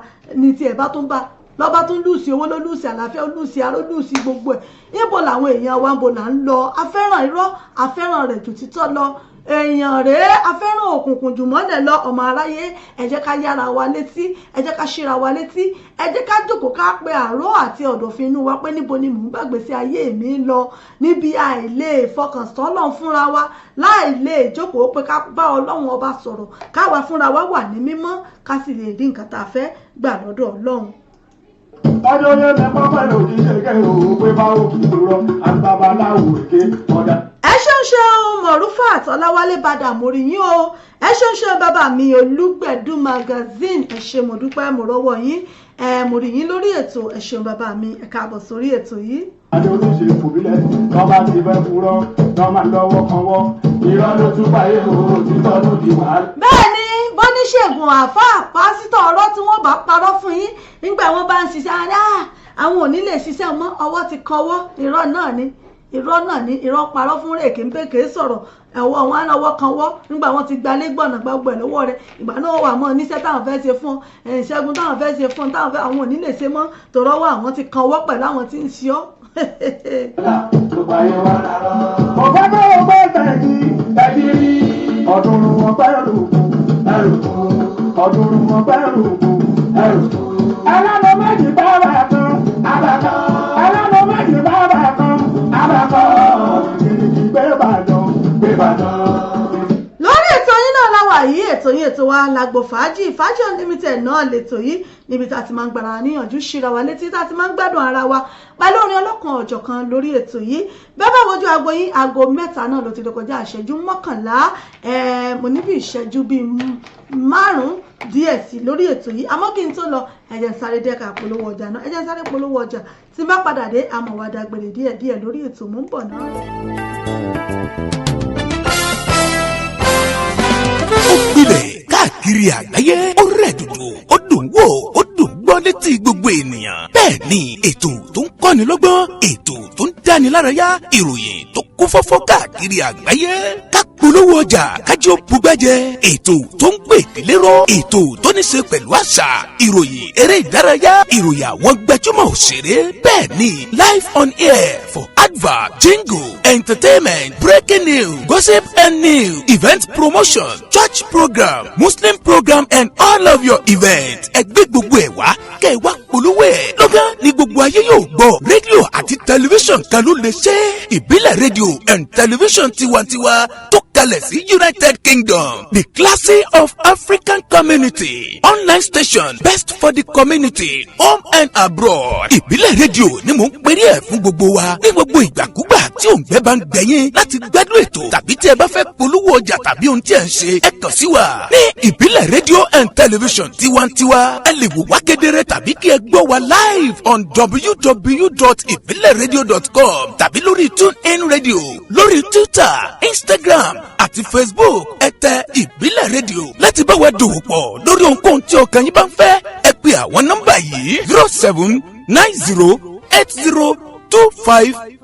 E: ní tiẹ̀ bá tún bá lọ́ba tún lùsì owó ló lùsì àlàáfíà ó lùsì aró lùsì gbogbo ẹ̀ níbo làwọn èèyàn wa ń bo là ń lọ afẹ́ràn irọ́ afẹ́ràn rẹ̀ jù títọ́ lọ
B: èèyàn rèé afẹ́ràn òkùnkùn jùmọ́lẹ̀ lọ ọmọ aráyé ẹ jẹ́ ká yára wa létí ẹ jẹ́ ká ṣíra wa létí ẹ jẹ́ ká jókòó ká pe àárọ̀ àti ọ̀dọ̀fin inú wa pé níbo ni mò ń gbàgbé sí ayé mi lọ níbi àìlè fọkànsán Ọlọ́run fúnra wa láì lè jókòó pé ká bá Ọlọ́run ọba sọ̀rọ̀ káwa fúnra wa wà ní mímọ́ ká sì lè rí nǹkan tá a fẹ́ gbà lọ́dọ̀ Ọlọ́run.
F: ọjọ́ yẹn mẹ́fọ́ pẹ̀lú ìṣèké òun pé bá òkú rọ àti babaláwo èké ọ̀dà.
B: ẹ ṣeun Morufat Ọláwálé Bàdà mo rí yín o ẹ ṣeun bàbá mi Olúgbẹ̀dú magazine ẹ ṣé mo dúpẹ́ mo rọ́wọ́ yín mo rí yín lórí ètò ẹ ṣeun bàbá mi ẹ káàbọ̀ sórí ètò yìí.
F: adé oníṣe fòbílẹ̀ tó bá ti fẹ́ fúrọ́ tó máa lọ́wọ́ kan wọ́ irọ́ ló tún báyé o títọ́ ló di wàhálà. bẹ́ẹ̀ ni
B: bọ́níṣègùn àáfàá pásítọ̀ ọ̀rọ̀ tí wọ́n bá parọ́ fún yín nígbà wọ́n bá ń ṣiṣẹ́ àwọn ò ní lè ṣiṣẹ́ mọ́ ọwọ́ ti kanwọ́ irọ́ náà ni irọ́ parọ́ fún rèké ń bèké sọ̀rọ̀ ẹ̀wọ̀ wọn á náwó kanwọ́ nígbà wọn ti gbalé gbọ̀nà gbogbo ẹ̀ lọ́wọ́ rẹ̀ ìgbà náà wà mọ́ níṣẹ́ táwọn fẹ́ ṣe fún ìṣẹ́gun táwọn fẹ́ ṣe fún táwọn fẹ́ àwọn ò ní lè ṣe mọ́ tòrọ́wọ́ àwọn ti kanwọ́ pẹ̀lú àwọn tí ń ṣe ọ́.
F: ọ̀gá tó o bá tẹ̀lé ẹ̀dí rí ọdún wọn bẹ́ẹ̀rù ọdún wọn bẹ́ẹ̀rù aláàbò méjì bá wà kan abàkan aláàbò méjì bá wà kan abàkan ìdíjì gbé bàdàn.
B: lórí ètò yín náà láwà yìí ètò wa lágbo fàájì unlimited náà lètò yìí níbi tá a ti máa ń gbára níyànjú ṣíra wa létí tá a ti máa ń gbádùn ara wa pẹ̀lú orin ọlọ́kan ọ̀jọ̀kan lórí ètò yìí bẹ́ẹ̀ bá wojú aago yín aago 3 náà ló ti kọjá ìṣẹ́jú 11 mo níbi ìṣẹ́jú bíi 5 díẹ̀ sí lórí ètò yìí àmọ́ kí n tó lọ ẹ jẹ́ n sáré dẹ́ka polówó ọjà náà ẹ jẹ́ n sáré polówó ọjà tí n bá padà dé àmọ̀ wá dágbére díẹ̀ lórí ètò mò ń bọ̀ náà.
A: ó gbilẹ̀ káàkiri àgbáyé ó rẹ̀ dòdò ó dùn wò ó dùn gbọ́ létí gbogbo ènìyàn. bẹ́ẹ̀ ni ètò tó ń kọ́ni lọ́gbọ́n ètò tó ń dáni lárayá ìròyìn tó kún fọ́fọ́ káàkiri àgbáyé. ká polówó ọjà kájí ó bugbẹ́jẹ ètò tó ń pè délé rọ ètò tó ní ṣe pẹ̀lú àṣà ìròyìn eré ìdárayá ìròyìn àwọn gbajúmọ̀ òṣèré. bẹ́ẹ̀ ni live on air for advert jingle entertainment breaking news gossip and news event promotion church program muslim program and all of your events ẹgbẹ́ gbogbo ẹ̀ wá kẹ́ ẹ wá polówó ẹ̀. lọ́gán ni gbogbo ayé yóò gbọ́ rédíò àti tẹlifíṣàn kan ló lè ṣe ìbílẹ̀ rédíò and tẹlifíṣàn tiwantiwa tó kalẹ̀ sí United Kingdom the classy of African community online station best for the community home and abroad. ìbílẹ̀ rédíò ni mò ń pèrè ẹ̀ fún gbogbo wa ní gbogbo ìgbàkúgbà tí òǹgbẹ́ bá ń gbẹ̀yìn láti gbádùn ètò tàbí tí ẹ bá fẹ́ polówó ọjà tàbí ohun tí ẹ ń ṣe ẹ kàn sí wa ní ìbílẹ̀ rédíò and television tiwantiwa. ẹ lè wò wá kedere tàbí kí ẹ gbọ́ wa live on www.ibileradio.com tàbí lórí TuneIn Radio lórí Twitter Instagram àti Facebook ẹ tẹ ìbílẹ̀ rédíò láti bá wa dòwò pọ̀ lórí ohunkóhun tí ọkàn yín bá ń fẹ́ ẹ pè àwọn nọ́mbà yìí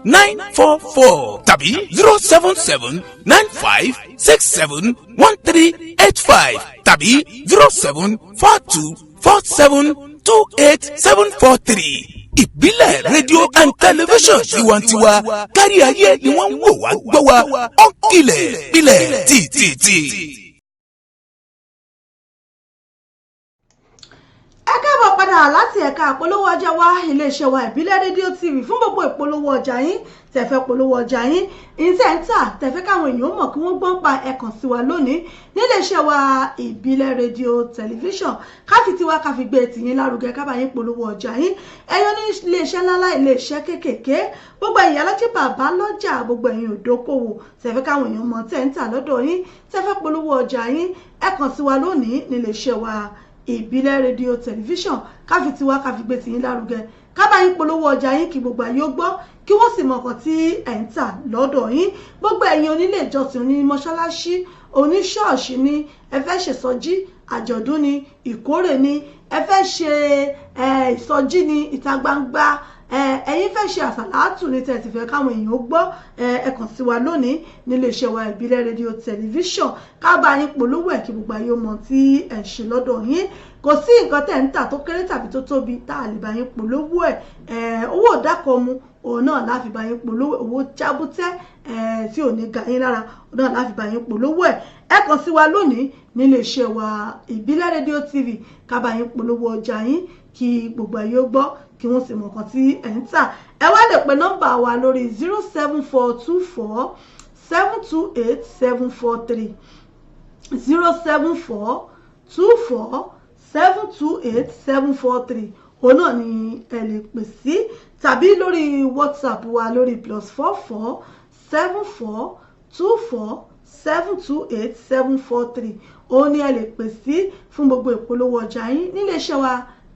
A: 0790802594 tàbí 07795671385 tàbí 07424728743. ìbílẹ̀ rédíò and television tiwantiwa kárí ayé ni wọ́n ń wò wá gbọ́ wa ó ń kilẹ̀ pilẹ̀ tìtìtì.
B: ẹ káàbọ̀ padà láti ẹ̀ka ìpolówó ọjà wa iléeṣẹ́ wa ìbílẹ̀ rédíò tv fún gbogbo ìpolówó ọjà yín tẹ̀fẹ́ polówó ọjà yín ìtẹ̀ǹtà tẹ̀fẹ́ káwọn èèyàn mọ̀ kí wọ́n gbọ́n pa ẹ̀kàn sí wa lónìí níléeṣẹ́ wa ìbílẹ̀ rédíò tẹlifíṣàn káfi tiwa káfi gbé tìyín lárugẹ kábà yín polówó ọjà yín ẹ̀yọ́ ní iléeṣẹ́ ńláńlá iléeṣẹ́ kéékèèké gbogbo ẹ̀yin alájẹ́ bàbá lọ́jà gbogbo ẹ̀yin òdókòwò tẹ̀fẹ́ káwọn èèyàn mọ̀ tẹ̀ǹtà lọ́dọ̀ yín tẹ̀fẹ́ polówó ọjà yín ẹ̀kàn sí wa lónìí níléeṣẹ́ wa ìbílẹ̀ rédíò tẹlifíṣàn káfi tiwa káfi gbé tìyín lárugẹ kábà yín polówó ọjà yín kí gbogbo ayé ó gbọ́ kí wọ́n sì mọ̀ ọ̀kan tí ẹ̀ ń tà lọ́dọ̀ yín gbogbo ẹ̀yin onílé ìjọsìn ní mọ́ṣáláṣí oníṣọ́ọ̀ṣì ni ẹ fẹ́ ṣèsọjí àjọ̀dún ni ìkórè ni ẹ fẹ́ ṣe ìsọjí ni ìta gbangba ẹ̀yin fẹ́ ṣe àsàlátù ní tẹ́ ti fẹ́ káwọn èèyàn ó gbọ́ ẹ kàn sí wa lónìí nílé iṣẹ́ wa ìbílẹ̀ rédíò tẹlifíṣọ̀n ká bá yín polówó ẹ̀ kí gbogbo ayé mọ̀ tí ẹ̀ ṣe lọ́dọ̀ yín kò sí nǹkan tẹ̀ ń tà tó kéré tàbí tó tóbi tá a lè bá yín polówó ẹ̀ owó ìdákọ̀mu òun náà láfi bá yín polówó owó jábútẹ́ tí ò ní ga yín lára òun náà láfi bá yín polówó ẹ̀ ẹ kàn sí wa lónìí nílé iṣẹ́ wa ìbílẹ̀ rédíò tv ká bá yín polówó ọjà yín kí gbogbo ayé ó gbọ́ kí wọ́n sì mọ̀ nǹkan tí ẹ̀ ń tà ẹ wá lè pe nọ́mbà wa lórí 07424 728 743 07424 728 743 òun náà ni ẹ lè pè sí tàbí lórí whatsapp wa lórí +44 74 24 728 743 òun ni ẹ lè pè sí fún gbogbo ìpolówó ọjà yín nílé iṣẹ́ wa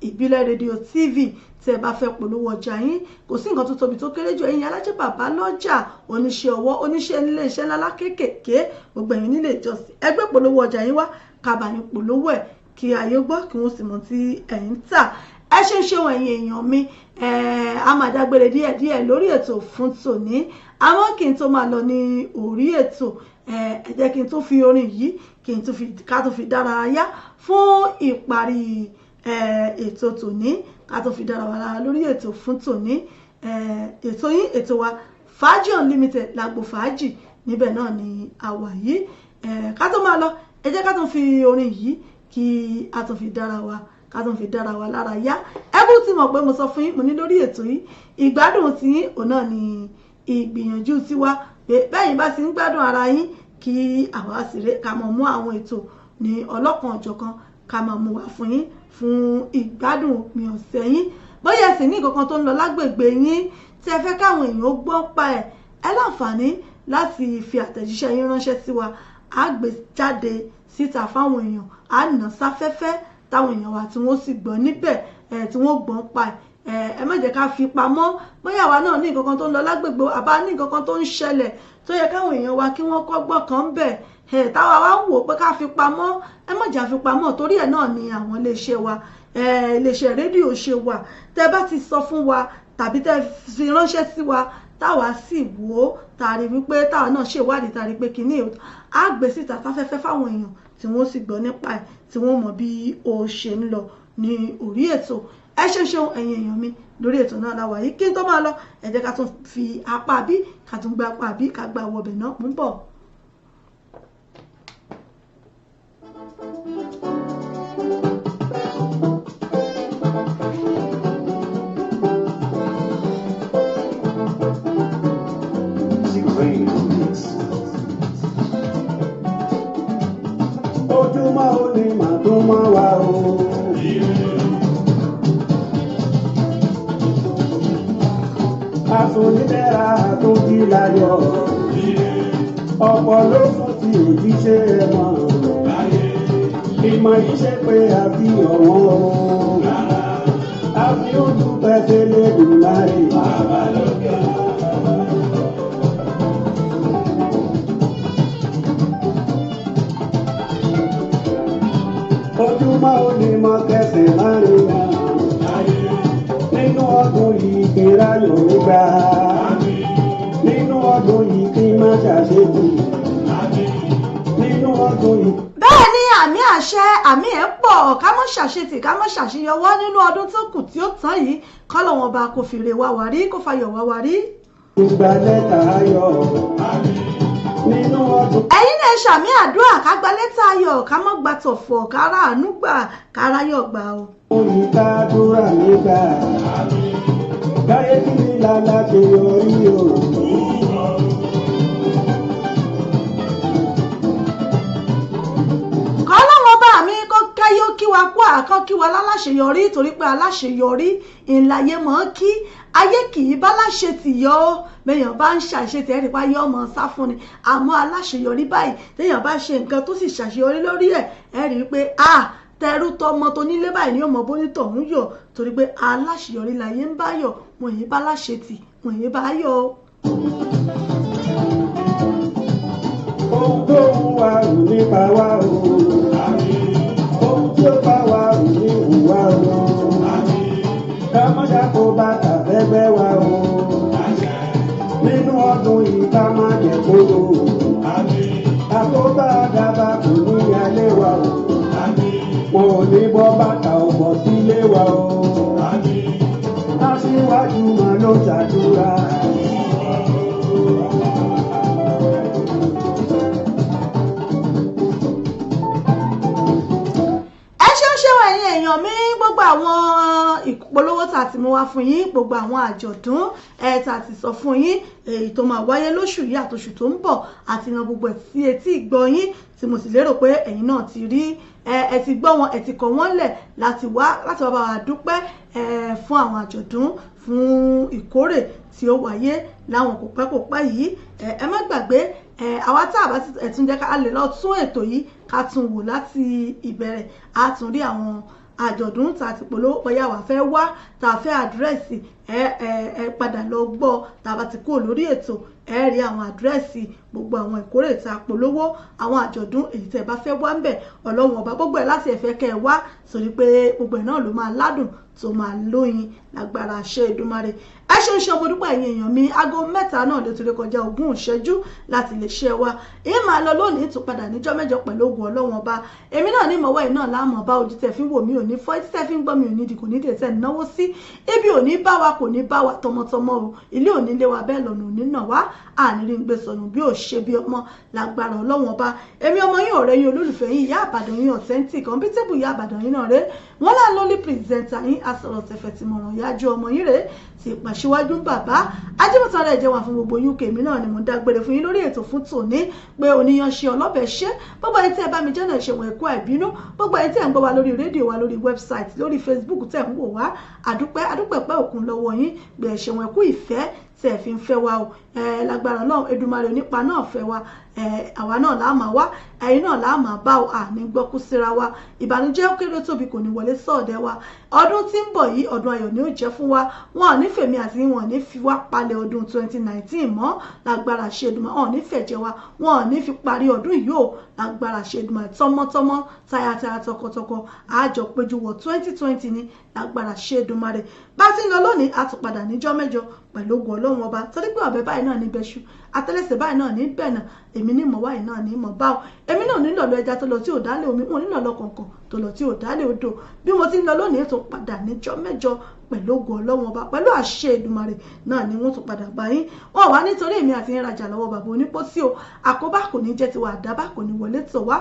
B: ìbílẹ̀ rédíò tv tí ẹ bá fẹ́ polówó ọjà yín kò sí nǹkan tó tóbi tó kéré jù ẹ̀yin alájẹ bàbá lọ́jà oníṣẹ́ ọwọ́ oníṣẹ́ nílé iṣẹ́ ńlá kéékèèké gbogbo ẹ̀yin nílé ìjọsìn ẹgbẹ́ polówó ọjà yín wá kábà yín polówó ẹ̀ kí ayé gbọ́ kí wọ́n sì mọ̀ tí ẹ̀yin tà ẹ ṣe ń ṣeun ẹ̀yin èèyàn mi a máa dágbére díẹ̀díẹ̀ lórí ètò fún tòní àmọ́ kí n tó máa lọ ní orí ètò ẹ jẹ́ kí n tó fi orin yìí kí n tó fi ká tó fi dárayá fún ìparí ètò tòní ká tó fi dára wa lára lórí ètò fún tòní ètò yín ètò wa Fàájì Unlimited lágbo fàájì níbẹ̀ náà ni a wà yìí ká tó máa lọ ẹ jẹ́ ká tó fi orin yìí kí a tó fi dára wa ká tó fi dára wa lára yá ẹbú tí mo pé mo sọ fún yín mo ní lórí ètò yìí ìgbádùn tí yín òun náà ni ìgbìyànjú tiwa bẹ́yìn bá ti ń gbádùn ara yín kí àwa sì rè ká mọ̀ mú àwọn ètò ní ọlọ́kan ọ̀jọ̀kan ká máa mú wá fún yín fún ìgbádùn òpin ọ̀sẹ̀ yín bóyá sì ní nǹkan kan tó ń lọ lágbègbè yín tí ẹ fẹ́ káwọn èèyàn ó gbọ́ pa ẹ láǹfààní láti fi àtẹ̀jíṣẹ́ yín ránṣẹ́ sí wa á gbé jáde síta fáwọn èèyàn á nà sáfẹ́fẹ́ táwọn èèyàn wa tí wọ́n sì gbọ́ níbẹ̀ tí wọ́n gbọ́n pa ẹ má jẹ́ ká fi pamọ́ bóyá àwa náà ní nǹkan kan tó ń lọ lágbègbè àbá ní nǹkan kan tó ń ṣẹlẹ̀ tó yẹ káwọn èèyàn wa kí wọ́n kọ́gbọ́n kan bẹ̀ táwa wá ń wò pé ká fi pamọ́ ẹ má jà fi pamọ́ torí ẹ̀ náà ni àwọn iléeṣẹ́ wa iléeṣẹ́ rédíò ṣe wà tẹ́ bá ti sọ fún wa tàbí tẹ́ fi ránṣẹ́ sí wa táwa sì wò ó tàrí wípé táwa náà ṣèwádìí tàrí pé kìíní á gbé síta sáfẹ́fẹ́ fáwọn èèyàn tí wọ́n sì gbọ́ nípa ẹ̀ tí wọ́n mọ̀ bí ó ṣe ń lọ ní orí ètò ẹ ṣeun ẹ̀yin èèyàn mi lórí ètò náà la wà yìí kí n tó máa lọ ẹ jẹ́ ká tún fi apá bí ká tún gba apá bí ká gba wọbẹ̀ náà mú bọ̀.
G: Ojúmọ́ ò ní màá tún máa wà o. Àsùnìdẹ́ra tó jí láyọ̀. Ọ̀pọ̀ ló sùn tí òjíṣẹ́ mọ̀. Ìmọ̀ yìí ṣe pé àfi ọ̀wọ́n o. Àfi ojú pẹ̀sẹ̀ lẹ́dùn láì. Ojúmọ́ ò ní mọ kẹsẹ̀ márùn náà. Nínú ọdún yìí kí ráyọ̀ ó gbà. Nínú ọdún yìí kí má ṣàṣetì. Nínú ọdún yìí.
B: Bẹ́ẹ̀ ni àmì àṣẹ àmì ẹ̀ pọ̀ ká mọ́ ṣàṣetì ká mọ́ ṣàṣeyọwọ́ nínú ọdún tó kù tí ó tán yìí kọ́lọ́wọ́n bá kò fìrè wá wárí kò fàyọ̀ wá wárí.
G: Ìgbà lẹ́tà ayọ̀. Nínú ọdún.
B: Ẹ̀yin náà ṣàmì àdúrà ká gba lẹ́tà ayọ̀ ká mọ́ gba tọ̀fọ̀ ká ráàánú gbà ká ráyọ̀ gbà o.
G: Oyin ká dúrà nígbà. Káyé kí ni lálá ṣe yọrí o.
B: Kọ́lọ́wọ́n bá mi kó káyọ̀ kí wa kú àkọ́ kí wa láláṣeyọrí torí pé aláṣeyọrí ìlàyé mọ́ kí ayé kì í bá láṣẹ tì yọ ó bẹ́yàn bá ń ṣàṣetì ẹ̀rí pa yọ ọmọ sá fún ni àmọ́ aláṣeyọrí báyìí téèyàn bá ṣe nǹkan tó sì ṣàṣeyọrí lórí ẹ̀ ẹ̀rí pé tẹrú tọmọ tó nílé báyìí ní ọmọ bónítọ̀ ń yọ̀ torí pé aláṣeyọrí láyé ń bá yọ̀ wọ́n yìí bá láṣẹ tì wọ́n yìí bá yọ̀ ó.
G: Ohun tó ń wá rù nípa wá o. Ohun tí ó bá wá rù ní ìwà o. Ká má ṣàkó bàtà fẹ́gbẹ́ wa o. Nínú ọdún yìí ká má jẹ kóró. Àkóbá àdàbà kò ní yálé wa o. Wọn ò ní bọ́ bàtà ọ̀bọ̀ sílé wa o. Aṣíwájú máa ló ṣàdúrà.
B: èèyàn mi gbogbo àwọn ìpolówó tá a ti mú wá fún yín gbogbo àwọn àjọ̀dún tá a ti sọ fún yín èyí tó máa wáyé lóṣù yìí àtòṣù tó ń bọ̀ àti yan gbogbo ẹ̀ sí etí ìgbọ́ yín tí mo sì lérò pé ẹ̀yin náà ti rí ẹ ti gbọ́ wọn ẹ ti kọ́ wọ́n lẹ̀ láti wá bá wa dúpẹ́ fún àwọn àjọ̀dún fún ìkórè tí ó wáyé láwọn kòpẹ́kòpẹ́ yìí ẹ má gbàgbé àwa tá a bá ẹ̀tún jẹ́ ká lè lọ tún ètò yìí ká tún wò láti ìbẹ̀rẹ̀ á tún rí àwọn àjọ̀dún tá a ti polówó pẹ̀yà wà fẹ́ wá tá a fẹ́ àdírẹ́sì ẹ padà lọ gbọ́ tá a bá ti kúrò lórí ètò ẹ rí àwọn àdírẹ́sì gbogbo àwọn ìkórè tá a polówó àwọn àjọ̀dún èyí tẹ́ ẹ bá fẹ́ wá ń bẹ̀ ọlọ́run ọba gbogbo ẹ̀ láti ẹ̀fẹ́ kẹ́ ẹ wá sórí pé gbogbo ẹ̀ náà ló máa ládùn tó máa lóyin lágbára àṣẹ Èdùmàrè ẹ ṣe ń ṣe ọmọ dúpọ̀ ẹ̀yin èèyàn mi aago 3 náà lè torí kọjá 20 ìṣẹ́jú láti lè ṣe wa èyí máa lọ lónìí tó padà níjọ́ mẹ́jọ pẹ̀lú ògùn ọlọ́run ọba èmi náà ní ìmọ̀wọ́ ẹ̀ náà láàmú ọba ojú tẹ̀ fi ń wò mí ò ní fọ́ etí tẹ̀ fi ń gbọ́ mi ò ní dìkò ní tẹ̀sẹ̀ náwó sí ibi ò ní bá wa kò ní bá wa tọmọtọmọ o ilé ò ní lé wa bẹ́ẹ̀ lọ́nà ò ní nà wá àníri ń gbé sọnù bí ò ṣe bí ọmọ lágbára ọlọ́run ọba èmi ọmọ yín ọ̀rẹ́ yín olólùfẹ́ yín ìyá àbàdàn yín authentic unbeatable ìyá àbàdàn yín náà rèé wọ́n lá lọ́lí pírẹsẹ̀ntà yín asọ̀rọ̀ tẹ̀fẹ̀ tí mọ̀ràn yájú ọmọ yín rèé ti pàṣíwájú bàbá ajímọ̀tàn rẹ̀ jẹ́ wà fún gbogbo UK mi náà ni mo dágbére fún yín lórí ètò fún tòní pé oníyan ṣe ọlọ́bẹ̀ ṣe gbogbo ẹni tí ẹ bá mi jẹ́ náà ṣẹ̀wọ̀n ẹ̀kọ́ àìbínú gbogbo ẹni tí ẹ ń gbọ́ wa lórí rédíò wa lórí wẹ́bsáìtì lórí Facebook tẹ̀ ń wò wá àdúpẹ́ pẹ́ òkun lọ́wọ́ yín gbé ẹ̀ṣẹ̀wọ̀n ẹ̀kú ìfẹ́ tí ẹ fi ń fẹ́ wa o lágbára Ọlọ́run Èdùmàrè onípa náà fẹ́ wa àwa náà là á máa wá ẹ̀yin náà là á máa bá o àní gbọ́kú síra wa ìbànújẹ́ ó kéré tóbi kò ní wọlé sọ́ọ̀dẹ̀ wa ọdún tí ń bọ̀ yìí ọdún ayọ̀ ni ó jẹ́ fún wa wọn ò ní fèmí àti wọn ò ní fi wá palẹ̀ ọdún 2019 mọ́ lágbára ṣe Èdùmàrè wọn ò ní fẹ̀jẹ̀ wa wọn ò ní fi parí ọdún yìí o lágbára ṣe Èdùmàrè tọmọtọmọ tayataya tọkọtọkọ àjọ péjú wọ 2020 ní lágbára ṣe Èdùmàrè bá ti ń lọ lónìí a tún padà níjọ́ mẹ́jọ pẹ̀lú ògùn Ọlọ́run ọba torí pé ọ̀bẹ báyìí náà ní bẹ́ṣu àtẹ́lẹsẹ̀ báyìí náà ní bẹ̀nà èmi ní mọ̀wáyì náà ní mọ̀ báwo èmi náà nílò lọ ẹja tó lọ tí ò dálé omi wọn nílò lọ kọ̀ọ̀kan tó lọ tí ò dálé odò bí mo ti ń lọ lónìí tó padà níjọ́ mẹ́jọ pẹ̀lú ògùn Ọlọ́run ọba pẹ̀lú àṣẹ Èdùmàrè náà ni wọ́n tún padà bá yín wọn wá nítorí èmi àti yín rajà lọ́wọ́ bàbá onípòsí o àkóbá kò ní jẹ́ tiwa àdábà kò ní wọlé tọ̀ wá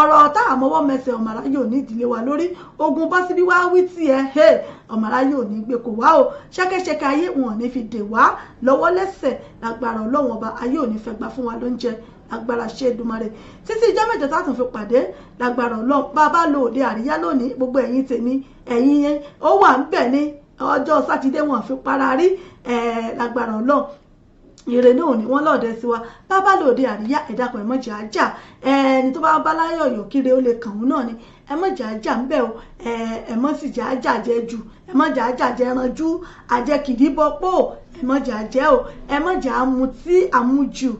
B: ọ̀rọ̀ tá àmọ́wọ́ mẹsẹ̀ ọ̀màrá yóò ní ìdílé wa lórí ogun bọ́ síbí wá wí tí ẹ ọ̀màrá yóò ní gbé kò wá o ṣẹ́kẹ́ṣẹkẹ́ ayé wọn ò ní fi dè wá lọ́wọ́ lẹ́sẹ̀ lágbára Ọlọ́run ọba ayé ò ní fẹ́ gbà fún wa lóúnjẹ lágbára ṣe Èdùmàrè títí ìjọ́ mẹ́jọ tá tún fi pàdé lágbára Ọlọ́run bàbá lo òde àríyá lónìí gbogbo ẹ̀yin tèmi ẹ̀yin yẹn ó wà ń bẹ̀ ní ọjọ́ sátidé wọn fi para rí lágbára Ọlọ́run ire náà ni wọ́n lọ́ọ̀dẹ sí wa bàbá lòdì àríyá ẹ̀dàpọ̀ ẹ̀mọ́jà ajá ẹni tó bá bá láyọ̀ yọ̀ kiri ó lè kàn án náà ni ẹ̀mọ́jà ajá ń bẹ̀ o ẹ̀mọ́ sì jà ajá jẹ́ ju ẹ̀mọ́jà ajá jẹ́ ranjú àjẹkìdí bọ́pọ̀ ẹ̀mọ́jà jẹ́ o ẹ̀mọ́jà amutí àmujù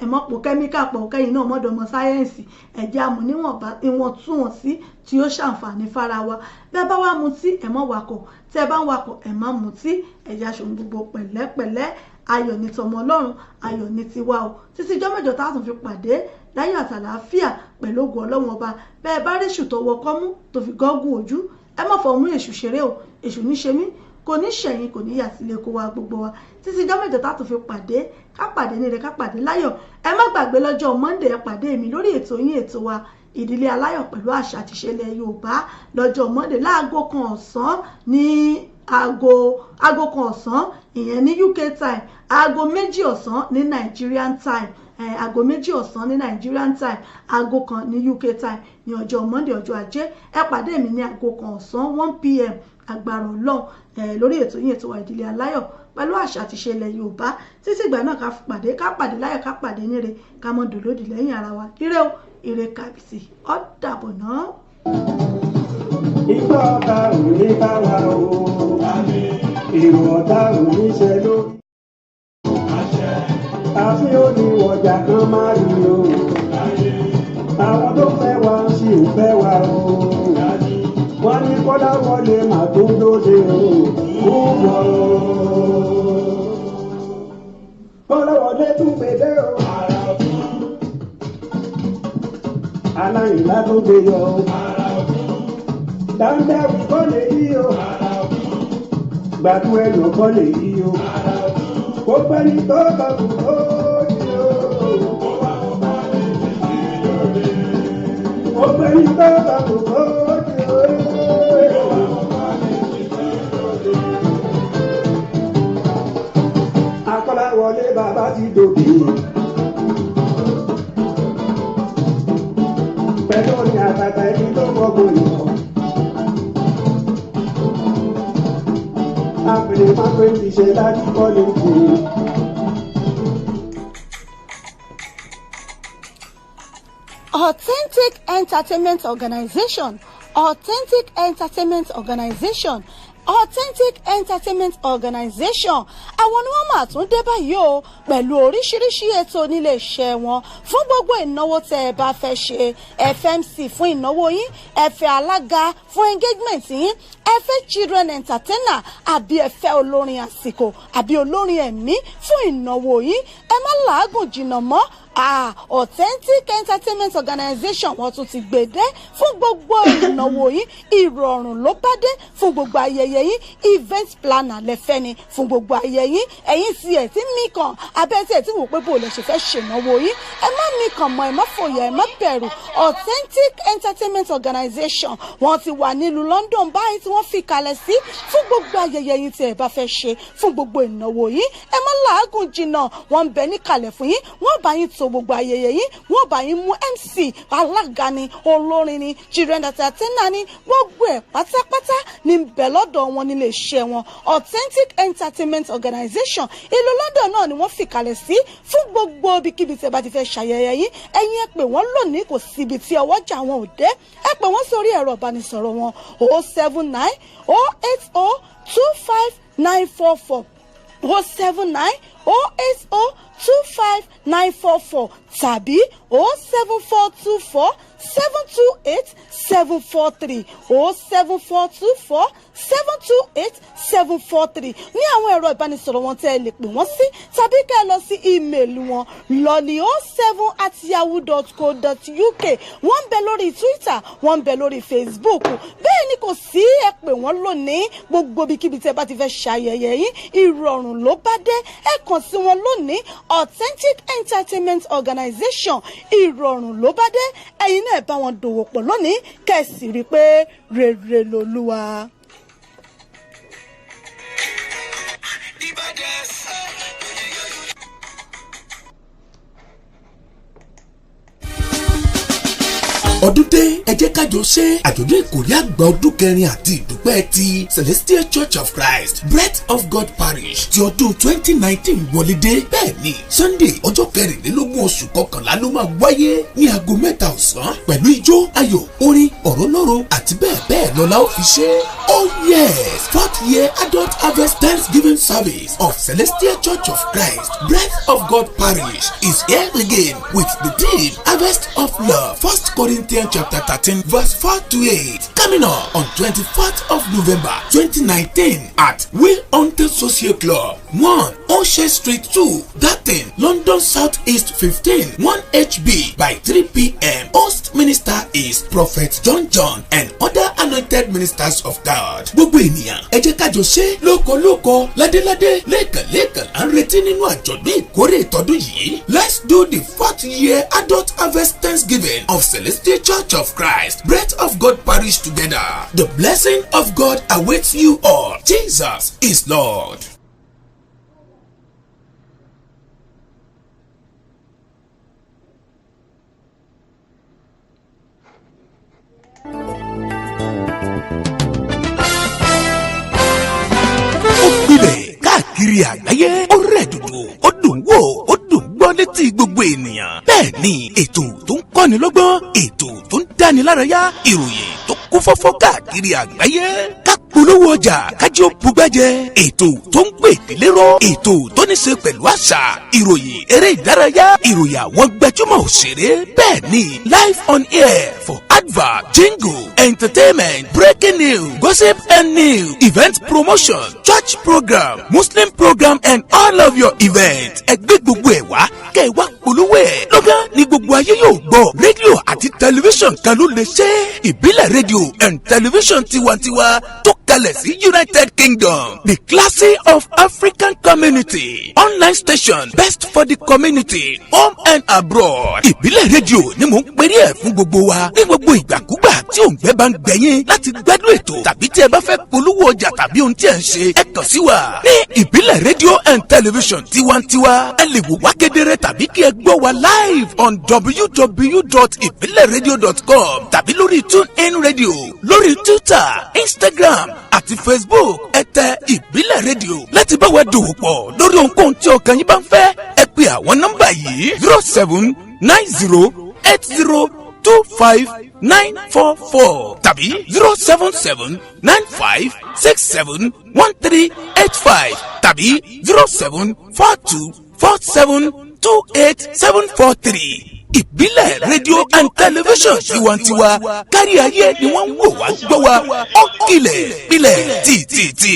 B: ẹ̀mọ́pọ̀ kẹ́míkà pọ̀ kẹ́yìn náà mọ́dọ̀mọ́ sáyẹ́ǹsì ẹ̀jẹ̀ amú níwọ̀nba ìwọ̀ntúnwọ̀nsí tí ó ṣàǹfààní fara wa bẹ́ẹ̀ bá wá mutí ẹ̀mọ́ wakọ̀ tẹ́ bá ń wakọ̀ ẹ̀mọ́ mutí ẹ̀yà ṣòun gbogbo pẹ̀lẹ́pẹ̀lẹ́ ayọ̀ ní tọmọ Ọlọ́run ayọ̀ ní tiwa o títí ìjọ́ mẹ́jọ tá a tún fi pàdé láyọ̀ àtàlàáfíà pẹ̀lú ògùn Ọlọ́run ọba bẹ́ẹ̀ bá rí èṣù tó wọkọ́ mú tó fi gọ́gùn ojú ẹ má fọ mú èṣù ṣeré o èṣù ní ṣe mí kò ní ṣẹ̀yìn kò ní yà sílé kó wa gbogbo wa títí ìjọ́ mẹ́jọ tá a tún fi pàdé ká pàdé níre ká pàdé láyọ̀ ẹ má gbàgbé lọ́jọ́ Monday ẹ pàdé mi lórí ètò yín ètò wa ìdílé aláyọ̀ pẹ̀lú àṣà àti ìṣẹ̀lẹ̀ Yorùbá lọ́jọ́ Monday láago kan ọ̀sán ní aago kan ọ̀sán ìyẹn ní UK time aago 2 ọ̀sán ní Nigerian time aago 2 ọ̀sán ní Nigerian time aago kan ní UK time ní ọjọ́ Monday ọjọ́ ajé ẹ pàdé mi ní aago kan ọ̀sán 1 PM agbára Ọlọ́run lórí ètò yín ètò wa ìdílé aláyọ̀ pẹ̀lú àṣà àti ìṣẹ̀lẹ̀ Yorùbá títí ìgbà náà ká pàdé láyọ̀ ká pàdé níre ká mọ́ dòlódì lẹ́yìn ara wa ire o ire kàbìsì ó dàbọ̀ náà.
G: Ìgbà ọ̀tá ò ní bá wa o. Èrò ọ̀tá ò ní ṣe lórí. Àfi oníwọ̀jà kan máa rí o. Àwọn tó fẹ́ wa sì ń fẹ́ wa o. Wọ́n ní kọ́lá wọlé màá tó dóde o. túbọ̀. Kọ́láwọlé tún gbèdé o. Aláìlá tó gbé yọ o. Dáńdáwì kọ́ lè yí o. Gbàdú ẹ̀yàn kọ́ lè yí o. Kó pẹ́ ní tó kọ̀ọ̀kù ó yí o. Kó pẹ́ ní tó kọ̀ọ̀kù ó yí o. Akọ́láwọlé bàbá ti dòbí. Pẹ̀lú ní àtàtà ẹni tó gbọ́gbọ́ ìwọ̀. Àpèrè máa pé ti ṣe láti kọ́lé kù.
B: Authentic Entertainment Organization, Authentic Entertainment Organization, Authentic Entertainment Organization àwọn ni wọ́n máa tún dé báyìí o pẹ̀lú oríṣiríṣi ètò nílé iṣẹ́ wọn fún gbogbo ìnáwó tẹ́ ẹ bá fẹ́ ṣe ẹ fẹ́ MC fún ìnáwó yín ẹ fẹ́ alága fún engagement yín ẹ fẹ́ children entertainer àbí ẹ fẹ́ olórin àsìkò àbí olórin ẹ̀mí fún ìnáwó yín ẹ má làágùn jìnnà mọ́ Authentic Entertainment Organization wọ́n tún ti gbèdé fún gbogbo ìnáwó yín ìrọ̀rùn ló bá dé fún gbogbo ayẹyẹ yín event planner lẹ́fẹ́ ni fún gbogbo ayẹyẹ yín ẹ̀yin tí ẹ̀ tí mí kan abẹ́ tí ẹ̀ tí wò pé bò lè ṣe fẹ́ ṣènáwó yín ẹ má mí kàn mọ́ ẹ má fòyà ẹ má bẹ̀rù Authentic Entertainment Organization wọ́n ti wà nílùú London báyìí tí wọ́n fi kalẹ̀ sí fún gbogbo ayẹyẹ yín tí ẹ bá fẹ́ ṣe fún gbogbo ìnáwó yín ẹ má làágùn jìnnà wọ́n ń bẹ níkàlẹ̀ fún yín wọ́n bá yín tó gbogbo ayẹyẹ yín wọ́n bá yín mú MC alága ni olórin ni children entertainer ni gbogbo ẹ̀ pátápátá ní bẹ̀ lọ́dọ̀ wọn nílé iṣẹ́ wọn Authentic Entertainment Organization ìlú London náà ni wọ́n fìkàlẹ̀ sí fún gbogbo ibikíbi tí ẹ bá ti fẹ́ ṣàyẹyẹ yín ẹ̀yin ẹ pè wọ́n lónìí kò síbi tí ọwọ́jà wọn ò dé ẹ pè wọ́n sórí ẹ̀rọ ìbánisọ̀rọ̀ wọn 079 080 25944 079 080 25944 tàbí 07424 728 743 07424 728 743 ní àwọn ẹ̀rọ ìbánisọ̀rọ̀ wọn tẹ́ ẹ lè pè wọ́n sí tàbí kẹ́ ẹ lọ sí ímeèlì wọn lolly07@yahoo.co.uk wọ́n ń bẹ lórí Twitter wọ́n ń bẹ lórí Facebook bẹ́ẹ̀ ni kò sí ẹ pè wọ́n lónìí gbogbo ibikíbi tẹ́ bá ti fẹ́ ṣayẹyẹ yín ìrọ̀rùn ló bá dé ẹ kàn sí wọn lónìí Authentic Entertainment Organization ìrọ̀rùn ló bá dé ẹ̀yin náà bá wọn dòwò pọ̀ lónìí kẹ́sì rí i pé rere lolúwa.
A: ọdún dé ẹ jẹ́ kájọ ṣe àjọ̀dún ìkórè àgbà ọdún kẹrin àti ìdúpẹ́ ti Celestial Church of Christ Breath of God Parish ti ọdún 2019 wọlé dé bẹ́ẹ̀ ni Sunday ọjọ́ kẹrìnlélógún oṣù kọkànlá ló máa wáyé ní aago 3 ọ̀sán pẹ̀lú ijó ayọ̀ orin ọ̀rọ̀ lọ́rọ̀ àti bẹ́ẹ̀ bẹ́ẹ̀ lọ́la ó fi ṣe. Oh yes, 4th year adult harvest Thanksgiving service of Celestial Church of Christ Breath of God Parish is here again with the theme Harvest of Love. 1 Corinthians chapter 13 verse 4-8 coming up on 24th of November 2019 at Will Hunter Social Club 1 O'Shea Street 2 Darton London South East 15 1HB by 3 p.m. Host minister is Prophet John and other anointed ministers of God. Gbogbo ènìyàn ẹ jẹ́ ká jọ ṣe lóko ládéládé lẹ́ẹ̀kan à ń retí nínú àjọ̀dún ìkórè ìtọ́dún yìí. Let's do the 4th year adult harvest Thanksgiving of Celestial Church of Christ Breath of God Parish together. The blessing of God awaits you all. Jesus is Lord. Káàkiri àgbáyé ó rẹ̀ dòdò ó dùn wò ó dùn gbọ́ létí gbogbo ènìyàn. Bẹ́ẹ̀ ni ètò tó ń kọ́ni lọ́gbọ́n ètò tó ń dáni lárayá ìròyìn tó kún fọ́fọ́ káàkiri àgbáyé. polówó ọjà kájọ bugbájẹ ètò tó ń gbé ìdílé ró ètò tó ní ṣe pẹ̀lú àṣà ìròyìn eré ìdárayá ìròyìn àwọn gbajúmọ̀ òṣèré bẹ́ẹ̀ ni live on air for advert jingle entertainment breaking news gossip and news event promotion church program muslim program and all of your events ẹgbẹ́ gbogbo ẹ̀ wá kẹ́ ẹ wá polówó ẹ̀ lọ́gán ní gbogbo ayé yóò gbọ́ rédíò àti tẹlifíṣàn kan ló lè ṣe ìbílẹ̀ rédíò and tẹlifíṣàn tiwantiwa tó kalẹ̀ sí United Kingdom the classy of African community online station best for the community home and abroad ìbílẹ̀ rédíò ni mò ń pèrè ẹ̀ fún gbogbo wa ní gbogbo ìgbàkúgbà tí òǹgbẹ́ bá ń gbẹ̀yìn láti gbádùn ètò tàbí tí ẹ bá fẹ́ polówó ọjà tàbí ohun tí ẹ ń ṣe ẹ kàn sí wa ní ìbílẹ̀ rédíò and television tiwantiwa ẹ lè wò wá kedere tàbí kí ẹ gbọ́ wa live on www.ibileradio.com tàbí lórí TuneIn Radio lórí Twitter Instagram àti Facebook ẹ tẹ ìbílẹ̀ rédíò láti bá wa dòwò pọ̀ lórí ohunkóhun tí ọkàn yín bá ń fẹ́ ẹ pè àwọn nọ́mbà yìí 0790802594 tàbí 07795671385 tàbí 07424728743 ìbílẹ̀ rédíò and tẹlifíṣàn tiwantiwa kárí ayé ni wọ́n ń wò wá gbọ́ wa ó kilẹ̀ pilẹ̀ tìtìtì.